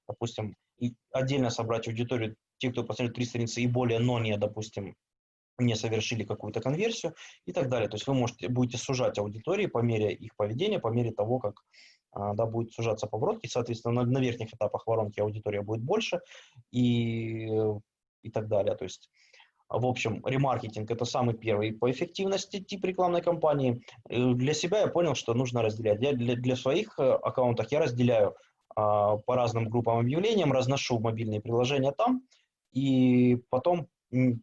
допустим, и отдельно собрать аудиторию, те, кто посмотрели 3 страницы и более, но не, допустим, не совершили какую-то конверсию и так далее. То есть вы будете сужать аудитории по мере их поведения, по мере того, как да, будет сужаться поворот, и, соответственно, на верхних этапах воронки аудитория будет больше и так далее. То есть, в общем, ремаркетинг – это самый первый по эффективности тип рекламной кампании. Для себя я понял, что нужно разделять. Для своих аккаунтов я разделяю по разным группам объявлениям, разношу мобильные приложения там, и потом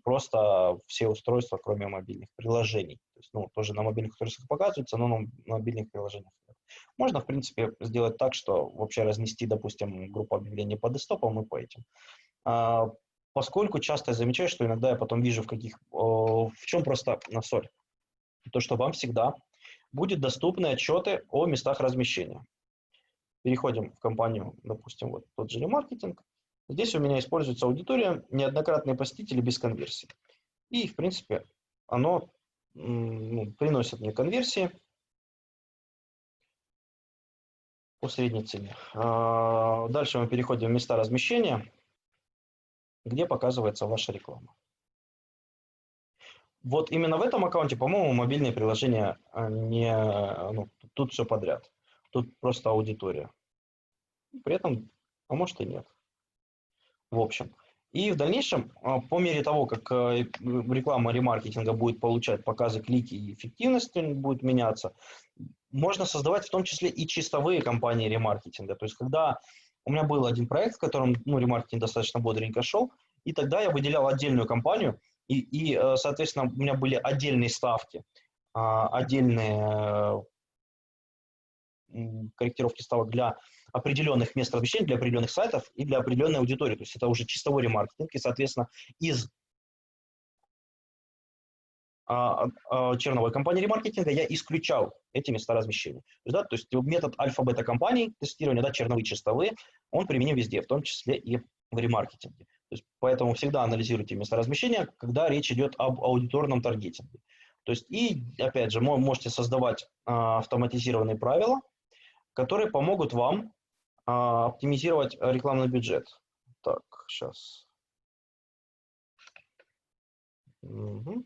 просто все устройства, кроме мобильных приложений. То есть, ну, тоже на мобильных устройствах показывается, но на мобильных приложениях нет. Можно, в принципе, сделать так, что вообще разнести, допустим, группу объявлений по десктопам и по этим. Поскольку часто я замечаю, что иногда я потом вижу, в чем просто соль. То, что вам всегда будут доступны отчеты о местах размещения. Переходим в компанию, допустим, вот тот же ремаркетинг. Здесь у меня используется аудитория, неоднократные посетители без конверсии. И, в принципе, оно приносит мне конверсии по средней цене. Дальше мы переходим в места размещения, где показывается ваша реклама. Вот именно в этом аккаунте, по-моему, мобильные приложения тут все подряд. Тут просто аудитория. При этом, а может и нет. В общем. И в дальнейшем, по мере того, как реклама ремаркетинга будет получать показы, клики и эффективность будет меняться, можно создавать в том числе и чистовые кампании ремаркетинга. То есть, когда у меня был один проект, в котором ремаркетинг достаточно бодренько шел, и тогда я выделял отдельную кампанию, и соответственно, у меня были отдельные ставки, отдельные корректировки ставок для определенных мест размещения, для определенных сайтов и для определенной аудитории. То есть это уже чистовой ремаркетинг, и, соответственно, из черновой компании ремаркетинга я исключал эти места размещения. То есть метод альфа-бета компаний тестирования, да, черновые, чистовые, он применим везде, в том числе и в ремаркетинге. То есть, поэтому всегда анализируйте места размещения, когда речь идет об аудиторном таргетинге. То есть, и опять же, можете создавать автоматизированные правила, которые помогут вам оптимизировать рекламный бюджет. Так, сейчас. Угу.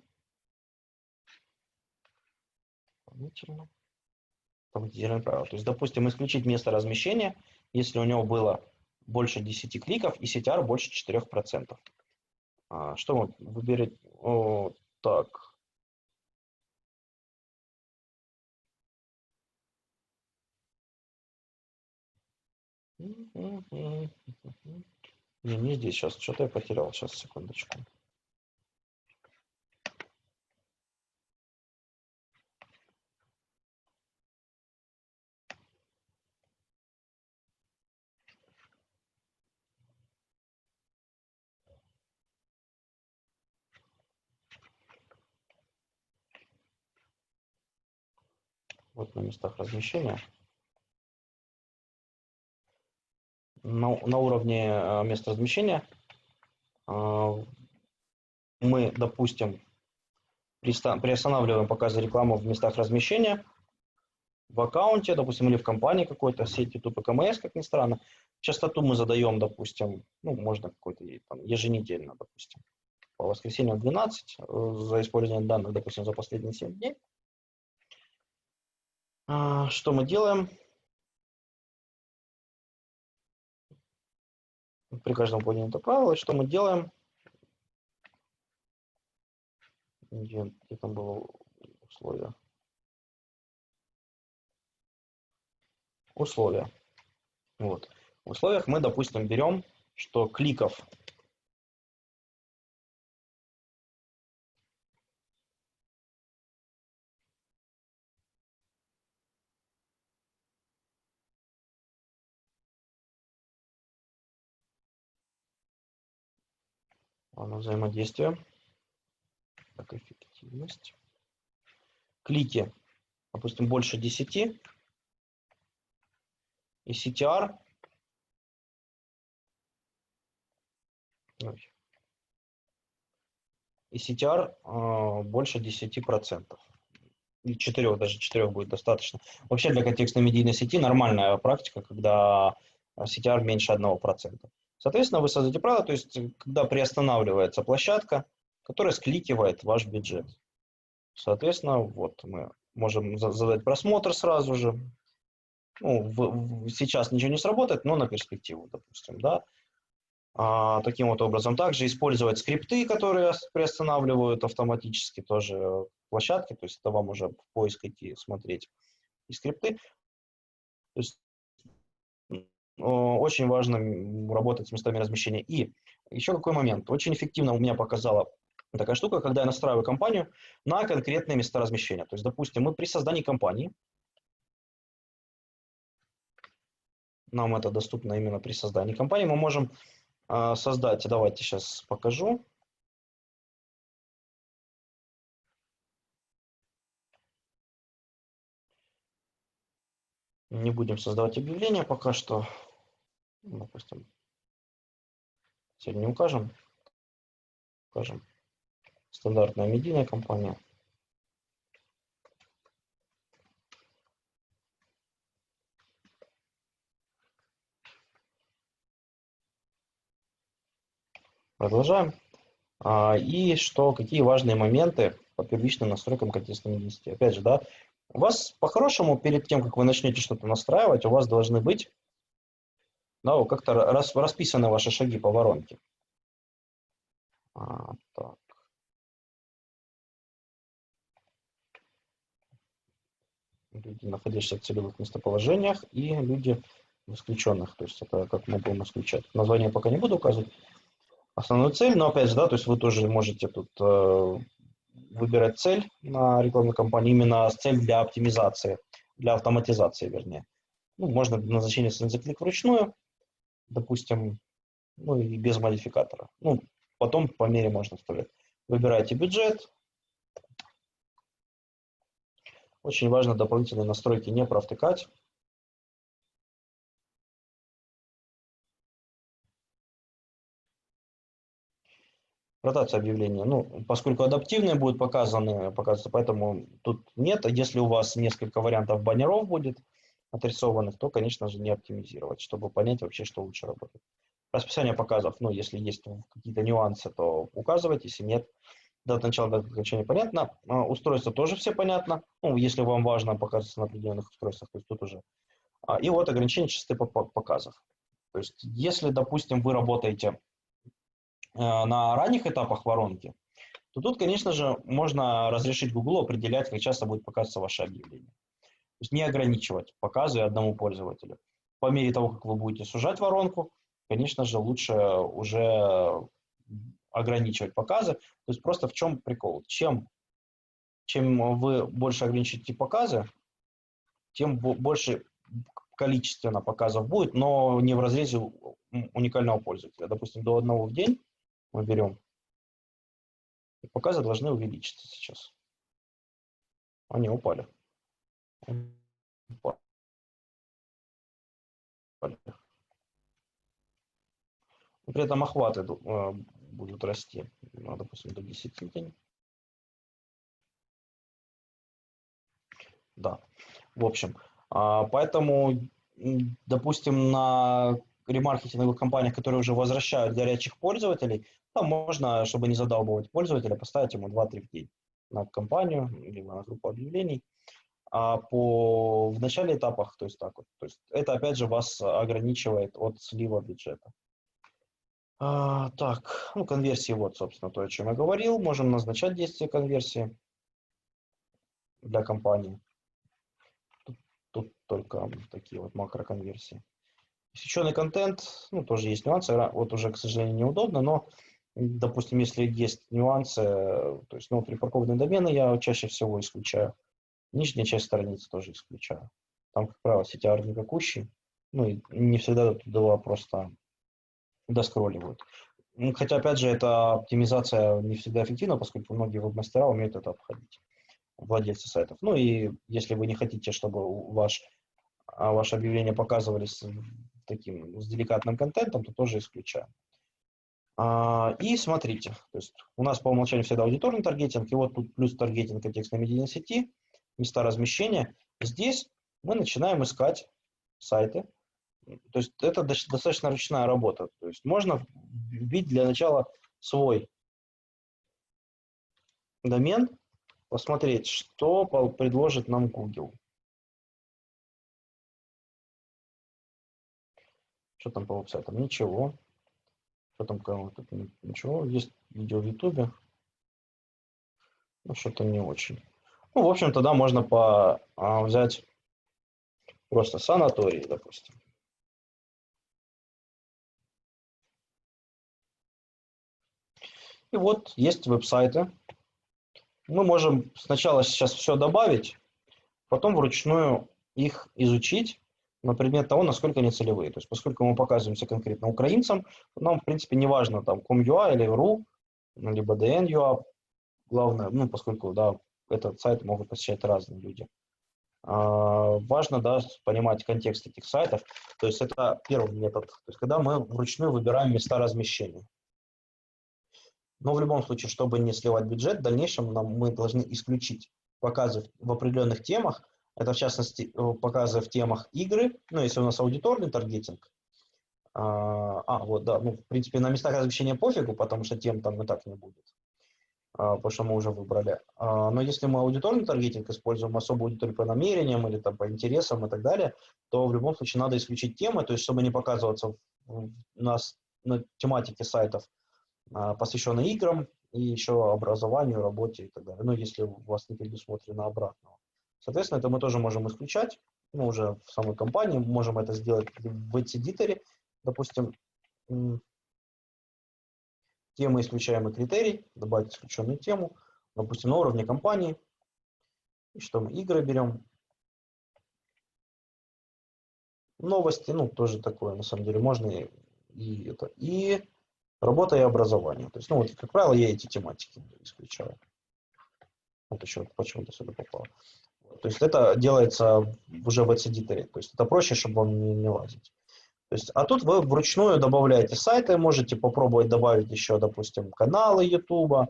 Автоматизированные правила. То есть, допустим, исключить место размещения, если у него было больше 10 кликов и CTR больше 4%. Что мы выберем? Так. Не здесь сейчас. Что-то я потерял. Сейчас, секундочку. Вот на местах размещения. На уровне места размещения мы, допустим, приостанавливаем показы рекламы в местах размещения в аккаунте, допустим, или в компании какой-то, сеть YouTube и КМС, как ни странно. Частоту мы задаем, допустим, ну, можно какой-то там еженедельно, допустим, по воскресеньям 12 за использование данных, допустим, за последние 7 дней. Что мы делаем? При каждом выполнении этого правила, что мы делаем? Где там было условие? Условия. Вот. В условиях мы, допустим, берем, что кликов взаимодействие, так, эффективность. Клики, допустим, больше 10, и CTR больше 10%. И 4, даже 4 будет достаточно. Вообще для контекстной медийной сети нормальная практика, когда CTR меньше 1%. Соответственно, вы создаете правило, то есть когда приостанавливается площадка, которая скликивает ваш бюджет. Соответственно, вот мы можем задать просмотр сразу же. Ну, сейчас ничего не сработает, но на перспективу, допустим, да. Таким вот образом. Также использовать скрипты, которые приостанавливают автоматически тоже площадки, то есть это вам уже в поиск идти смотреть и скрипты. То есть очень важно работать с местами размещения. И еще какой момент. Очень эффективно у меня показала такая штука, когда я настраиваю компанию на конкретные места размещения. То есть, допустим, мы при создании компании, нам это доступно именно при создании компании, мы можем создать, давайте сейчас покажу. Не будем создавать объявления пока что. Допустим, цель не укажем. Укажем стандартная медийная компания. Продолжаем. И что, какие важные моменты по первичным настройкам контекстной медийности. Опять же, да, у вас по-хорошему, перед тем, как вы начнете что-то настраивать, у вас должны быть, да, как-то расписаны ваши шаги по воронке. Так. Люди, находящиеся в целевых местоположениях, и люди в исключенных. То есть это как мы будем исключать. Название пока не буду указывать. Основную цель, но опять же, да, то есть вы тоже можете тут выбирать цель на рекламной кампании, именно цель для оптимизации, для автоматизации, вернее. Ну, можно назначение заклик вручную, допустим, ну и без модификатора. Ну, потом по мере можно вставлять. Выбираете бюджет. Очень важно дополнительные настройки не провтыкать. Ротация объявления. Ну, поскольку адаптивные будут показываться, поэтому тут нет. А если у вас несколько вариантов баннеров будет отрисованных, то, конечно же, не оптимизировать, чтобы понять вообще, что лучше работает. Расписание показов, ну, если есть какие-то нюансы, то указывайте, если нет, дата начала, дата окончания понятно. Устройства тоже все понятно, ну, если вам важно показываться на определенных устройствах, то есть тут уже. И вот ограничение частоты показов. То есть, если, допустим, вы работаете на ранних этапах воронки, то тут, конечно же, можно разрешить Google определять, как часто будет показываться ваше объявление. То есть не ограничивать показы одному пользователю. По мере того, как вы будете сужать воронку, конечно же, лучше уже ограничивать показы. То есть просто в чем прикол? Чем вы больше ограничите показы, тем больше количественно показов будет, но не в разрезе уникального пользователя. Допустим, до одного в день мы берем, и показы должны увеличиться сейчас. Они упали. При этом охваты будут расти, допустим, до 10 в день. Да, в общем, поэтому, допустим, на ремаркетинговых компаниях, которые уже возвращают горячих пользователей, там можно, чтобы не задалбывать пользователя, поставить ему 2-3 в день на компанию, либо на группу объявлений. А в начале этапах, то есть так вот, то есть это опять же вас ограничивает от слива бюджета. Так, ну конверсии вот, собственно, то, о чем я говорил. Можем назначать действие конверсии для компании. Тут только такие вот макроконверсии. Посвященный контент, ну, тоже есть нюансы. Вот уже, к сожалению, неудобно, но, допустим, если есть нюансы, то есть, ну, припаркованные домены я чаще всего исключаю. Нижняя часть страницы тоже исключаю. Там, как правило, CTR никакущий. Ну, и не всегда туда просто доскролливают. Хотя, опять же, эта оптимизация не всегда эффективна, поскольку многие веб-мастера умеют это обходить, владельцы сайтов. Ну и если вы не хотите, чтобы ваше объявления показывались таким с деликатным контентом, то тоже исключаем. И смотрите, то есть у нас по умолчанию всегда аудиторный таргетинг, и вот тут плюс таргетинг контекстной медийной сети, места размещения. Здесь мы начинаем искать сайты. То есть это достаточно ручная работа. То есть можно вбить для начала свой домен, посмотреть, что предложит нам Google. Что там по веб-сайтам? Ничего. Что там кого-то? Ничего. Есть видео в YouTube. Ну, что-то не очень. Ну, в общем, тогда можно взять просто санаторий, допустим. И вот есть веб-сайты. Мы можем сначала сейчас все добавить, потом вручную их изучить на предмет того, насколько они целевые. То есть, поскольку мы показываемся конкретно украинцам, нам, в принципе, не важно, там, com.ua или ru, либо dn.ua. Главное, ну, поскольку, да, этот сайт могут посещать разные люди. Важно, да, понимать контекст этих сайтов. То есть, это первый метод. То есть, когда мы вручную выбираем места размещения. Но в любом случае, чтобы не сливать бюджет, в дальнейшем мы должны исключить показы в определенных темах. Это, в частности, показы в темах игры. Ну, если у нас аудиторный таргетинг. Вот, да, ну, в принципе, на местах размещения пофигу, потому что тем там и так не будет. Потому что мы уже выбрали. Но если мы аудиторный таргетинг используем, особую аудиторию по намерениям или там, по интересам и так далее, то в любом случае надо исключить темы, то есть чтобы не показываться на тематике сайтов, посвященной играм и еще образованию, работе и так далее. Ну, если у вас не предусмотрено обратного. Соответственно, это мы тоже можем исключать. Ну, уже в самой компании можем это сделать в Ads-эдиторе. Допустим, темы исключаемый критерий, добавить исключенную тему, допустим, на уровне компании. И что мы игры берем. Новости, ну, тоже такое, на самом деле, можно и это. И работа и образование. То есть, ну, вот, как правило, я эти тематики исключаю. Вот еще почему-то сюда попало. То есть это делается уже в Edge-эдиторе. То есть это проще, чтобы он не лазить. То есть, а тут вы вручную добавляете сайты, можете попробовать добавить еще, допустим, каналы YouTube,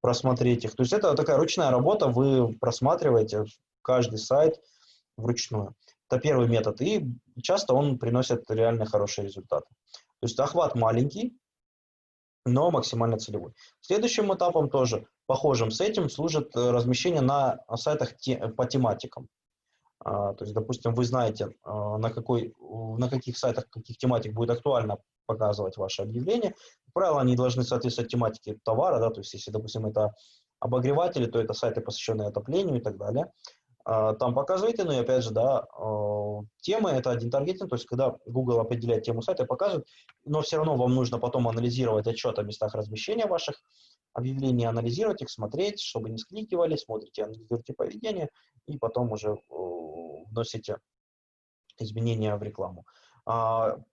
просмотреть их. То есть это такая ручная работа, вы просматриваете каждый сайт вручную. Это первый метод, и часто он приносит реально хорошие результаты. То есть охват маленький, но максимально целевой. Следующим этапом тоже, похожим с этим, служит размещение на сайтах по тематикам. То есть, допустим, вы знаете, на каких сайтах, каких тематик будет актуально показывать ваше объявление. Как правило, они должны соответствовать тематике товара, да, то есть, если, допустим, это обогреватели, то это сайты, посвященные отоплению и так далее. Там показываете, ну и опять же, да, темы, это один таргетинг, то есть когда Google определяет тему сайта и показывает, но все равно вам нужно потом анализировать отчет о местах размещения ваших объявлений, анализировать их, смотреть, чтобы не скликивали, смотрите, анализируйте поведение и потом уже вносите изменения в рекламу.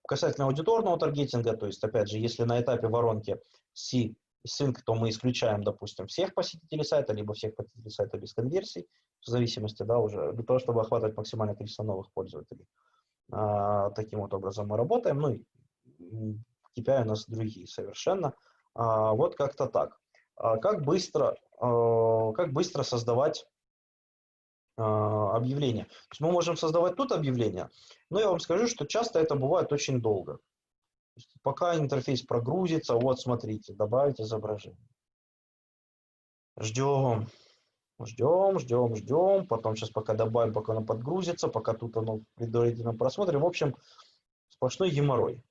Касательно аудиторного таргетинга, то есть, опять же, если на этапе воронки C и Sync, то мы исключаем, допустим, всех посетителей сайта, либо всех посетителей сайта без конверсий, в зависимости, да, уже для того, чтобы охватывать максимальное количество новых пользователей. Таким вот образом мы работаем. Ну, и KPI у нас другие совершенно. Вот как-то так. Как быстро создавать объявление? То есть мы можем создавать тут объявление, но я вам скажу, что часто это бывает очень долго. То есть пока интерфейс прогрузится, вот смотрите, добавить изображение. Ждем, ждем. Потом сейчас пока добавим, пока оно подгрузится, пока тут оно предварительно просмотрим. В общем, сплошной геморрой.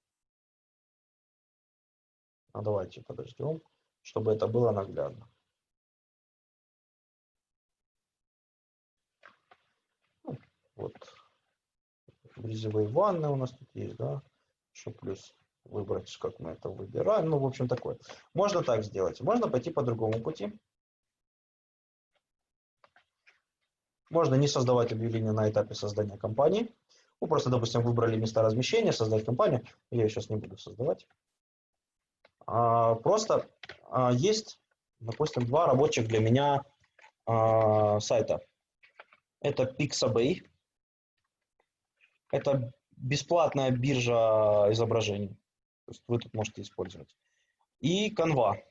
Давайте подождем, чтобы это было наглядно. Ну, вот грязевые ванны у нас тут есть, да, что плюс выбрать, как мы это выбираем. Ну, в общем, такое. Можно так сделать. Можно пойти по другому пути. Можно не создавать объявление на этапе создания компании. Вы просто, допустим, выбрали места размещения, создать компанию. Я ее сейчас не буду создавать. Просто есть, допустим, два рабочих для меня сайта. Это Pixabay. Это бесплатная биржа изображений. То есть вы тут можете использовать. И Canva.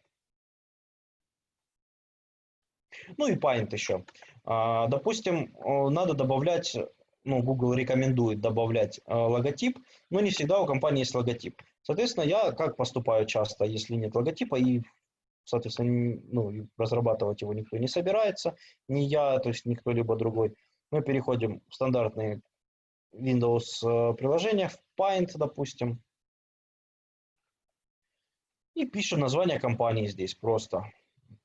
Ну и Paint еще. Допустим, надо добавлять, ну, Google рекомендует добавлять логотип, но не всегда у компании есть логотип. Соответственно, я как поступаю часто, если нет логотипа, и, соответственно, ну, разрабатывать его никто не собирается, ни я, то есть никто либо другой. Мы переходим в стандартные Windows приложения, в Paint, допустим, и пишем название компании здесь просто.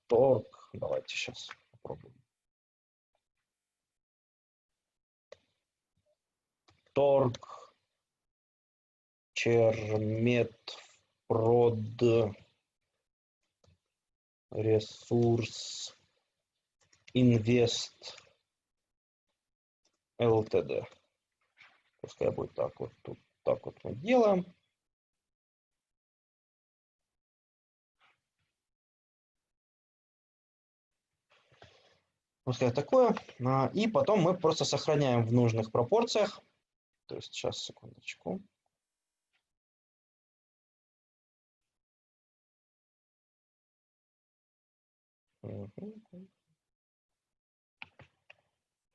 Торг. Давайте сейчас попробуем. Торг. Черметпрод. Ресурс. Инвест. ЛТД. Пускай будет так вот. Тут так вот мы делаем. Пускай такое. И потом мы просто сохраняем в нужных пропорциях. То есть сейчас, секундочку.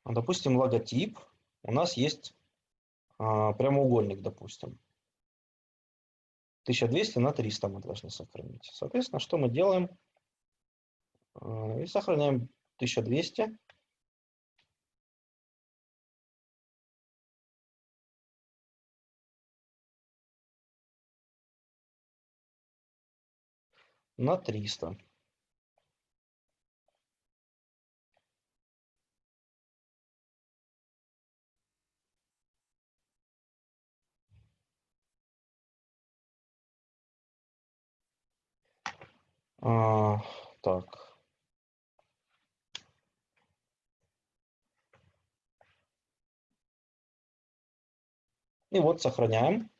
Допустим, логотип. У нас есть прямоугольник, допустим. 1200 на 300 мы должны сохранить. Соответственно, что мы делаем? И сохраняем 1200. На 300. Так. И вот сохраняем.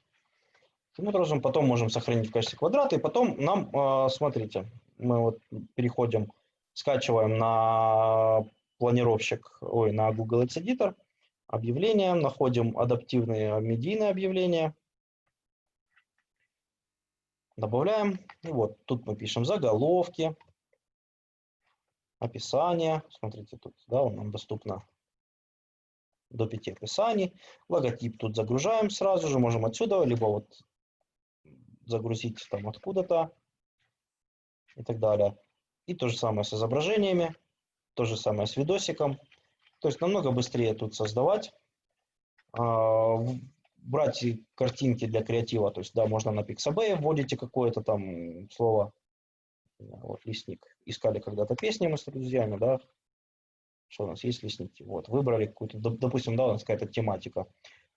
Таким образом, потом можем сохранить в качестве квадрата. И потом нам, смотрите, мы вот переходим, скачиваем на планировщик, на Google Ads Editor, объявления, находим адаптивные медийные объявления, добавляем. И вот тут мы пишем заголовки, описание. Смотрите, тут нам доступно до 5 описаний. Логотип тут загружаем сразу же, можем отсюда, либо вот загрузить там откуда-то и так далее. И то же самое с изображениями, то же самое с видосиком. То есть намного быстрее тут создавать. Брать картинки для креатива, то есть, да, можно на Pixabay, вводите какое-то там слово, вот лесник, искали когда-то песни мы с друзьями, да, что у нас есть лесники, вот, выбрали какую-то, допустим, да, у нас какая-то тематика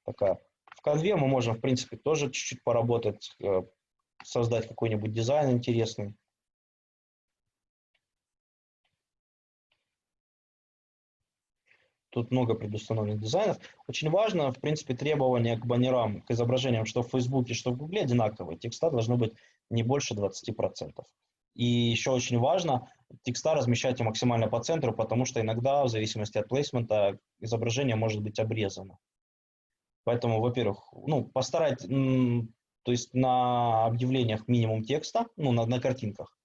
такая. В Canva мы можем, в принципе, тоже чуть-чуть поработать, создать какой-нибудь дизайн интересный. Тут много предустановленных дизайнов. Очень важно, в принципе, требования к баннерам, к изображениям, что в Фейсбуке, что в Гугле одинаковые. Текста должно быть не больше 20%. И еще очень важно текста размещать максимально по центру, потому что иногда, в зависимости от плейсмента, изображение может быть обрезано. Поэтому, во-первых, постарайтесь, то есть на объявлениях минимум текста, на картинках,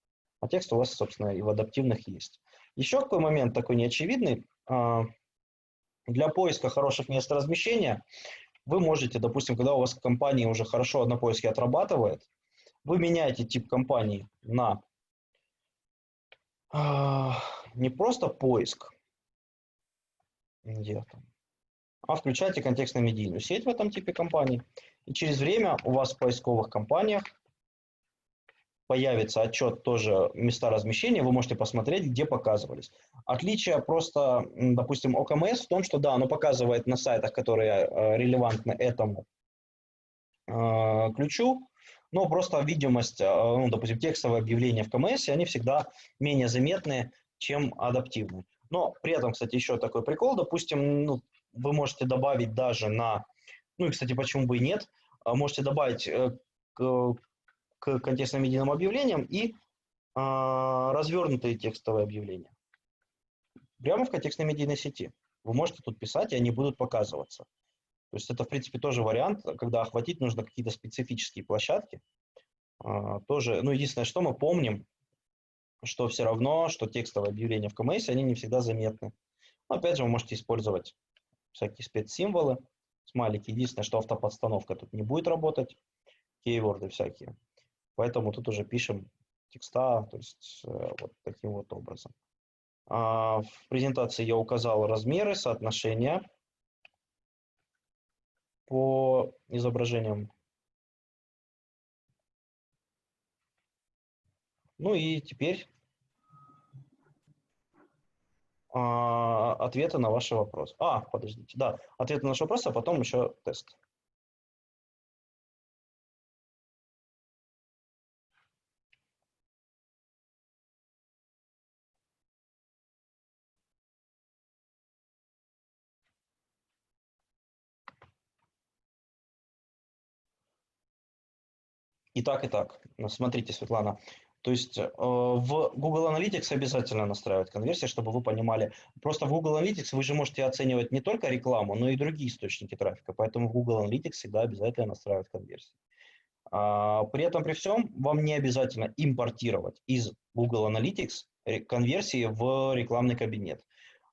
а текст у вас, собственно, и в адаптивных есть. Еще какой момент такой неочевидный. Для поиска хороших мест размещения вы можете, допустим, когда у вас компания уже хорошо на поиске отрабатывает, вы меняете тип компании на не просто поиск, а включаете контекстно-медийную сеть в этом типе компании. И через время у вас в поисковых компаниях появится отчет тоже места размещения, вы можете посмотреть, где показывались. Отличие просто, допустим, ОКМС в том, что да, оно показывает на сайтах, которые релевантны этому ключу, но просто видимость, допустим, текстовые объявления в КМС, они всегда менее заметны, чем адаптивные. Но при этом, кстати, еще такой прикол, допустим, вы можете добавить даже и, кстати, почему бы и нет, можете добавить к контекстно-медийным объявлениям и развернутые текстовые объявления. Прямо в контекстно-медийной сети. Вы можете тут писать, и они будут показываться. То есть это, в принципе, тоже вариант, когда охватить нужно какие-то специфические площадки. Тоже, единственное, что мы помним, что все равно, что текстовые объявления в КМС, они не всегда заметны. Но, опять же, вы можете использовать всякие спецсимволы, смайлики. Единственное, что автоподстановка тут не будет работать, кейворды всякие. Поэтому тут уже пишем текста, то есть вот таким вот образом. В презентации я указал размеры, соотношения по изображениям. И теперь ответы на ваши вопросы. Подождите, да, ответы на ваши вопросы, а потом еще тест. И так. Смотрите, Светлана. То есть в Google Analytics обязательно настраивать конверсии, чтобы вы понимали. Просто в Google Analytics вы же можете оценивать не только рекламу, но и другие источники трафика. Поэтому в Google Analytics всегда обязательно настраивать конверсии. При этом, при всем, вам не обязательно импортировать из Google Analytics конверсии в рекламный кабинет.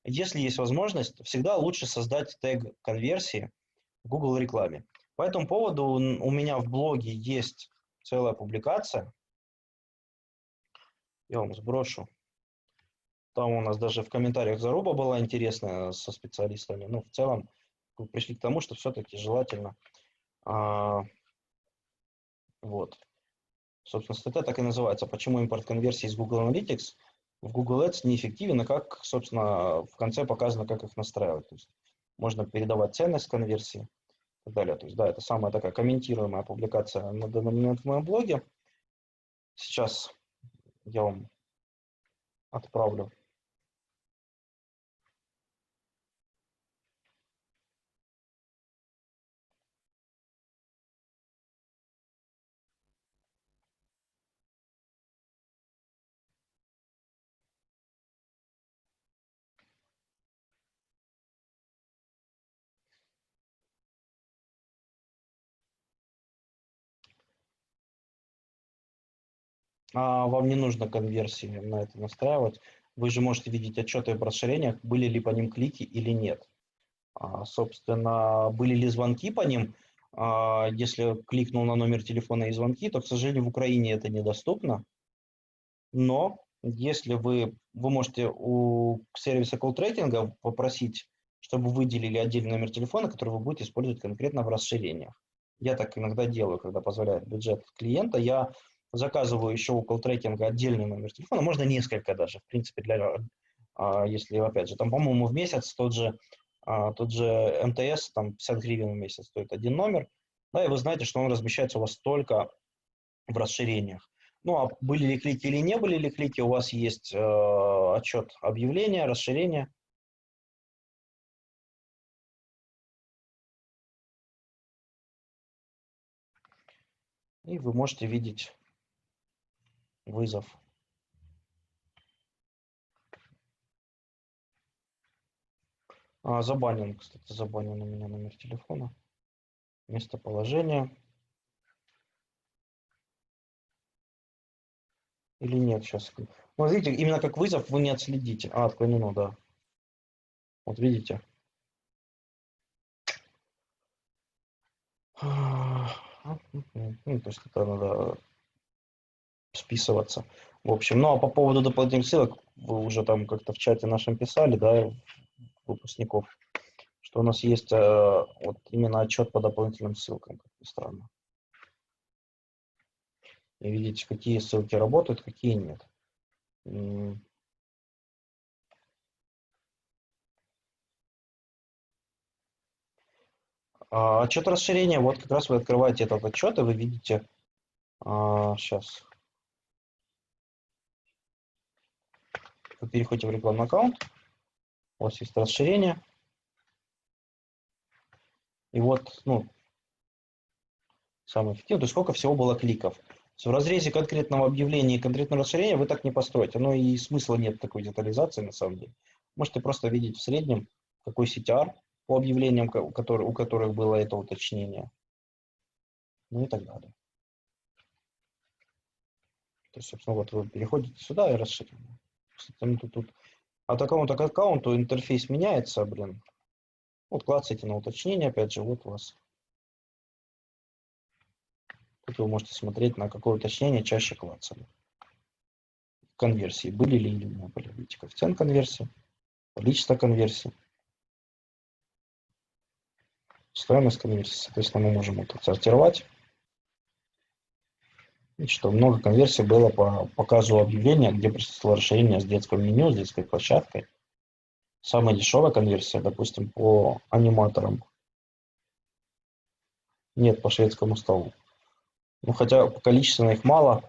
Если есть возможность, всегда лучше создать тег конверсии в Google рекламе. По этому поводу у меня в блоге есть целая публикация. Я вам сброшу. Там у нас даже в комментариях заруба была интересная со специалистами. В целом мы пришли к тому, что все-таки желательно. Вот. Собственно, статья так и называется «Почему импорт конверсий из Google Analytics в Google Ads неэффективен и как, собственно, в конце показано, как их настраивать». То есть можно передавать ценность конверсии и так далее. То есть, да, это самая такая комментируемая публикация на данный момент в моем блоге. Сейчас я вам отправлю вам не нужно конверсии на это настраивать. Вы же можете видеть отчеты об расширениях, были ли по ним клики или нет. Собственно, были ли звонки по ним. Если кликнул на номер телефона и звонки, то, к сожалению, в Украине это недоступно. Но если вы можете у сервиса колл-трекинга попросить, чтобы выделили отдельный номер телефона, который вы будете использовать конкретно в расширениях. Я так иногда делаю, когда позволяет бюджет клиента. Я заказываю еще у колл-трекинга отдельный номер телефона, можно несколько даже, в принципе, если, опять же, там, по-моему, в месяц тот же МТС, там 50 гривен в месяц стоит один номер, да, и вы знаете, что он размещается у вас только в расширениях. Ну, а были ли клики или не были ли клики, у вас есть отчет объявления, расширения. И вы можете видеть вызов. Забанен, кстати, забанен у меня номер телефона. Местоположение. Или нет, сейчас. Вот видите, именно как вызов вы не отследите. Отклонено, да. Вот видите. Ну, то есть это надо списываться. В общем, ну а по поводу дополнительных ссылок, вы уже там как-то в чате нашем писали, да, выпускников, что у нас есть вот именно отчет по дополнительным ссылкам, как ни странно. И видите, какие ссылки работают, какие нет. Отчет расширения, вот как раз вы открываете этот отчет, и вы видите, сейчас, вы переходите в рекламный аккаунт, у вас есть расширение, и вот, ну, самое эффективное, то есть сколько всего было кликов. В разрезе конкретного объявления и конкретного расширения вы так не построите, но и смысла нет такой детализации на самом деле. Можете просто видеть в среднем, какой CTR по объявлениям, у которых было это уточнение, ну и так далее. То есть, собственно, вот вы переходите сюда и расширение. Кстати, тут от аккаунта к аккаунту интерфейс меняется, блин. Вот клацайте на уточнение, опять же, вот у вас. Тут вы можете смотреть, на какое уточнение чаще клацали. Конверсии были ли или не были. Видите, коэффициент конверсии, количество конверсий, стоимость конверсии. Соответственно, мы можем это сортировать. И что много конверсий было по показу объявления, где присутствовало расширение с детского меню, с детской площадкой. Самая дешевая конверсия, допустим, по аниматорам. Нет, по шведскому столу. Ну, хотя количественно их мало,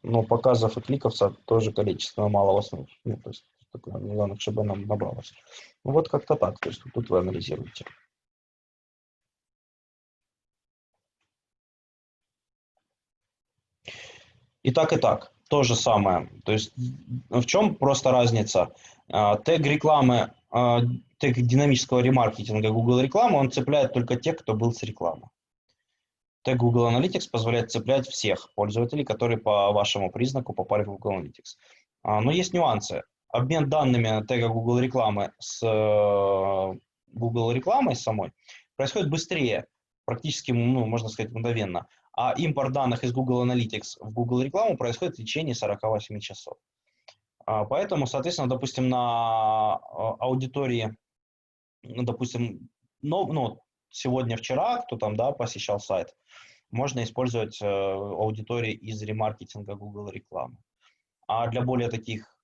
но показов и кликов тоже количественно мало в основном. Ну, то есть, главное, чтобы нам набралось. Ну, вот как-то так. То есть, тут вы анализируете. И так, то же самое. То есть, в чем просто разница? Тег рекламы, тег динамического ремаркетинга Google рекламы, он цепляет только тех, кто был с рекламы. Тег Google Analytics позволяет цеплять всех пользователей, которые по вашему признаку попали в Google Analytics. Но есть нюансы. Обмен данными тега Google рекламы с Google рекламой самой происходит быстрее, практически, ну, можно сказать, мгновенно. А импорт данных из Google Analytics в Google рекламу происходит в течение 48 часов. Поэтому, соответственно, допустим, на аудитории, ну, допустим, сегодня-вчера, кто там, да, посещал сайт, можно использовать аудитории из ремаркетинга Google рекламы. А для более таких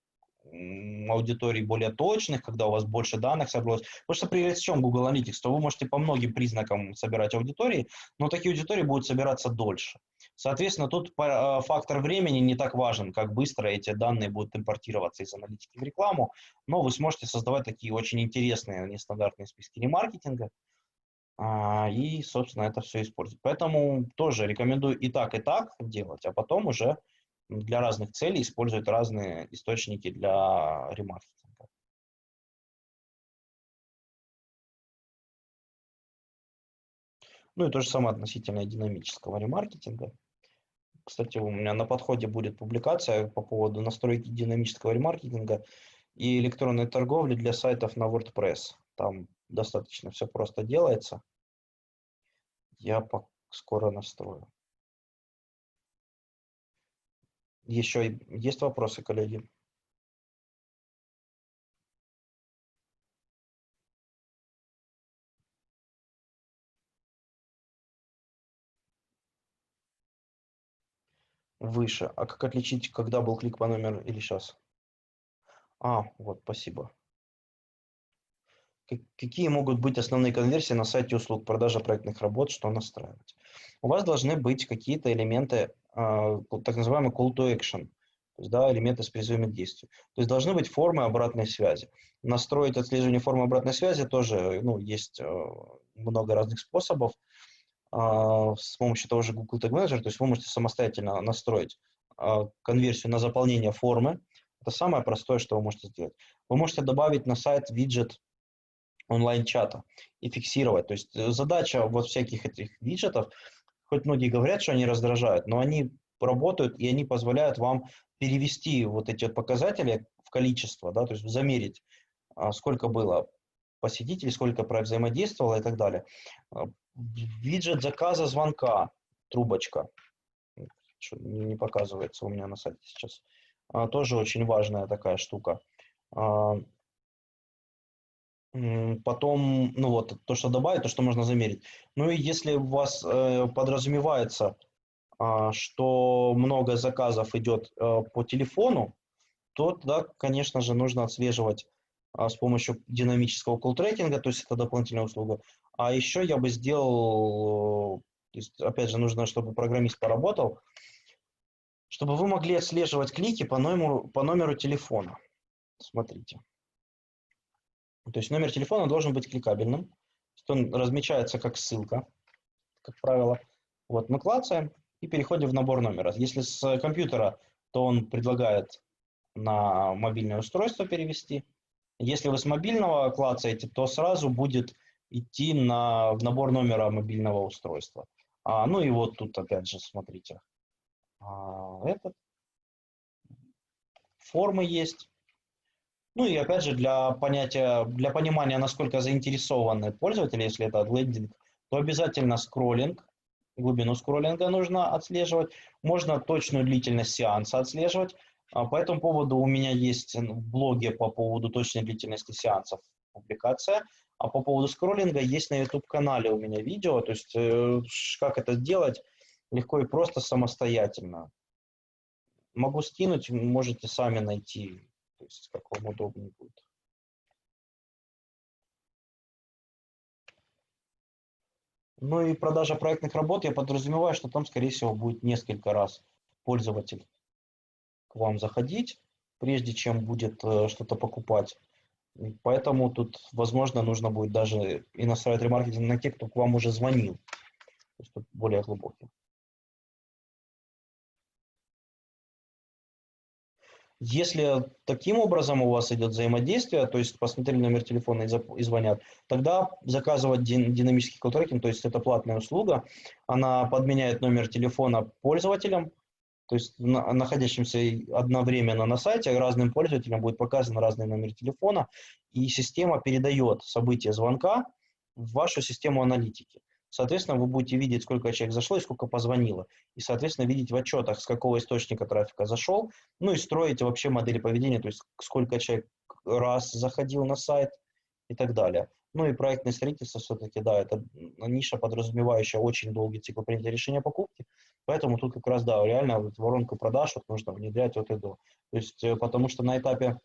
аудиторий более точных, когда у вас больше данных собралось. Потому что при чем Google Analytics, то вы можете по многим признакам собирать аудитории, но такие аудитории будут собираться дольше. Соответственно, тут фактор времени не так важен, как быстро эти данные будут импортироваться из аналитики в рекламу, но вы сможете создавать такие очень интересные нестандартные списки ремаркетинга, и, собственно, это все использовать. Поэтому тоже рекомендую и так делать, а потом уже для разных целей использовать разные источники для ремаркетинга. Ну и то же самое относительно динамического ремаркетинга. кстати, у меня на подходе будет публикация по поводу настройки динамического ремаркетинга и электронной торговли для сайтов на WordPress. Там достаточно все просто делается. Я скоро настрою. Еще есть вопросы, коллеги? Выше. А как отличить, когда был клик по номеру или сейчас? Вот, спасибо. Какие могут быть основные конверсии на сайте услуг, продажа проектных работ, что настраивать? У вас должны быть какие-то элементы, так называемый call to action, то есть, да, элементы с призывами к действию. То есть должны быть формы обратной связи. Настроить отслеживание формы обратной связи тоже, есть много разных способов. С помощью того же Google Tag Manager, то есть вы можете самостоятельно настроить конверсию на заполнение формы. Это самое простое, что вы можете сделать. Вы можете добавить на сайт виджет онлайн-чата и фиксировать. То есть задача вот всяких этих виджетов, хоть многие говорят, что они раздражают, но они работают и они позволяют вам перевести вот эти вот показатели в количество, да, то есть замерить, сколько было посетителей, сколько взаимодействовало и так далее. Виджет заказа звонка, трубочка, не показывается у меня на сайте сейчас, тоже очень важная такая штука. Потом, то, что добавить, то, что можно замерить. Ну и если у вас подразумевается, что много заказов идет по телефону, то тогда, конечно же, нужно отслеживать с помощью динамического колл-трекинга, то есть это дополнительная услуга. А еще я бы сделал, то есть, опять же, нужно, чтобы программист поработал, чтобы вы могли отслеживать клики по номеру телефона. Смотрите. То есть номер телефона должен быть кликабельным. Он размечается как ссылка, как правило. Вот мы клацаем и переходим в набор номера. Если с компьютера, то он предлагает на мобильное устройство перевести. Если вы с мобильного клацаете, то сразу будет идти в набор номера мобильного устройства. Ну и вот тут опять же, смотрите, формы есть. Ну и опять же, для понимания, насколько заинтересованы пользователи, если это лендинг, то обязательно скроллинг, глубину скроллинга нужно отслеживать. Можно точную длительность сеанса отслеживать. По этому поводу у меня есть в блоге по поводу точной длительности сеансов публикация. А по поводу скроллинга есть на YouTube-канале у меня видео. То есть как это сделать легко и просто самостоятельно. Могу скинуть, можете сами найти. То есть, как вам удобнее будет. Ну и продажа проектных работ, я подразумеваю, что там, скорее всего, будет несколько раз пользователь к вам заходить, прежде чем будет что-то покупать. Поэтому тут, возможно, нужно будет даже и настраивать ремаркетинг на тех, кто к вам уже звонил. То есть тут более глубокий. Если таким образом у вас идет взаимодействие, то есть посмотрели номер телефона и звонят, тогда заказывать динамический колл-трекинг, то есть это платная услуга, она подменяет номер телефона пользователям, то есть находящимся одновременно на сайте, разным пользователям будет показан разный номер телефона, и система передает событие звонка в вашу систему аналитики. Соответственно, вы будете видеть, сколько человек зашло и сколько позвонило. И, соответственно, видеть в отчетах, с какого источника трафика зашел. Ну и строить вообще модели поведения, то есть сколько человек раз заходил на сайт и так далее. Ну и проектное строительство все-таки, да, это ниша, подразумевающая очень долгий цикл принятия решения о покупке. Поэтому тут как раз, да, реально вот воронку продаж вот нужно внедрять от и до. То есть, потому что на этапе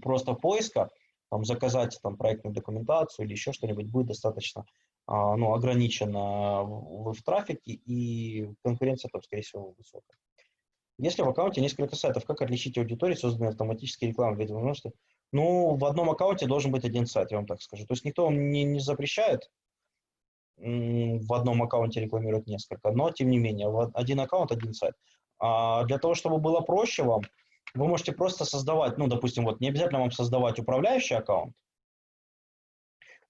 просто поиска, там, заказать там, проектную документацию или еще что-нибудь будет достаточно ограничено в трафике, и конкуренция там, скорее всего, высокая. Если в аккаунте несколько сайтов, как отличить аудиторию, созданные автоматически рекламой? В одном аккаунте должен быть один сайт, я вам так скажу. То есть никто вам не запрещает в одном аккаунте рекламировать несколько, но тем не менее, один аккаунт, один сайт. А для того, чтобы было проще вам, вы можете просто создавать, допустим, не обязательно вам создавать управляющий аккаунт.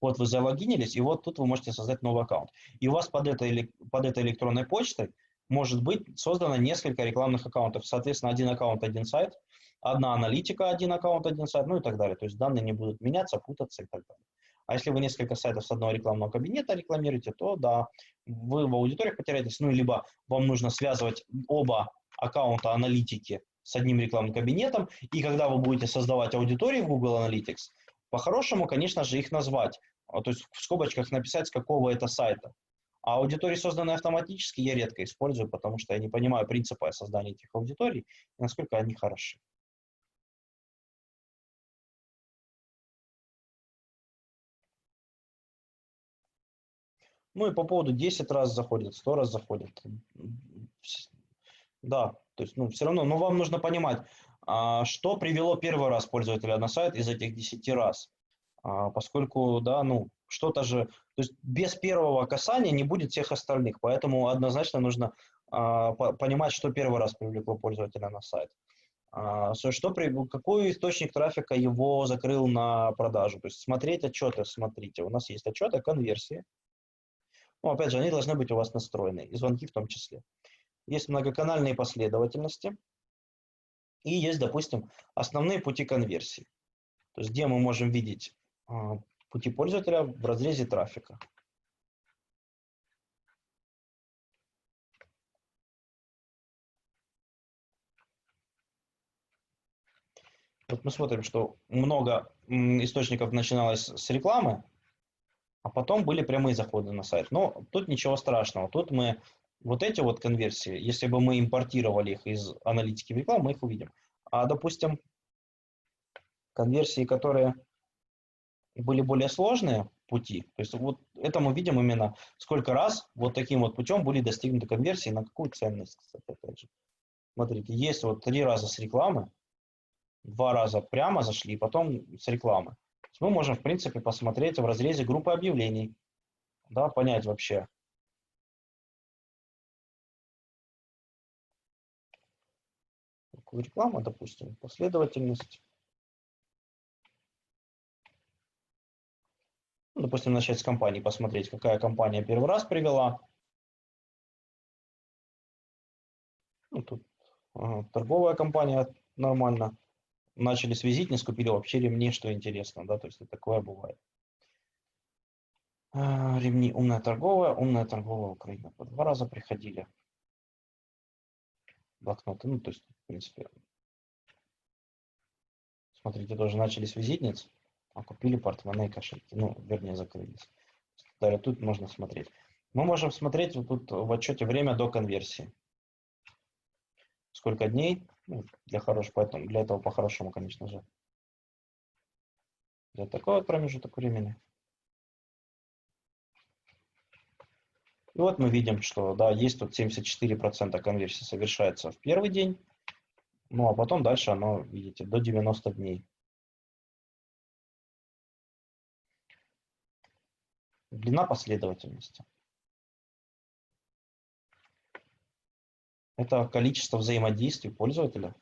Вот вы залогинились, и вот тут вы можете создать новый аккаунт. И у вас под этой электронной почтой может быть создано несколько рекламных аккаунтов. Соответственно, один аккаунт, один сайт, одна аналитика, один аккаунт, один сайт, ну и так далее. То есть данные не будут меняться, путаться и так далее. А если вы несколько сайтов с одного рекламного кабинета рекламируете, то да, вы в аудиториях потеряетесь, ну, либо вам нужно связывать оба аккаунта аналитики с одним рекламным кабинетом, и когда вы будете создавать аудитории в Google Analytics, по-хорошему, конечно же, их назвать, то есть в скобочках написать, с какого это сайта. А аудитории, созданные автоматически, я редко использую, потому что я не понимаю принципа создания этих аудиторий и насколько они хороши. Ну и по поводу 10 раз заходит, 100 раз заходит. Да, то есть, ну, все равно, но вам нужно понимать, что привело первый раз пользователя на сайт из этих 10 раз. Поскольку, да, ну, что-то же, то есть без первого касания не будет всех остальных, поэтому однозначно нужно понимать, что первый раз привлекло пользователя на сайт. Какой источник трафика его закрыл на продажу. То есть смотреть отчеты, смотрите, у нас есть отчеты конверсии. Ну, опять же, они должны быть у вас настроены, и звонки в том числе. Есть многоканальные последовательности, и есть, допустим, основные пути конверсии. То есть где мы можем видеть пути пользователя в разрезе трафика. Вот мы смотрим, что много источников начиналось с рекламы, а потом были прямые заходы на сайт. Но тут ничего страшного. Тут мы вот эти вот конверсии, если бы мы импортировали их из аналитики рекламы, мы их увидим. А, допустим, конверсии, которые были более сложные пути, то есть вот это мы видим именно, сколько раз вот таким вот путем были достигнуты конверсии, на какую ценность, кстати, опять же. Смотрите, есть вот 3 раза с рекламы, 2 раза прямо зашли, потом с рекламы. Мы можем, в принципе, посмотреть в разрезе группы объявлений, да, понять вообще. Реклама, допустим, последовательность. Ну, допустим, начать с компании, посмотреть, какая компания первый раз привела. Ну, тут торговая компания нормально. Начали с визитниц, купили вообще ремни, что интересно, да, то есть такое бывает. Ремни умная торговая Украина. По 2 раза приходили. Блокноты, ну, то есть, в принципе, смотрите, тоже начали с визитниц, а купили портмоне и кошельки, ну, вернее, закрылись. Далее тут можно смотреть. Мы можем смотреть вот тут в отчете время до конверсии. Сколько дней, ну, для этого по-хорошему, конечно же. За такой вот промежуток времени. И вот мы видим, что да, есть тут 74% конверсии совершается в первый день, ну а потом дальше оно, видите, до 90 дней. Длина последовательности. Это количество взаимодействий пользователя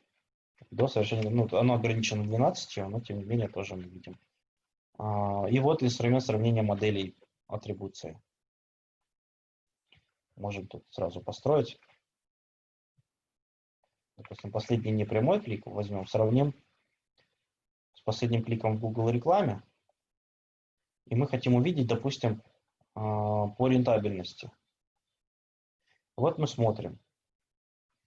до совершения, ну, оно ограничено 12, но тем не менее тоже мы видим. И вот инструмент сравнения моделей атрибуции. Можем тут сразу построить. Допустим, последний непрямой клик возьмем, сравним с последним кликом в Google рекламе. И мы хотим увидеть, допустим, по рентабельности. Вот мы смотрим,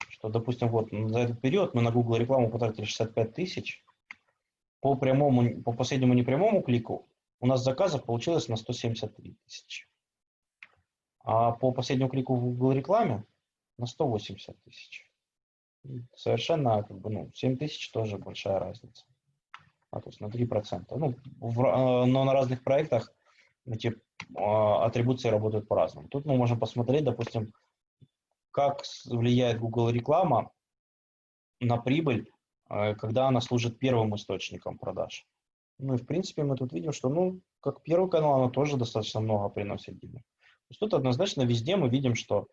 что, допустим, вот за этот период мы на Google рекламу потратили 65 тысяч. По последнему непрямому клику у нас заказов получилось на 173 тысячи. А по последнему клику в Google рекламе на 180 тысяч. Совершенно, как бы, ну, 7 тысяч тоже большая разница. То есть на 3%. Ну, но на разных проектах эти атрибуции работают по-разному. Тут мы можем посмотреть, допустим, как влияет Google реклама на прибыль, когда она служит первым источником продаж. Ну и в принципе мы тут видим, что, ну, как первый канал, она тоже достаточно много приносит денег. То есть тут однозначно везде мы видим, что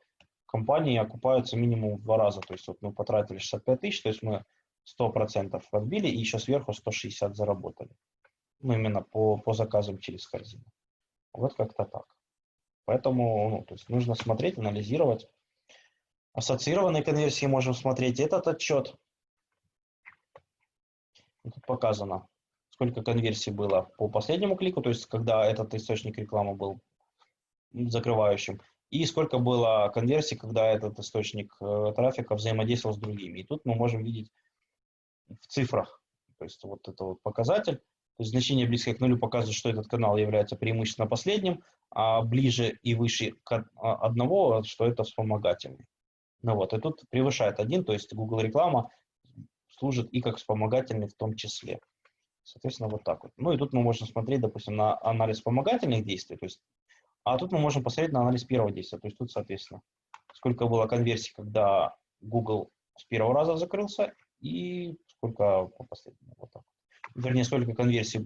компании окупаются минимум в 2 раза. То есть вот мы потратили 65 тысяч, то есть мы 100% отбили и еще сверху 160 заработали. Ну, именно по заказам через корзину. Вот как-то так. Поэтому, ну, то есть нужно смотреть, анализировать. Ассоциированные конверсии можем смотреть этот отчет. Тут показано, сколько конверсий было по последнему клику, то есть когда этот источник рекламы был закрывающим, и сколько было конверсий, когда этот источник трафика взаимодействовал с другими. И тут мы можем видеть в цифрах, то есть вот это вот показатель, то есть значение близкое к нулю показывает, что этот канал является преимущественно последним, а ближе и выше к одного, что это вспомогательный. Ну вот, и тут превышает 1, то есть Google реклама служит и как вспомогательный в том числе. Соответственно, вот так вот. Ну и тут мы можем смотреть, допустим, на анализ вспомогательных действий, то есть, а тут мы можем посмотреть на анализ первого действия, то есть тут, соответственно, сколько было конверсий, когда Google с первого раза закрылся, и сколько по последнему. Вот так. Вернее, сколько конверсий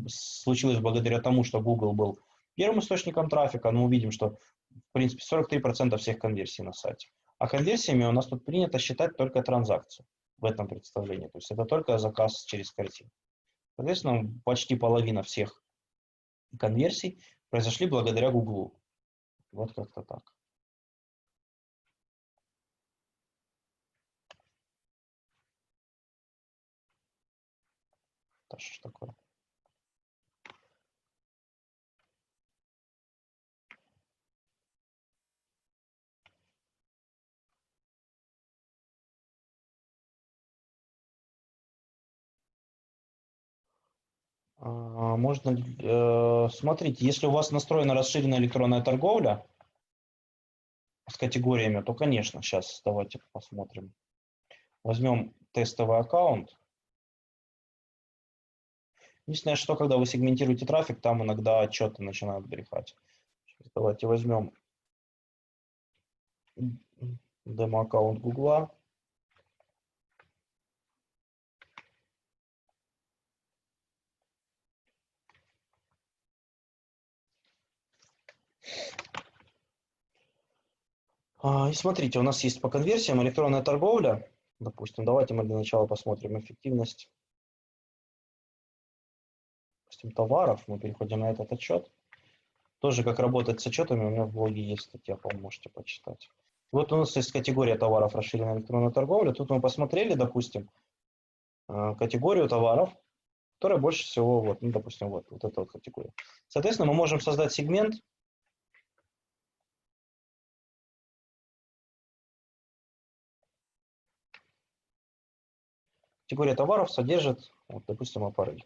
случилось благодаря тому, что Google был первым источником трафика, но мы видим, что в принципе 43% всех конверсий на сайте. А конверсиями у нас тут принято считать только транзакцию в этом представлении. То есть это только заказ через корзину. Соответственно, почти половина всех конверсий произошли благодаря Google. Вот как-то так. Это что ж такое? Можно, смотрите, если у вас настроена расширенная электронная торговля с категориями, то, конечно, сейчас давайте посмотрим. Возьмем тестовый аккаунт. Единственное, что когда вы сегментируете трафик, там иногда отчеты начинают брехать. Сейчас давайте возьмем демо-аккаунт Гугла. И смотрите, у нас есть по конверсиям электронная торговля. Допустим, давайте мы для начала посмотрим эффективность, допустим, товаров. Мы переходим на этот отчет. Тоже как работать с отчетами, у меня в блоге есть статья, по-моему, можете почитать. Вот у нас есть категория товаров расширенная электронная торговля. Тут мы посмотрели, допустим, категорию товаров, которая больше всего, вот, ну, допустим, вот эта вот категория. Соответственно, мы можем создать сегмент. Категория товаров содержит, вот, допустим, аппарель.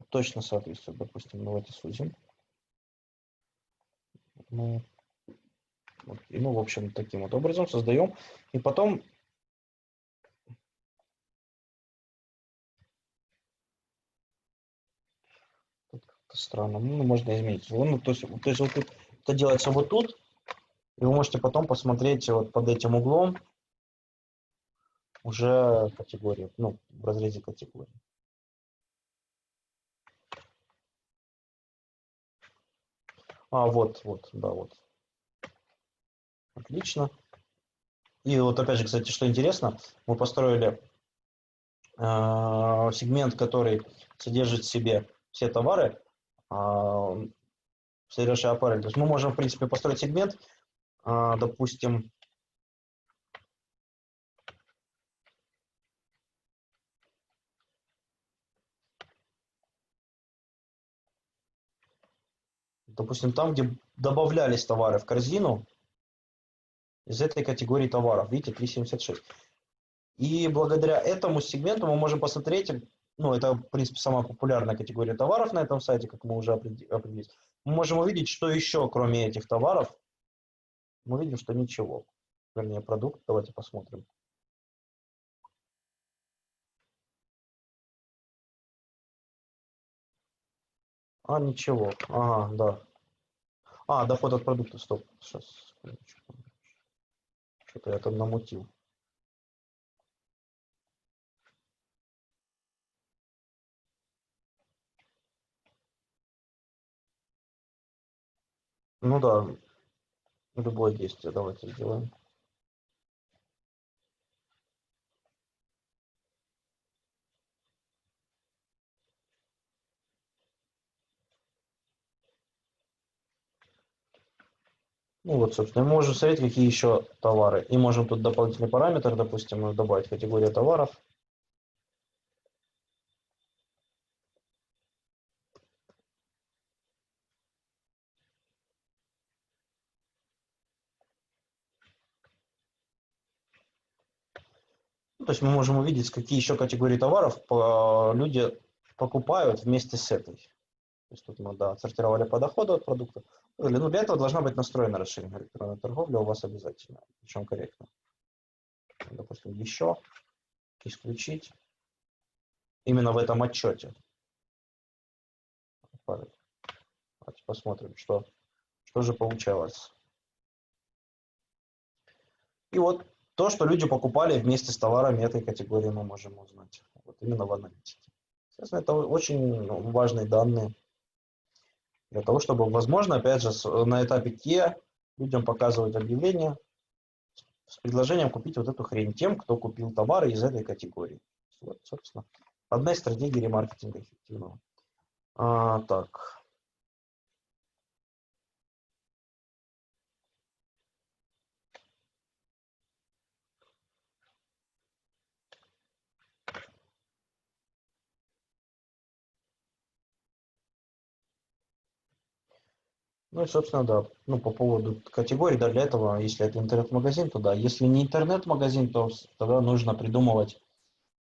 Точно соответствует, допустим, давайте сузим. Ну, вот, и мы, в общем, таким вот образом создаем. И потом странно, ну, можно изменить. Ну, то есть вот тут, это делается вот тут, и вы можете потом посмотреть вот под этим углом уже категории, ну, в разрезе категории. Вот, да, вот. Отлично. И вот опять же, кстати, что интересно, мы построили сегмент, который содержит в себе все товары, содержащие аппарель. То есть мы можем, в принципе, построить сегмент, допустим, там, где добавлялись товары в корзину, из этой категории товаров, видите, 376. И благодаря этому сегменту мы можем посмотреть, ну, это, в принципе, самая популярная категория товаров на этом сайте, как мы уже определили. Мы можем увидеть, что еще, кроме этих товаров, мы видим, что ничего. Вернее, продукт, давайте посмотрим. Ничего. Ага, да. Доход от продукта, стоп. Сейчас, что-то я там намутил. Ну да, любое действие давайте сделаем. Ну вот, собственно, мы можем смотреть, какие еще товары. И можем тут дополнительный параметр, допустим, добавить категория товаров. Ну, то есть мы можем увидеть, какие еще категории товаров люди покупают вместе с этой. То есть тут мы, да, отсортировали по доходу от продукта. Ну, для этого должна быть настроена расширенная электронная торговля у вас обязательно, причем корректно. Допустим, еще исключить именно в этом отчете. Давайте посмотрим, что же получалось. И вот то, что люди покупали вместе с товарами этой категории, мы можем узнать. Вот именно в аналитике. Естественно, это очень важные данные для того, чтобы, возможно, опять же, на этапе Kia людям показывать объявления с предложением купить вот эту хрень тем, кто купил товары из этой категории. Вот, собственно, одна из стратегий ремаркетинга эффективного. Так. Ну и, собственно, да, ну, по поводу категорий, да, для этого, если это интернет-магазин, то да, если не интернет-магазин, то тогда нужно придумывать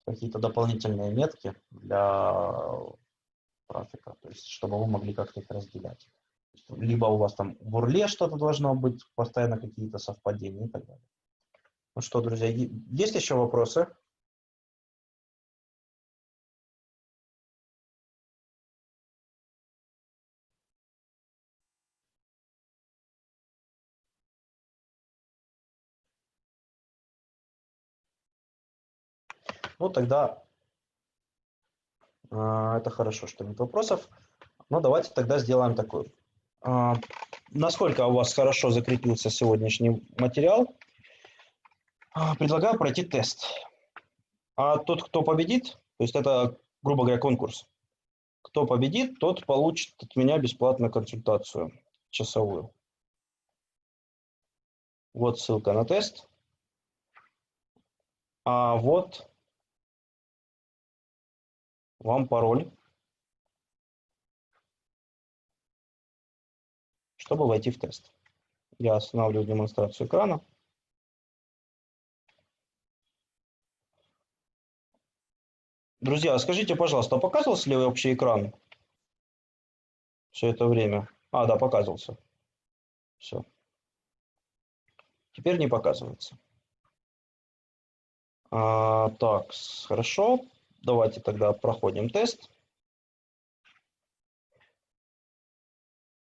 какие-то дополнительные метки для трафика, то есть чтобы вы могли как-то их разделять. Либо у вас там в урле что-то должно быть, постоянно какие-то совпадения и так далее. Ну что, друзья, есть еще вопросы? Ну тогда это хорошо, что нет вопросов. Ну давайте тогда сделаем такой. Насколько у вас хорошо закрепился сегодняшний материал, предлагаю пройти тест. А тот, кто победит, то есть это, грубо говоря, конкурс, кто победит, тот получит от меня бесплатную консультацию часовую. Вот ссылка на тест. А вот вам пароль, чтобы войти в тест. Я останавливаю демонстрацию экрана. Друзья, скажите, пожалуйста, показывался ли общий экран все это время? Да, показывался. Все. Теперь не показывается. Так, хорошо. Давайте тогда проходим тест.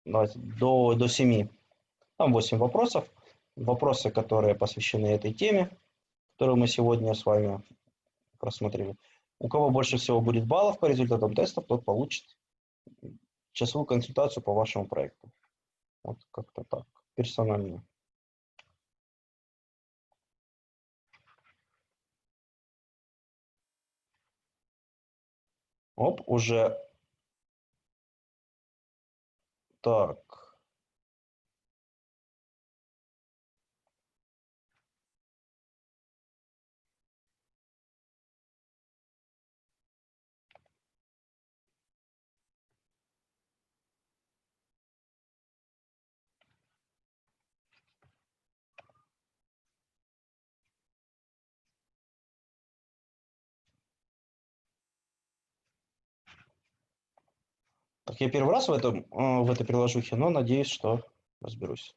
Давайте до 7. Там 8 вопросов. Вопросы, которые посвящены этой теме, которую мы сегодня с вами просмотрели. У кого больше всего будет баллов по результатам тестов, тот получит часовую консультацию по вашему проекту. Вот как-то так, персонально. Оп, уже так. Так, я первый раз в этой приложухе, но надеюсь, что разберусь.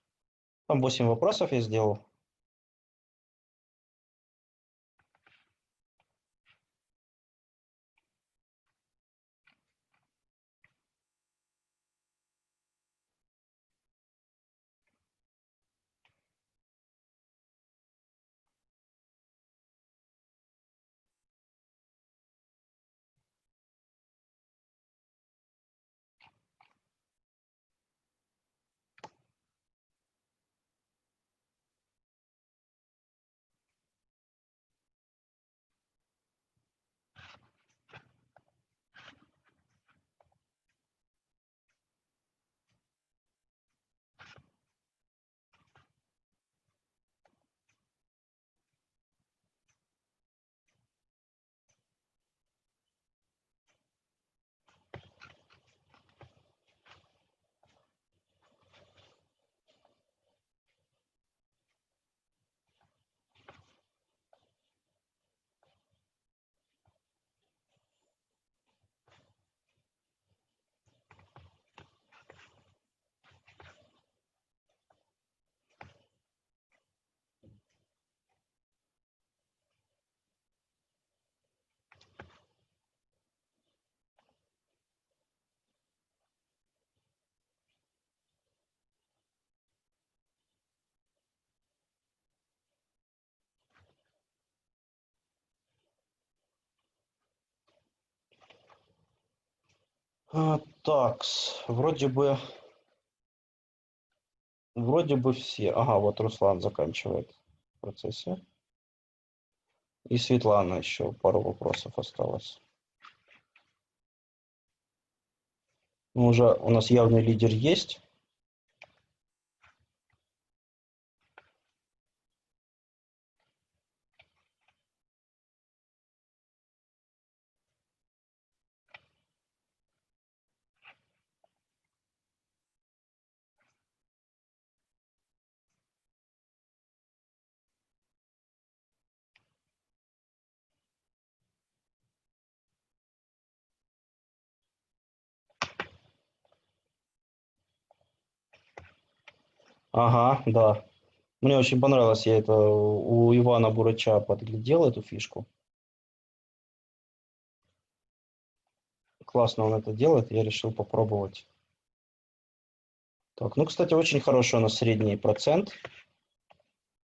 Там 8 вопросов я сделал. Так, вроде бы все. Ага, вот Руслан заканчивает в процессе. И Светлана еще пару вопросов осталось. Ну, уже у нас явный лидер есть. Ага, да. Мне очень понравилось, я это у Ивана Бурача подглядел эту фишку. Классно он это делает, я решил попробовать. Так, ну, кстати, очень хороший у нас средний процент.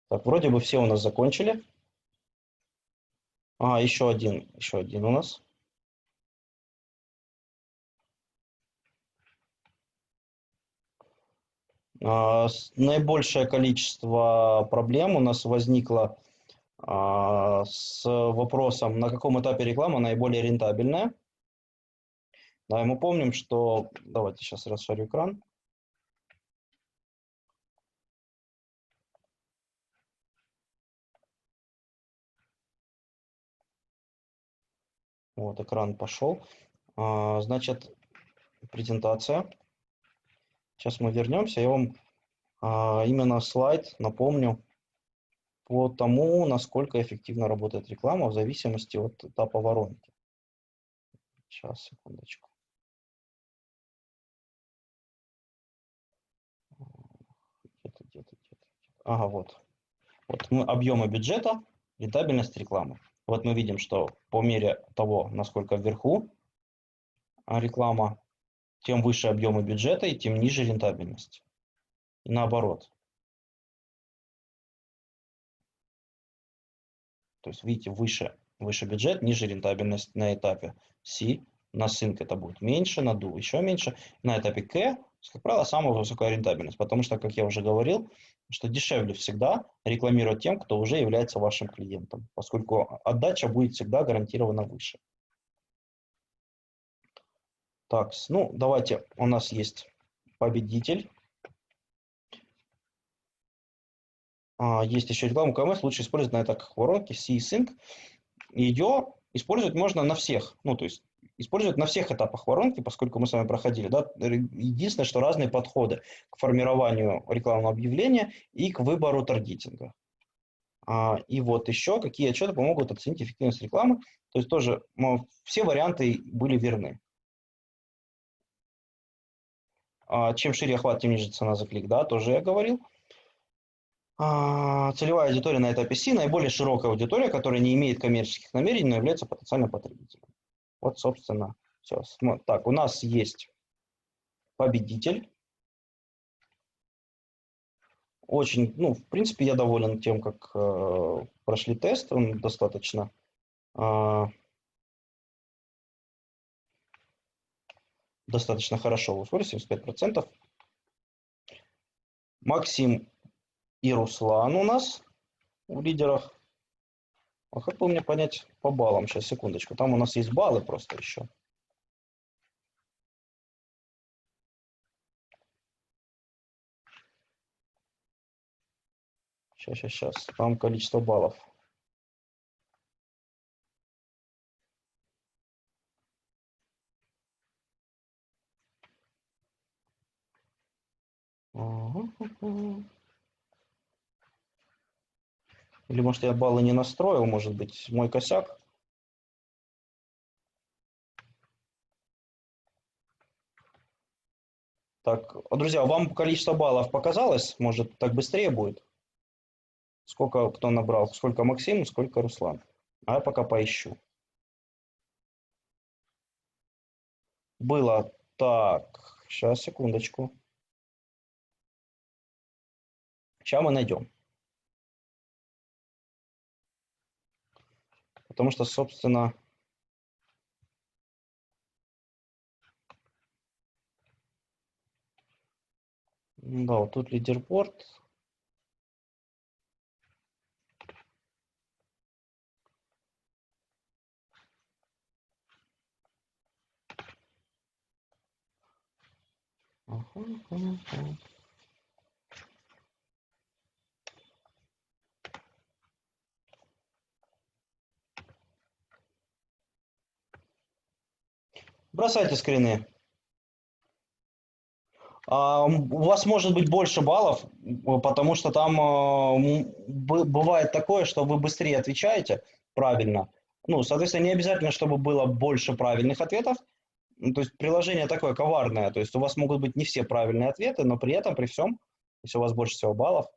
Так, вроде бы все у нас закончили. А, еще один у нас. Наибольшее количество проблем у нас возникло с вопросом, на каком этапе реклама наиболее рентабельная. Да, и мы помним, что... Давайте сейчас расшарю экран. Вот, экран пошел. Значит, презентация. Сейчас мы вернемся. Я вам именно слайд напомню по тому, насколько эффективно работает реклама в зависимости от этапа воронки. Сейчас, секундочку. Где-то. Ага, вот. Вот мы объемы бюджета, рентабельность рекламы. Вот мы видим, что по мере того, насколько вверху реклама, тем выше объемы бюджета и тем ниже рентабельность. И наоборот. То есть, видите, выше бюджет, ниже рентабельность на этапе C. На Sync это будет меньше, на Do еще меньше. На этапе K, как правило, самая высокая рентабельность. Потому что, как я уже говорил, что дешевле всегда рекламировать тем, кто уже является вашим клиентом. Поскольку отдача будет всегда гарантированно выше. Так, ну давайте, у нас есть победитель. Есть еще реклама КМС, лучше использовать на этапах воронки C-Sync. Ее использовать можно на всех, ну то есть использовать на всех этапах воронки, поскольку мы с вами проходили. Да? Единственное, что разные подходы к формированию рекламного объявления и к выбору таргетинга. И вот еще какие отчеты помогут оценить эффективность рекламы. То есть тоже все варианты были верны. Чем шире охват, тем ниже цена за клик, да, тоже я говорил. Целевая аудитория на этапе C – наиболее широкая аудитория, которая не имеет коммерческих намерений, но является потенциальным потребителем. Вот, собственно, все. Так, у нас есть победитель. Очень, ну, в принципе, я доволен тем, как прошли тест. Он достаточно хорошо усвоили, 75%. Максим и Руслан у нас в лидерах. А как бы мне понять по баллам? Сейчас, секундочку. Там у нас есть баллы просто еще. Сейчас. Там количество баллов. Или, может, я баллы не настроил, может быть, мой косяк. Так, друзья, вам количество баллов показалось? Может, так быстрее будет? Сколько кто набрал? Сколько Максим, сколько Руслан? А я пока поищу. Было так. Сейчас, секундочку. Сейчас мы найдем. Потому что, собственно, Да, вот тут лидерборд. Ага. Бросайте скрины. У вас может быть больше баллов, потому что там бывает такое, что вы быстрее отвечаете правильно. Ну, соответственно, не обязательно, чтобы было больше правильных ответов. Ну, то есть приложение такое коварное. То есть у вас могут быть не все правильные ответы, но при этом, при всем, если у вас больше всего баллов,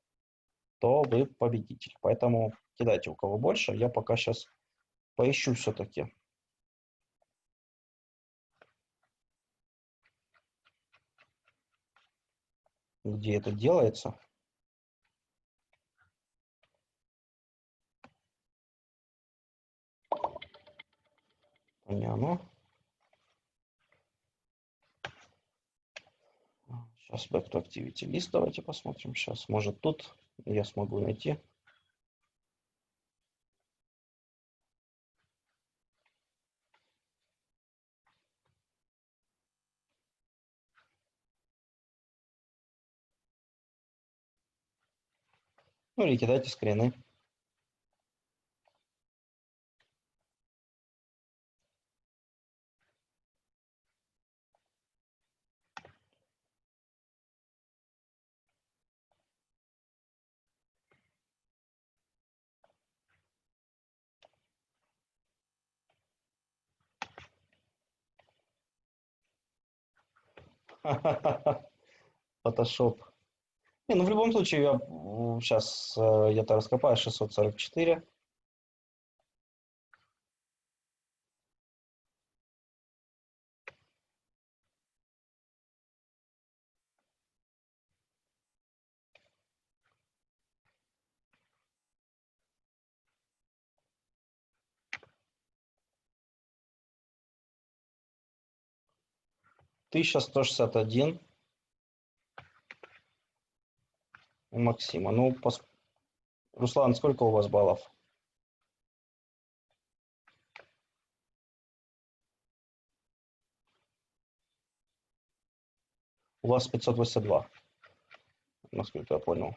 то вы победитель. Поэтому кидайте, у кого больше. Я пока сейчас поищу все-таки. Где это делается. Не оно. Сейчас back to activity list давайте посмотрим. Сейчас, может, тут я смогу найти. Ну или кидайте скрины. Photoshop. Не, ну в любом случае, я сейчас я-то раскопаю 644. Тысяча 161 у Максима. Ну, Руслан, сколько у вас баллов? У вас 582, насколько я понял.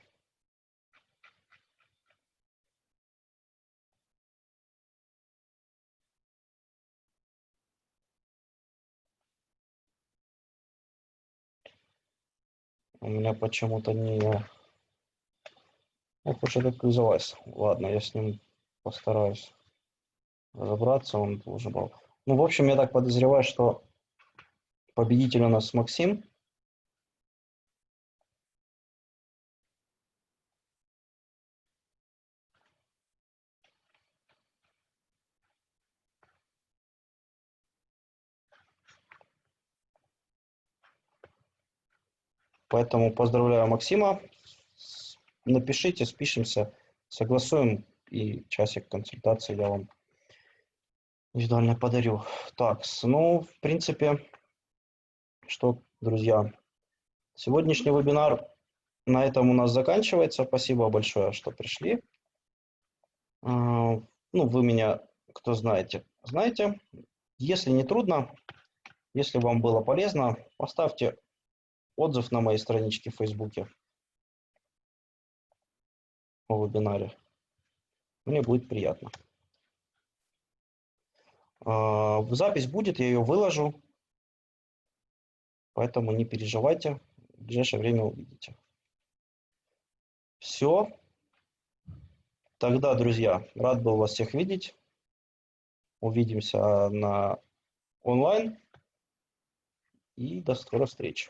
У меня почему-то не... Ох уж этот девайс. Ладно, я с ним постараюсь разобраться. Он должен был... Ну, в общем, я так подозреваю, что победитель у нас Максим. Поэтому поздравляю Максима. Напишите, спишемся, согласуем, и часик консультации я вам индивидуально подарю. Так, ну, в принципе, что, друзья, сегодняшний вебинар на этом у нас заканчивается. Спасибо большое, что пришли. Ну, вы меня, кто знаете, знаете. Если не трудно, если вам было полезно, поставьте отзыв на моей страничке в Фейсбуке о вебинаре. Мне будет приятно. Запись будет, я ее выложу, поэтому не переживайте, в ближайшее время увидите. Все. Тогда, друзья, рад был вас всех видеть. Увидимся на онлайн. И до скорой встречи.